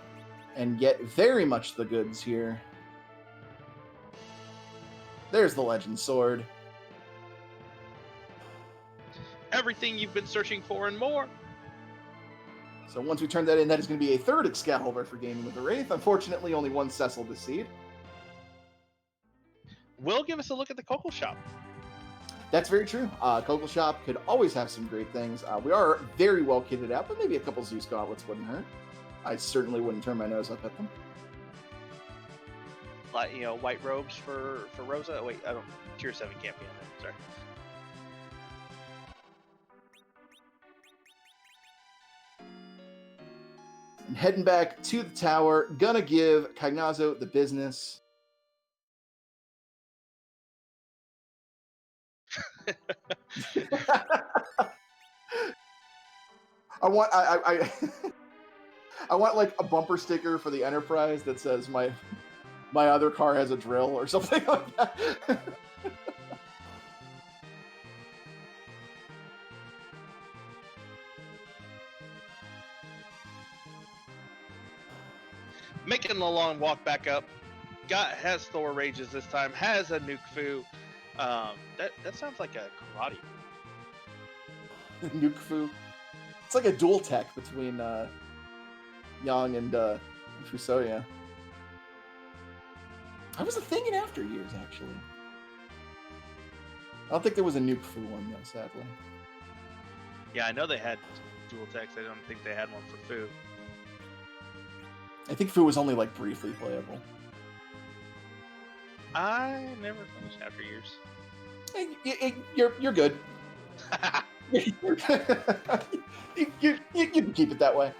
and get very much the goods here. There's the Legend Sword. Everything you've been searching for and more. So once we turn that in, that is going to be a third Excalibur for Gaming with the Wraith. Unfortunately, only one Cecil this seed. Will give us a look at the Coco Shop. That's very true. Coco Shop could always have some great things. We are very well kitted out, but maybe a couple Zeus gauntlets wouldn't hurt. I certainly wouldn't turn my nose up at them. Like, white robes for Rosa. Wait, I don't. Tier 7 can't be in there. Sorry. And heading back to the tower, gonna give Cagnazzo the business. I want like a bumper sticker for the Enterprise that says my other car has a drill or something like that. Making the long walk back up. Has Thor rages this time. Has a nuke fu. That sounds like a karate. Nuke fu. It's like a dual tech between Yang and Fusoya. That was a thing in After Years, actually. I don't think there was a nuke fu one though, sadly. Yeah, I know they had dual techs. I don't think they had one for fu. I think fu was only like briefly playable. I never finished After Years. You're good. you can keep it that way.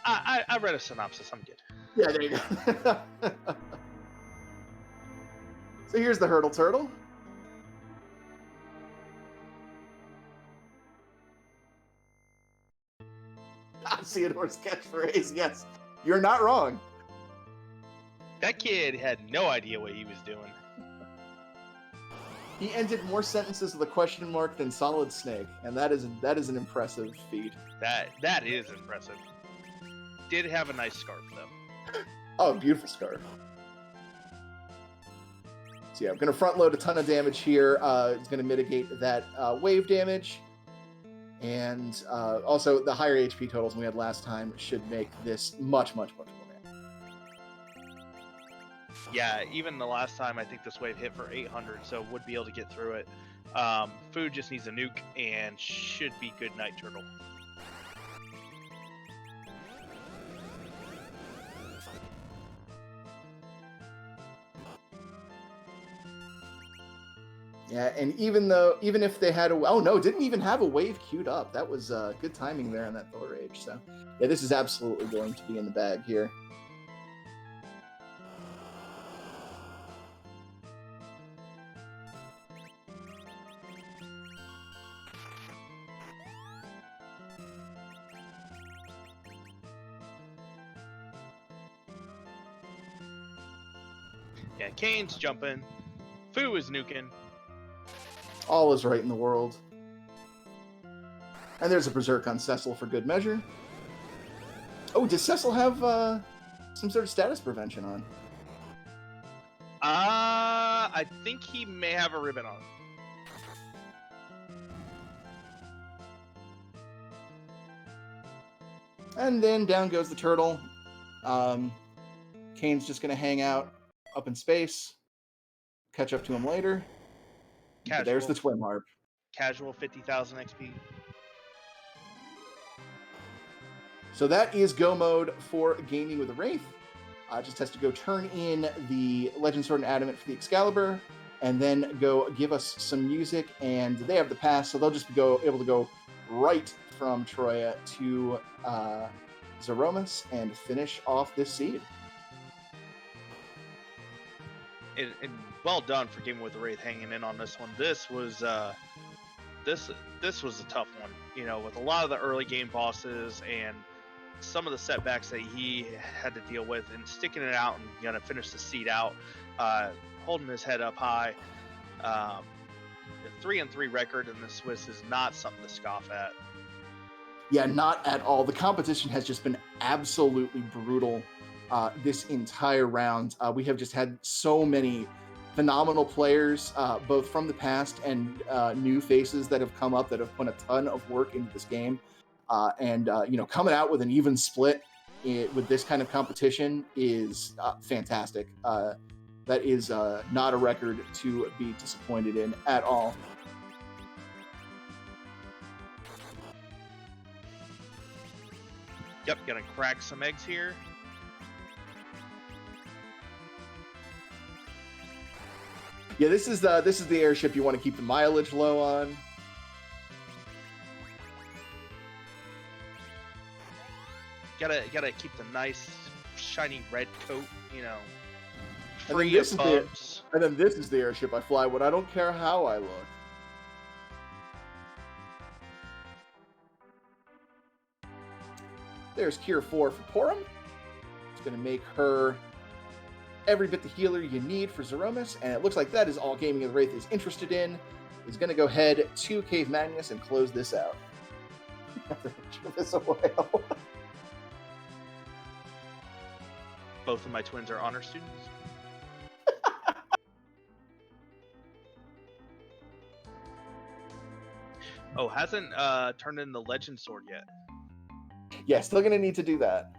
I read a synopsis. I'm good. Yeah, there you go. So here's the Hurdle Turtle. Theodore's catchphrase. Yes, you're not wrong. That kid had no idea what he was doing. He ended more sentences with a question mark than Solid Snake, and that is an impressive feat. That is impressive. Did have a nice scarf though. Oh, beautiful scarf. So yeah, I'm going to front load a ton of damage here. It's going to mitigate that wave damage. And also, the higher HP totals we had last time should make this much, much, much more damage. Yeah, even the last time, I think this wave hit for 800, so would be able to get through it. Food just needs a nuke and should be good night turtle. Yeah, and even if they had didn't even have a wave queued up. That was good timing there on that Thor Rage. So yeah, this is absolutely going to be in the bag here. Yeah, Kane's jumping. Fu is nuking. All is right in the world. And there's a Berserk on Cecil for good measure. Oh, does Cecil have some sort of status prevention on? I think he may have a ribbon on. And then down goes the turtle. Kane's just going to hang out up in space. Catch up to him later. Casual. There's the Twin Harp. Casual 50,000 XP. So that is go mode for Gaming with a Wraith. Just has to go turn in the Legend Sword and Adamant for the Excalibur, and then go give us some music. And they have the pass, so they'll just be able to go right from Troya to Zeromus and finish off this seed. And well done for Gaming with the Wraith hanging in on this one. This was this was a tough one, you know, with a lot of the early game bosses and some of the setbacks that he had to deal with, and sticking it out and gonna finish the seed out, holding his head up high. The 3-3 record in the Swiss is not something to scoff at. Yeah, not at all. The competition has just been absolutely brutal this entire round. We have just had so many phenomenal players, both from the past and new faces that have come up that have put a ton of work into this game. Coming out with an even split with this kind of competition is fantastic. That is not a record to be disappointed in at all. Yep, gonna crack some eggs here. Yeah, this is the airship you want to keep the mileage low on. Gotta keep the nice shiny red coat, you know, And free then of this bumps. And then this is the airship I fly when I don't care how I look. There's Cure 4 for Porum. It's going to make her every bit the healer you need for Zeromus, and it looks like that is all Gaming with Wraith is interested in. He's going to go head to Cave Magnus and close this out. This a whale. Both of my twins are honor students. Oh, hasn't turned in the Legend Sword yet. Yeah, still going to need to do that.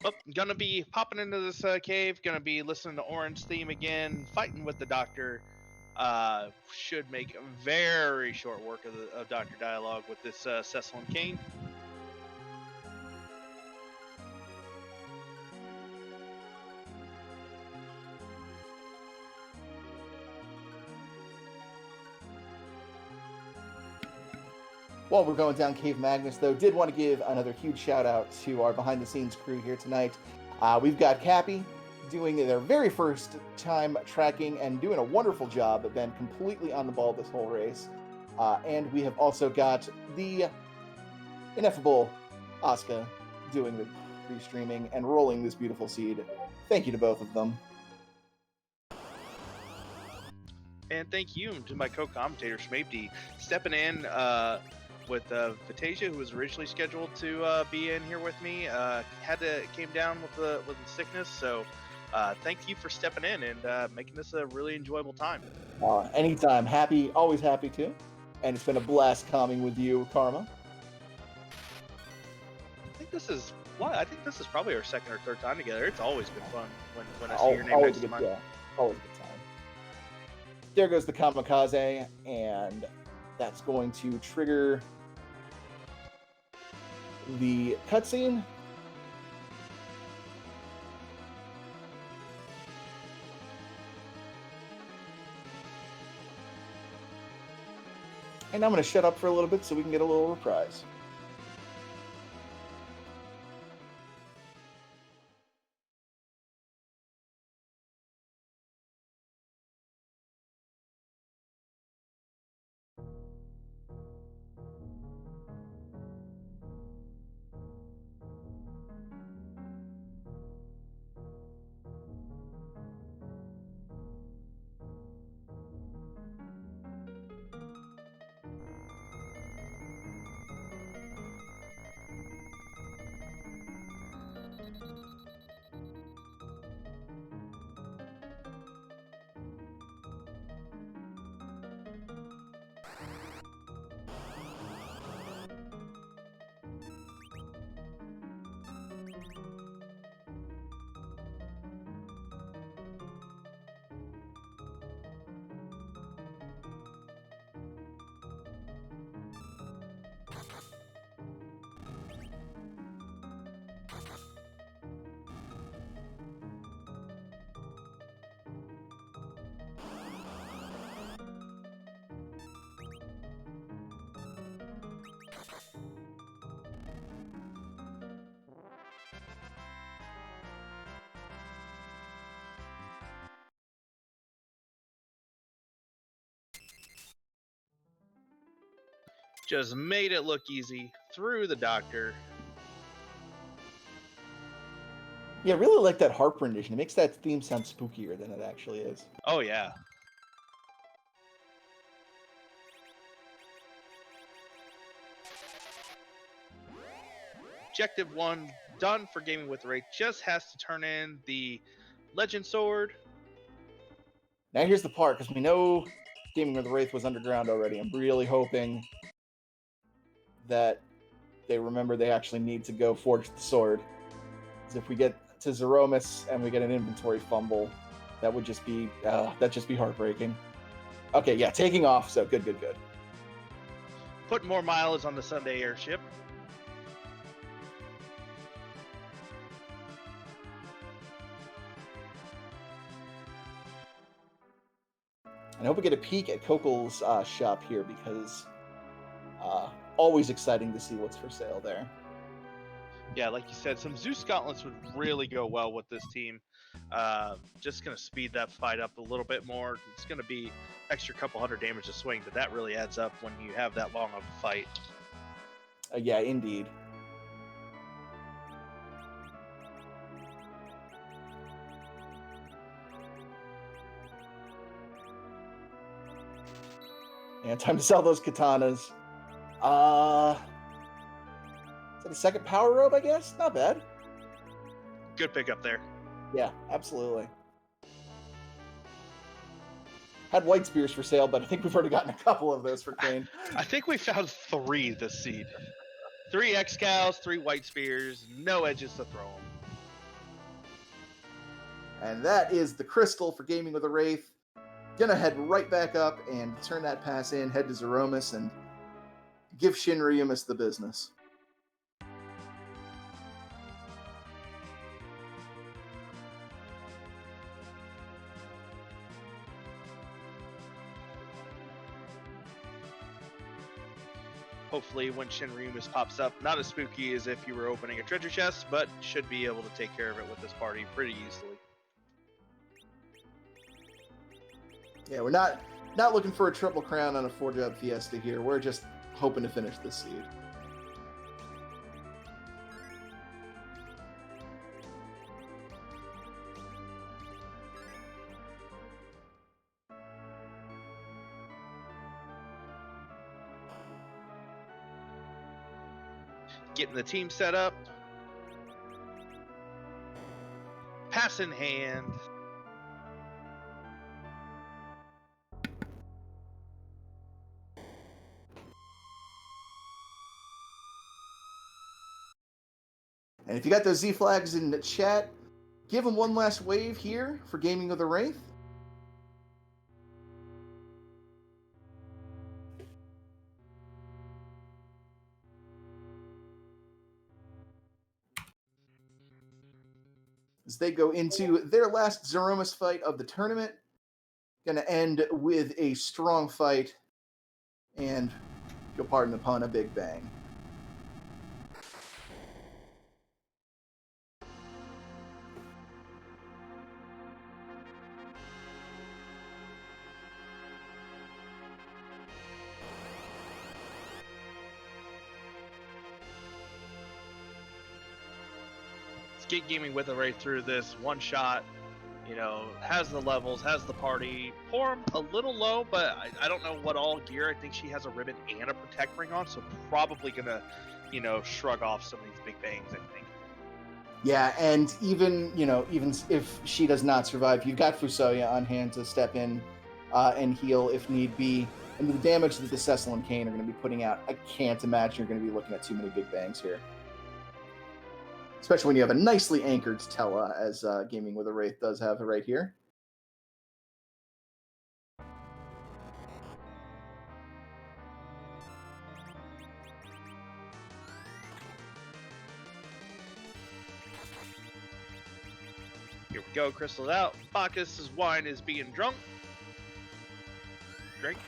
Oh, gonna be popping into this cave, gonna be listening to Orange theme again, fighting with the Doctor. Should make a very short work of Doctor dialogue with this Cecil and Kane. While we're going down Cave Magnus, though, did want to give another huge shout out to our behind-the-scenes crew here tonight. We've got Cappy doing their very first time tracking and doing a wonderful job, but been completely on the ball this whole race. And we have also got the ineffable Asuka doing the pre-streaming and rolling this beautiful seed. Thank you to both of them. And thank you to my co-commentator, Schmapty, stepping in with Vitasia, who was originally scheduled to be in here with me. Came down with the sickness, so thank you for stepping in and making this a really enjoyable time. Anytime. Happy, always happy to. And it's been a blast calming with you, Karma. I think this is probably our second or third time together. It's always been fun when I see your name next to mine. Yeah, always a good time. There goes the Kamikaze, and that's going to trigger the cutscene. And I'm going to shut up for a little bit so we can get a little reprise. Just made it look easy through the doctor. Yeah, I really like that harp rendition. It makes that theme sound spookier than it actually is. Oh, yeah. Objective 1 done for Gaming with Wraith. Just has to turn in the Legend Sword. Now here's the part, because we know Gaming with the Wraith was underground already. I'm really hoping that they remember they actually need to go forge the sword. Because if we get to Zeromus and we get an inventory fumble, that would just be heartbreaking. Okay, yeah, taking off, so good. Put more mileage on the Sunday airship. And I hope we get a peek at Kokel's shop here, because always exciting to see what's for sale there. Yeah, like you said, some Zeus Gauntlets would really go well with this team. Just going to speed that fight up a little bit more. It's going to be extra couple hundred damage to swing, but that really adds up when you have that long of a fight. Yeah, indeed. Yeah, time to sell those katanas. Is that a second power robe, I guess? Not bad. Good pickup there. Yeah, absolutely. Had white spears for sale, but I think we've already gotten a couple of those for Kane. I think we found 3 this seed. 3 X-Cows, 3 white spears, no edges to throw them. And that is the crystal for Gaming with a Wraith. Gonna head right back up and turn that pass in, head to Zeromus, and give Shinryumus the business. Hopefully when Shinryumus pops up, not as spooky as if you were opening a treasure chest, but should be able to take care of it with this party pretty easily. Yeah, we're not looking for a triple crown on a 4-job fiesta here. We're just hoping to finish this seed. Getting the team set up. Pass in hand. And if you got those Z flags in the chat, give them one last wave here for Gaming with a Wraith. As they go into their last Zeromus fight of the tournament. Going to end with a strong fight And, if you'll pardon the pun, a big bang. Let's get Gaming with a Wraith through this one shot. You know, has the levels, has the party. Porum a little low, but I don't know what all gear. I think she has a ribbon and a protect ring on, so probably gonna, you know, shrug off some of these big bangs, I think. Yeah, and even if she does not survive, you've got Fusoya on hand to step in and heal if need be. And the damage that the Cecil and Kane are going to be putting out, I can't imagine you're going to be looking at too many big bangs here. Especially when you have a nicely anchored Tella, as Gaming with a Wraith does have right here. Here we go, crystals out. Bacchus' wine is being drunk. Drink.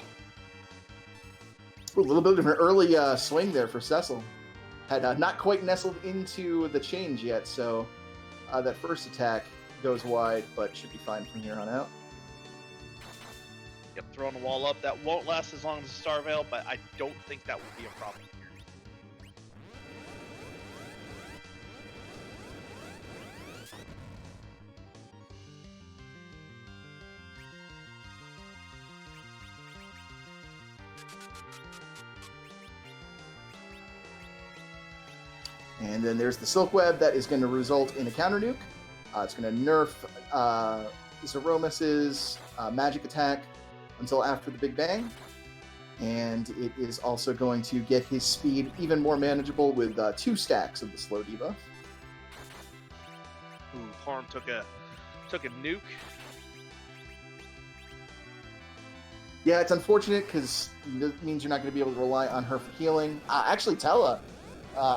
Ooh, a little bit of an early swing there for Cecil. Had not quite nestled into the change yet, so that first attack goes wide, but should be fine from here on out. Yep, throwing the wall up. That won't last as long as the Star Veil, but I don't think that will be a problem here. And then there's the Silk Web that is going to result in a counter nuke. It's going to nerf Zeromus's magic attack until after the Big Bang. And it is also going to get his speed even more manageable with 2 stacks of the slow debuff. Ooh, Porum took a nuke. Yeah, it's unfortunate because it means you're not going to be able to rely on her for healing. Actually, Tella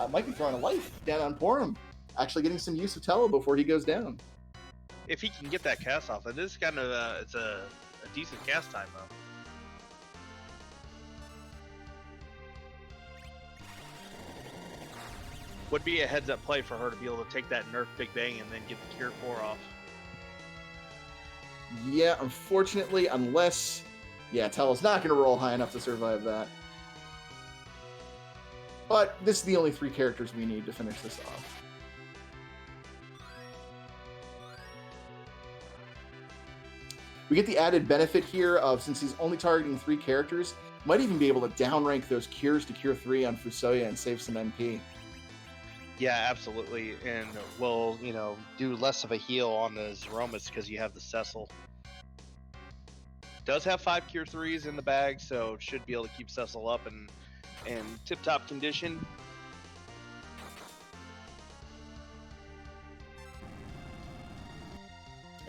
might be throwing a life down on Porum. Actually getting some use of Tella before he goes down. If he can get that cast off, it is kind of it's a decent cast time though. Would be a heads up play for her to be able to take that nerf Big Bang and then get the Cure 4 off. Yeah, unfortunately, unless... Yeah, Tella's not going to roll high enough to survive that. But this is the only 3 characters we need to finish this off. We get the added benefit here of, since he's only targeting 3 characters, might even be able to downrank those cures to Cure 3 on Fusoya and save some MP. Yeah, absolutely, and we'll, do less of a heal on the Zeromus because you have the Cecil. Does have 5 Cure 3s in the bag, so should be able to keep Cecil up and tip-top condition.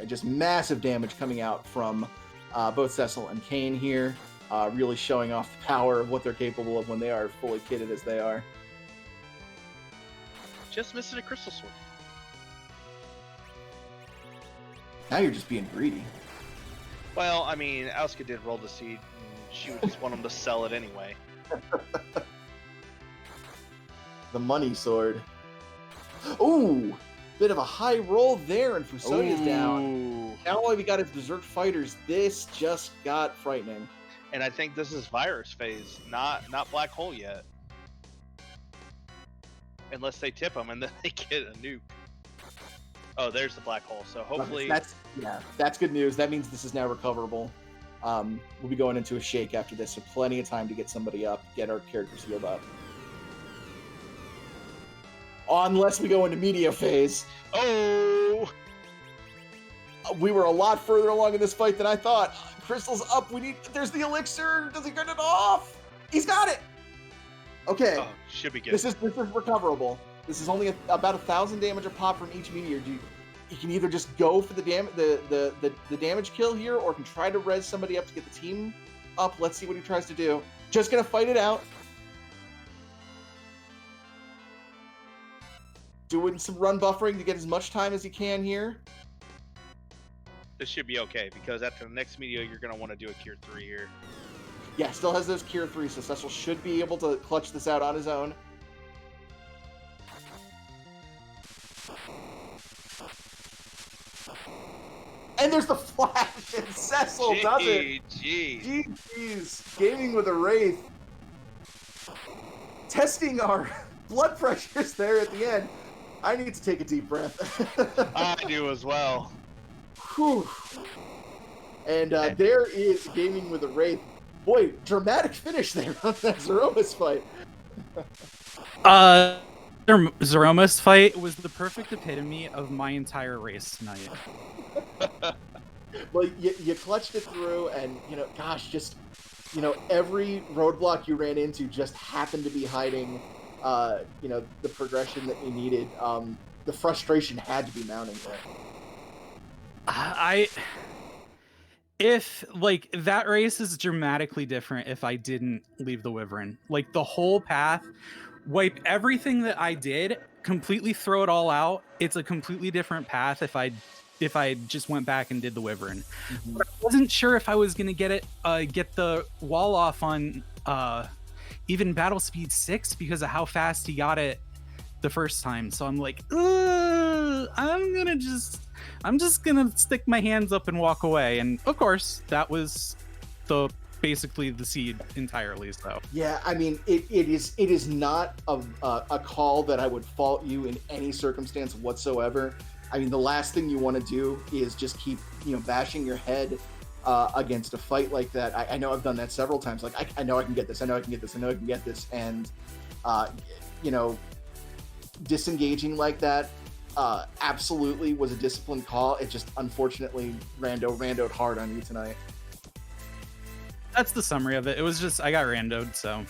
Just massive damage coming out from both Cecil and Kane here, really showing off the power of what they're capable of when they are fully kitted as they are. Just missing a Crystal Sword. Now you're just being greedy. Well, I mean, Auska did roll the seed, and she would just want him to sell it anyway. The money sword. Ooh! Bit of a high roll there, and Fusoya's down. Now all we got is Berserk Fighters. This just got frightening. And I think this is Virus phase, not Black Hole yet. Unless they tip them and then they get a nuke. Oh, there's the Black Hole. So hopefully... That's good news. That means this is now recoverable. We'll be going into a shake after this, so plenty of time to get somebody up, get our characters healed up. Unless we go into media phase. Oh! We were a lot further along in this fight than I thought. Crystal's up. There's the elixir. Does he turn it off? He's got it. Okay. Oh, should be good. This is recoverable. This is only about 1,000 damage a pop from each meteor. You can either just go for the damage kill here, or can try to res somebody up to get the team up. Let's see what he tries to do. Just gonna fight it out. Doing some run buffering to get as much time as he can here. This should be okay, because after the next meteor, you're going to want to do a Cure 3 here. Yeah, still has those Cure 3, so Cecil should be able to clutch this out on his own. And there's the flash, and Cecil does it. GG's. Gaming with a Wraith. Testing our blood pressures there at the end. I need to take a deep breath. I do as well. Whew. And there is Gaming with a Wraith. Boy, dramatic finish there on that Zeromus fight. Zeromus fight was the perfect epitome of my entire race tonight. Well, you clutched it through, and, gosh, just, every roadblock you ran into just happened to be hiding, the progression that you needed. The frustration had to be mounting there. If, that race is dramatically different if I didn't leave the Wyvern. Like, the whole path, wipe everything that I did, completely throw it all out. It's a completely different path if I just went back and did the Wyvern. Mm-hmm. But I wasn't sure if I was going to get the wall off on even Battle Speed 6 because of how fast he got it the first time. So I'm like, I'm just gonna stick my hands up and walk away. And of course, that was basically the seed entirely. So yeah, I mean, it is not a call that I would fault you in any circumstance whatsoever. I mean, the last thing you want to do is just keep bashing your head against a fight like that. I know I've done that several times. Like I know I can get this. I know I can get this. I know I can get this. And disengaging like that absolutely was a disciplined call. It just unfortunately randoed hard on you tonight. That's the summary of it. It was just I got randoed, so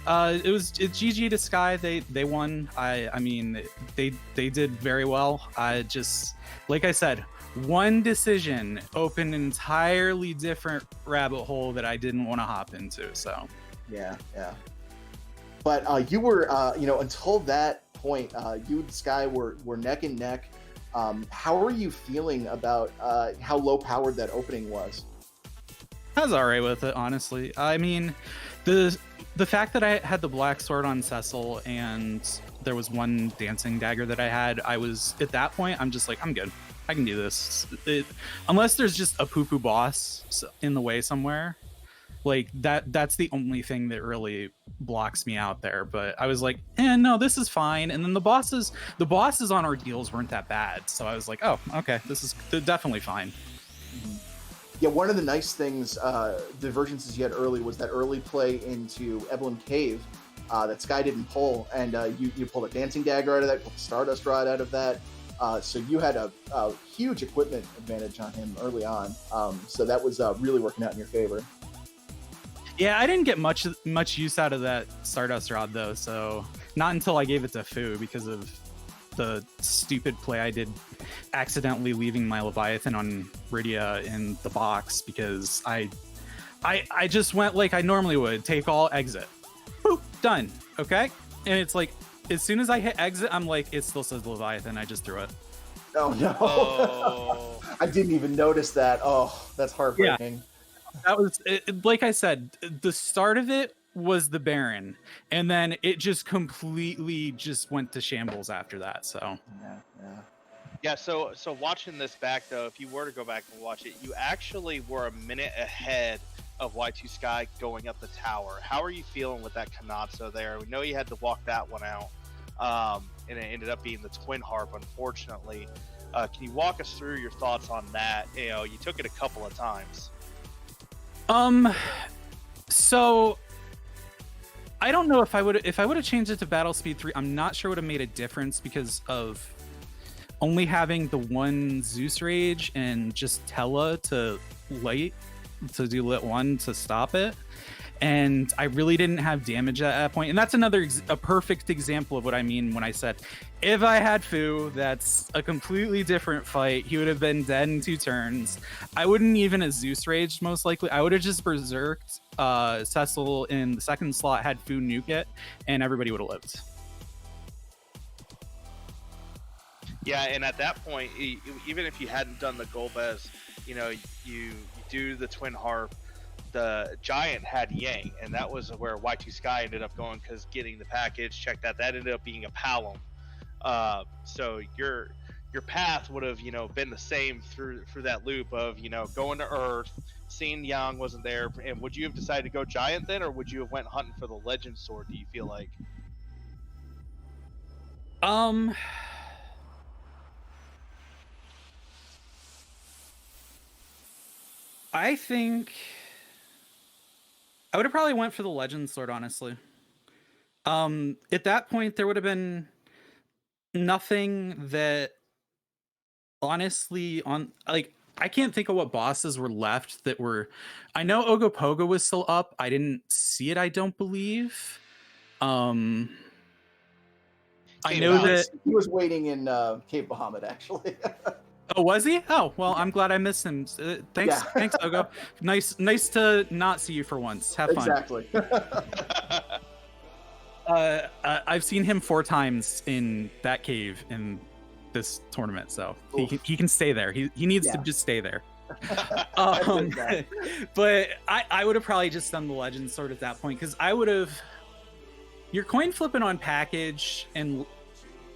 it's GG to Sky. They won. I mean they did very well. I just, like I said, one decision opened an entirely different rabbit hole that I didn't want to hop into. So yeah. But you were until that point, you and Sky were neck and neck. How are you feeling about how low powered that opening was? I was all right with it, honestly. I mean, the fact that I had the black sword on Cecil and there was one dancing dagger that I had, I was at that point, I'm just like, I'm good. I can do this. Unless there's just a poo-poo boss in the way somewhere, like that's the only thing that really blocks me out there. But I was like, no, this is fine. And then the bosses on Ordeals weren't that bad, so I was like, oh, okay, this is definitely fine. Yeah, one of the nice things, divergences you had early was that early play into Evelyn Cave that Sky didn't pull, and you pulled a dancing dagger out of that, pulled a Stardust Rod out of that. So you had a huge equipment advantage on him early on. So that was really working out in your favor. Yeah, I didn't get much use out of that Stardust Rod though. So not until I gave it to Fu because of the stupid play I did, accidentally leaving my Leviathan on Rydia in the box because I just went like I normally would, take all, exit, boop, done. Okay, and it's like as soon as I hit exit, I'm like, it still says Leviathan. I just threw it. Oh no! Oh. I didn't even notice that. Oh, that's heartbreaking. Yeah. That was like I said. The start of it was the Baron, and then it just completely just went to shambles after that. So yeah. So watching this back though, if you were to go back and watch it, you actually were a minute ahead of Y2Sky going up the tower. How are you feeling with that Kanatsu there? We know you had to walk that one out, and it ended up being the Twin Harp, unfortunately. Can you walk us through your thoughts on that? You took it a couple of times. So I don't know if I would have changed it to Battle Speed 3. I'm not sure it would have made a difference because of only having the one Zeus Rage and just Tella to do lit 1 to stop it, and I really didn't have damage at that point. And that's a perfect example of what I mean when I said if I had Fu, that's a completely different fight. He would have been dead in 2 turns. I wouldn't even have Zeus Raged, most likely. I would have just berserked Cecil in the second slot, had Fu nuke it, and everybody would have lived. Yeah, and at that point, even if you hadn't done the Golbez, you do the Twin Harp, the Giant had Yang, and that was where Y2Sky ended up going because getting the package. Check that. That ended up being a Palom. So your path would have been the same through that loop of going to Earth, seeing Yang wasn't there, and would you have decided to go Giant then, or would you have went hunting for the Legend Sword? Do you feel like? I think I would have probably went for the Legend Sword, honestly. At that point, there would have been nothing that, honestly, I can't think of what bosses were left that were. I know Ogopogo was still up. I didn't see it, I don't believe. I know that he was waiting in Cape Bahamut, actually. Oh, was he? Oh, well, I'm glad I missed him. Thanks, thanks, Ogo. Nice to not see you for once. Have fun. Exactly. I've seen him 4 times in that cave in this tournament, so he can stay there. He needs to just stay there. But I would have probably just done the Legend Sword at that point, because I would have. You're coin flipping on package and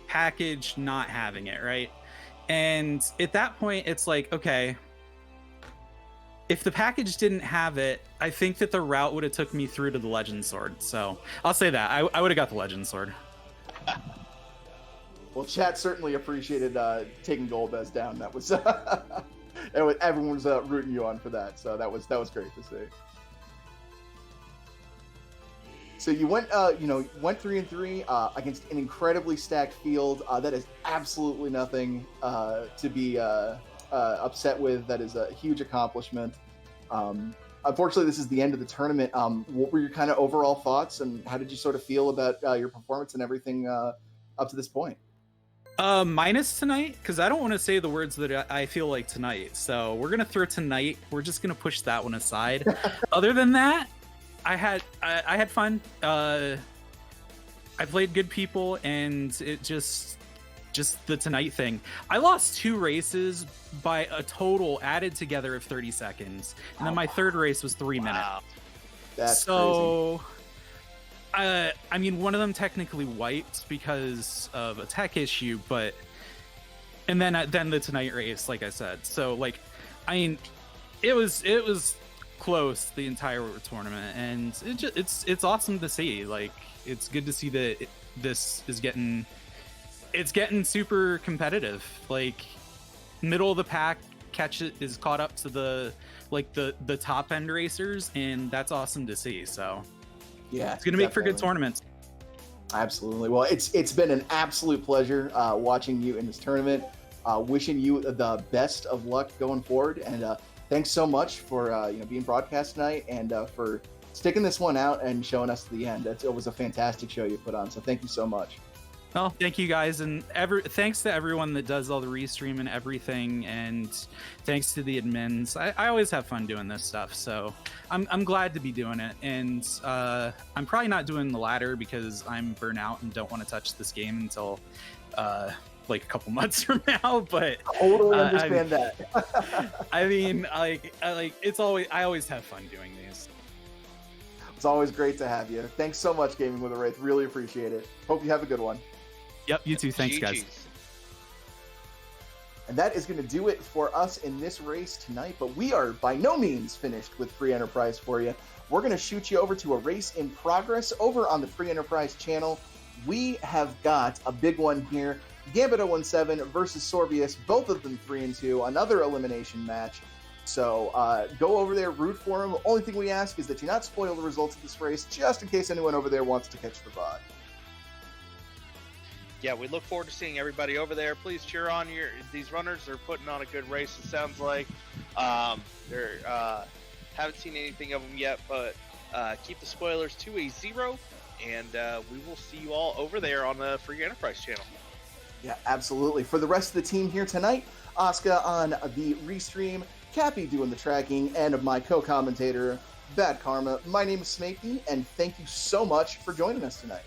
package not having it, right? And at that point, it's like, okay, if the package didn't have it, I think that the route would have took me through to the Legend Sword. So I'll say that. I would have got the Legend Sword. Well, chat certainly appreciated taking Golbez down. That was everyone was rooting you on for that. So that was great to see. So you went 3-3 against an incredibly stacked field. That is absolutely nothing to be upset with. That is a huge accomplishment. Unfortunately, this is the end of the tournament. What were your kind of overall thoughts, and how did you sort of feel about your performance and everything up to this point? Minus tonight, because I don't want to say the words that I feel like tonight. So we're gonna throw tonight. We're just gonna push that one aside. Other than that, I had fun. I played good people, and it just the tonight thing. I lost 2 races by a total added together of 30 seconds, and then my third race was 3 minutes. That's so crazy. I mean, one of them technically wiped because of a tech issue, and then the tonight race, like I said. So like, I mean, it was close the entire tournament, and it's awesome to see. Like, it's good to see that this is getting super competitive. Like, middle of the pack is caught up to the top end racers, and that's awesome to see. So yeah, it's gonna make for good tournaments. Absolutely. Well, it's been an absolute pleasure watching you in this tournament. Wishing you the best of luck going forward, and thanks so much for being broadcast tonight, and for sticking this one out and showing us to the end. It was a fantastic show you put on, so thank you so much. Well, thank you guys, and thanks to everyone that does all the restream and everything, and thanks to the admins. I always have fun doing this stuff, so I'm glad to be doing it. And I'm probably not doing the ladder because I'm burnt out and don't want to touch this game until like a couple months from now. But totally understand that. I mean, it's always, I always have fun doing these. It's always great to have you. Thanks so much, Gaming with a Wraith. Really appreciate it. Hope you have a good one. Yep, you too. Thanks, guys. And that is going to do it for us in this race tonight, but we are by no means finished with Free Enterprise for you. We're going to shoot you over to a race in progress over on the Free Enterprise channel. We have got a big one here. Gambit 017 versus Sorbius, both of them 3-2, another elimination match. So go over there, root for them. The only thing we ask is that you not spoil the results of this race, just in case anyone over there wants to catch the VOD. Yeah, we look forward to seeing everybody over there. Please cheer on these runners. They're putting on a good race, it sounds like. Haven't seen anything of them yet, but keep the spoilers to a 0, and we will see you all over there on the Free Enterprise channel. Yeah, absolutely. For the rest of the team here tonight, Asuka on the restream, Cappy doing the tracking, and my co-commentator, Bad Karma. My name is Smakey, and thank you so much for joining us tonight.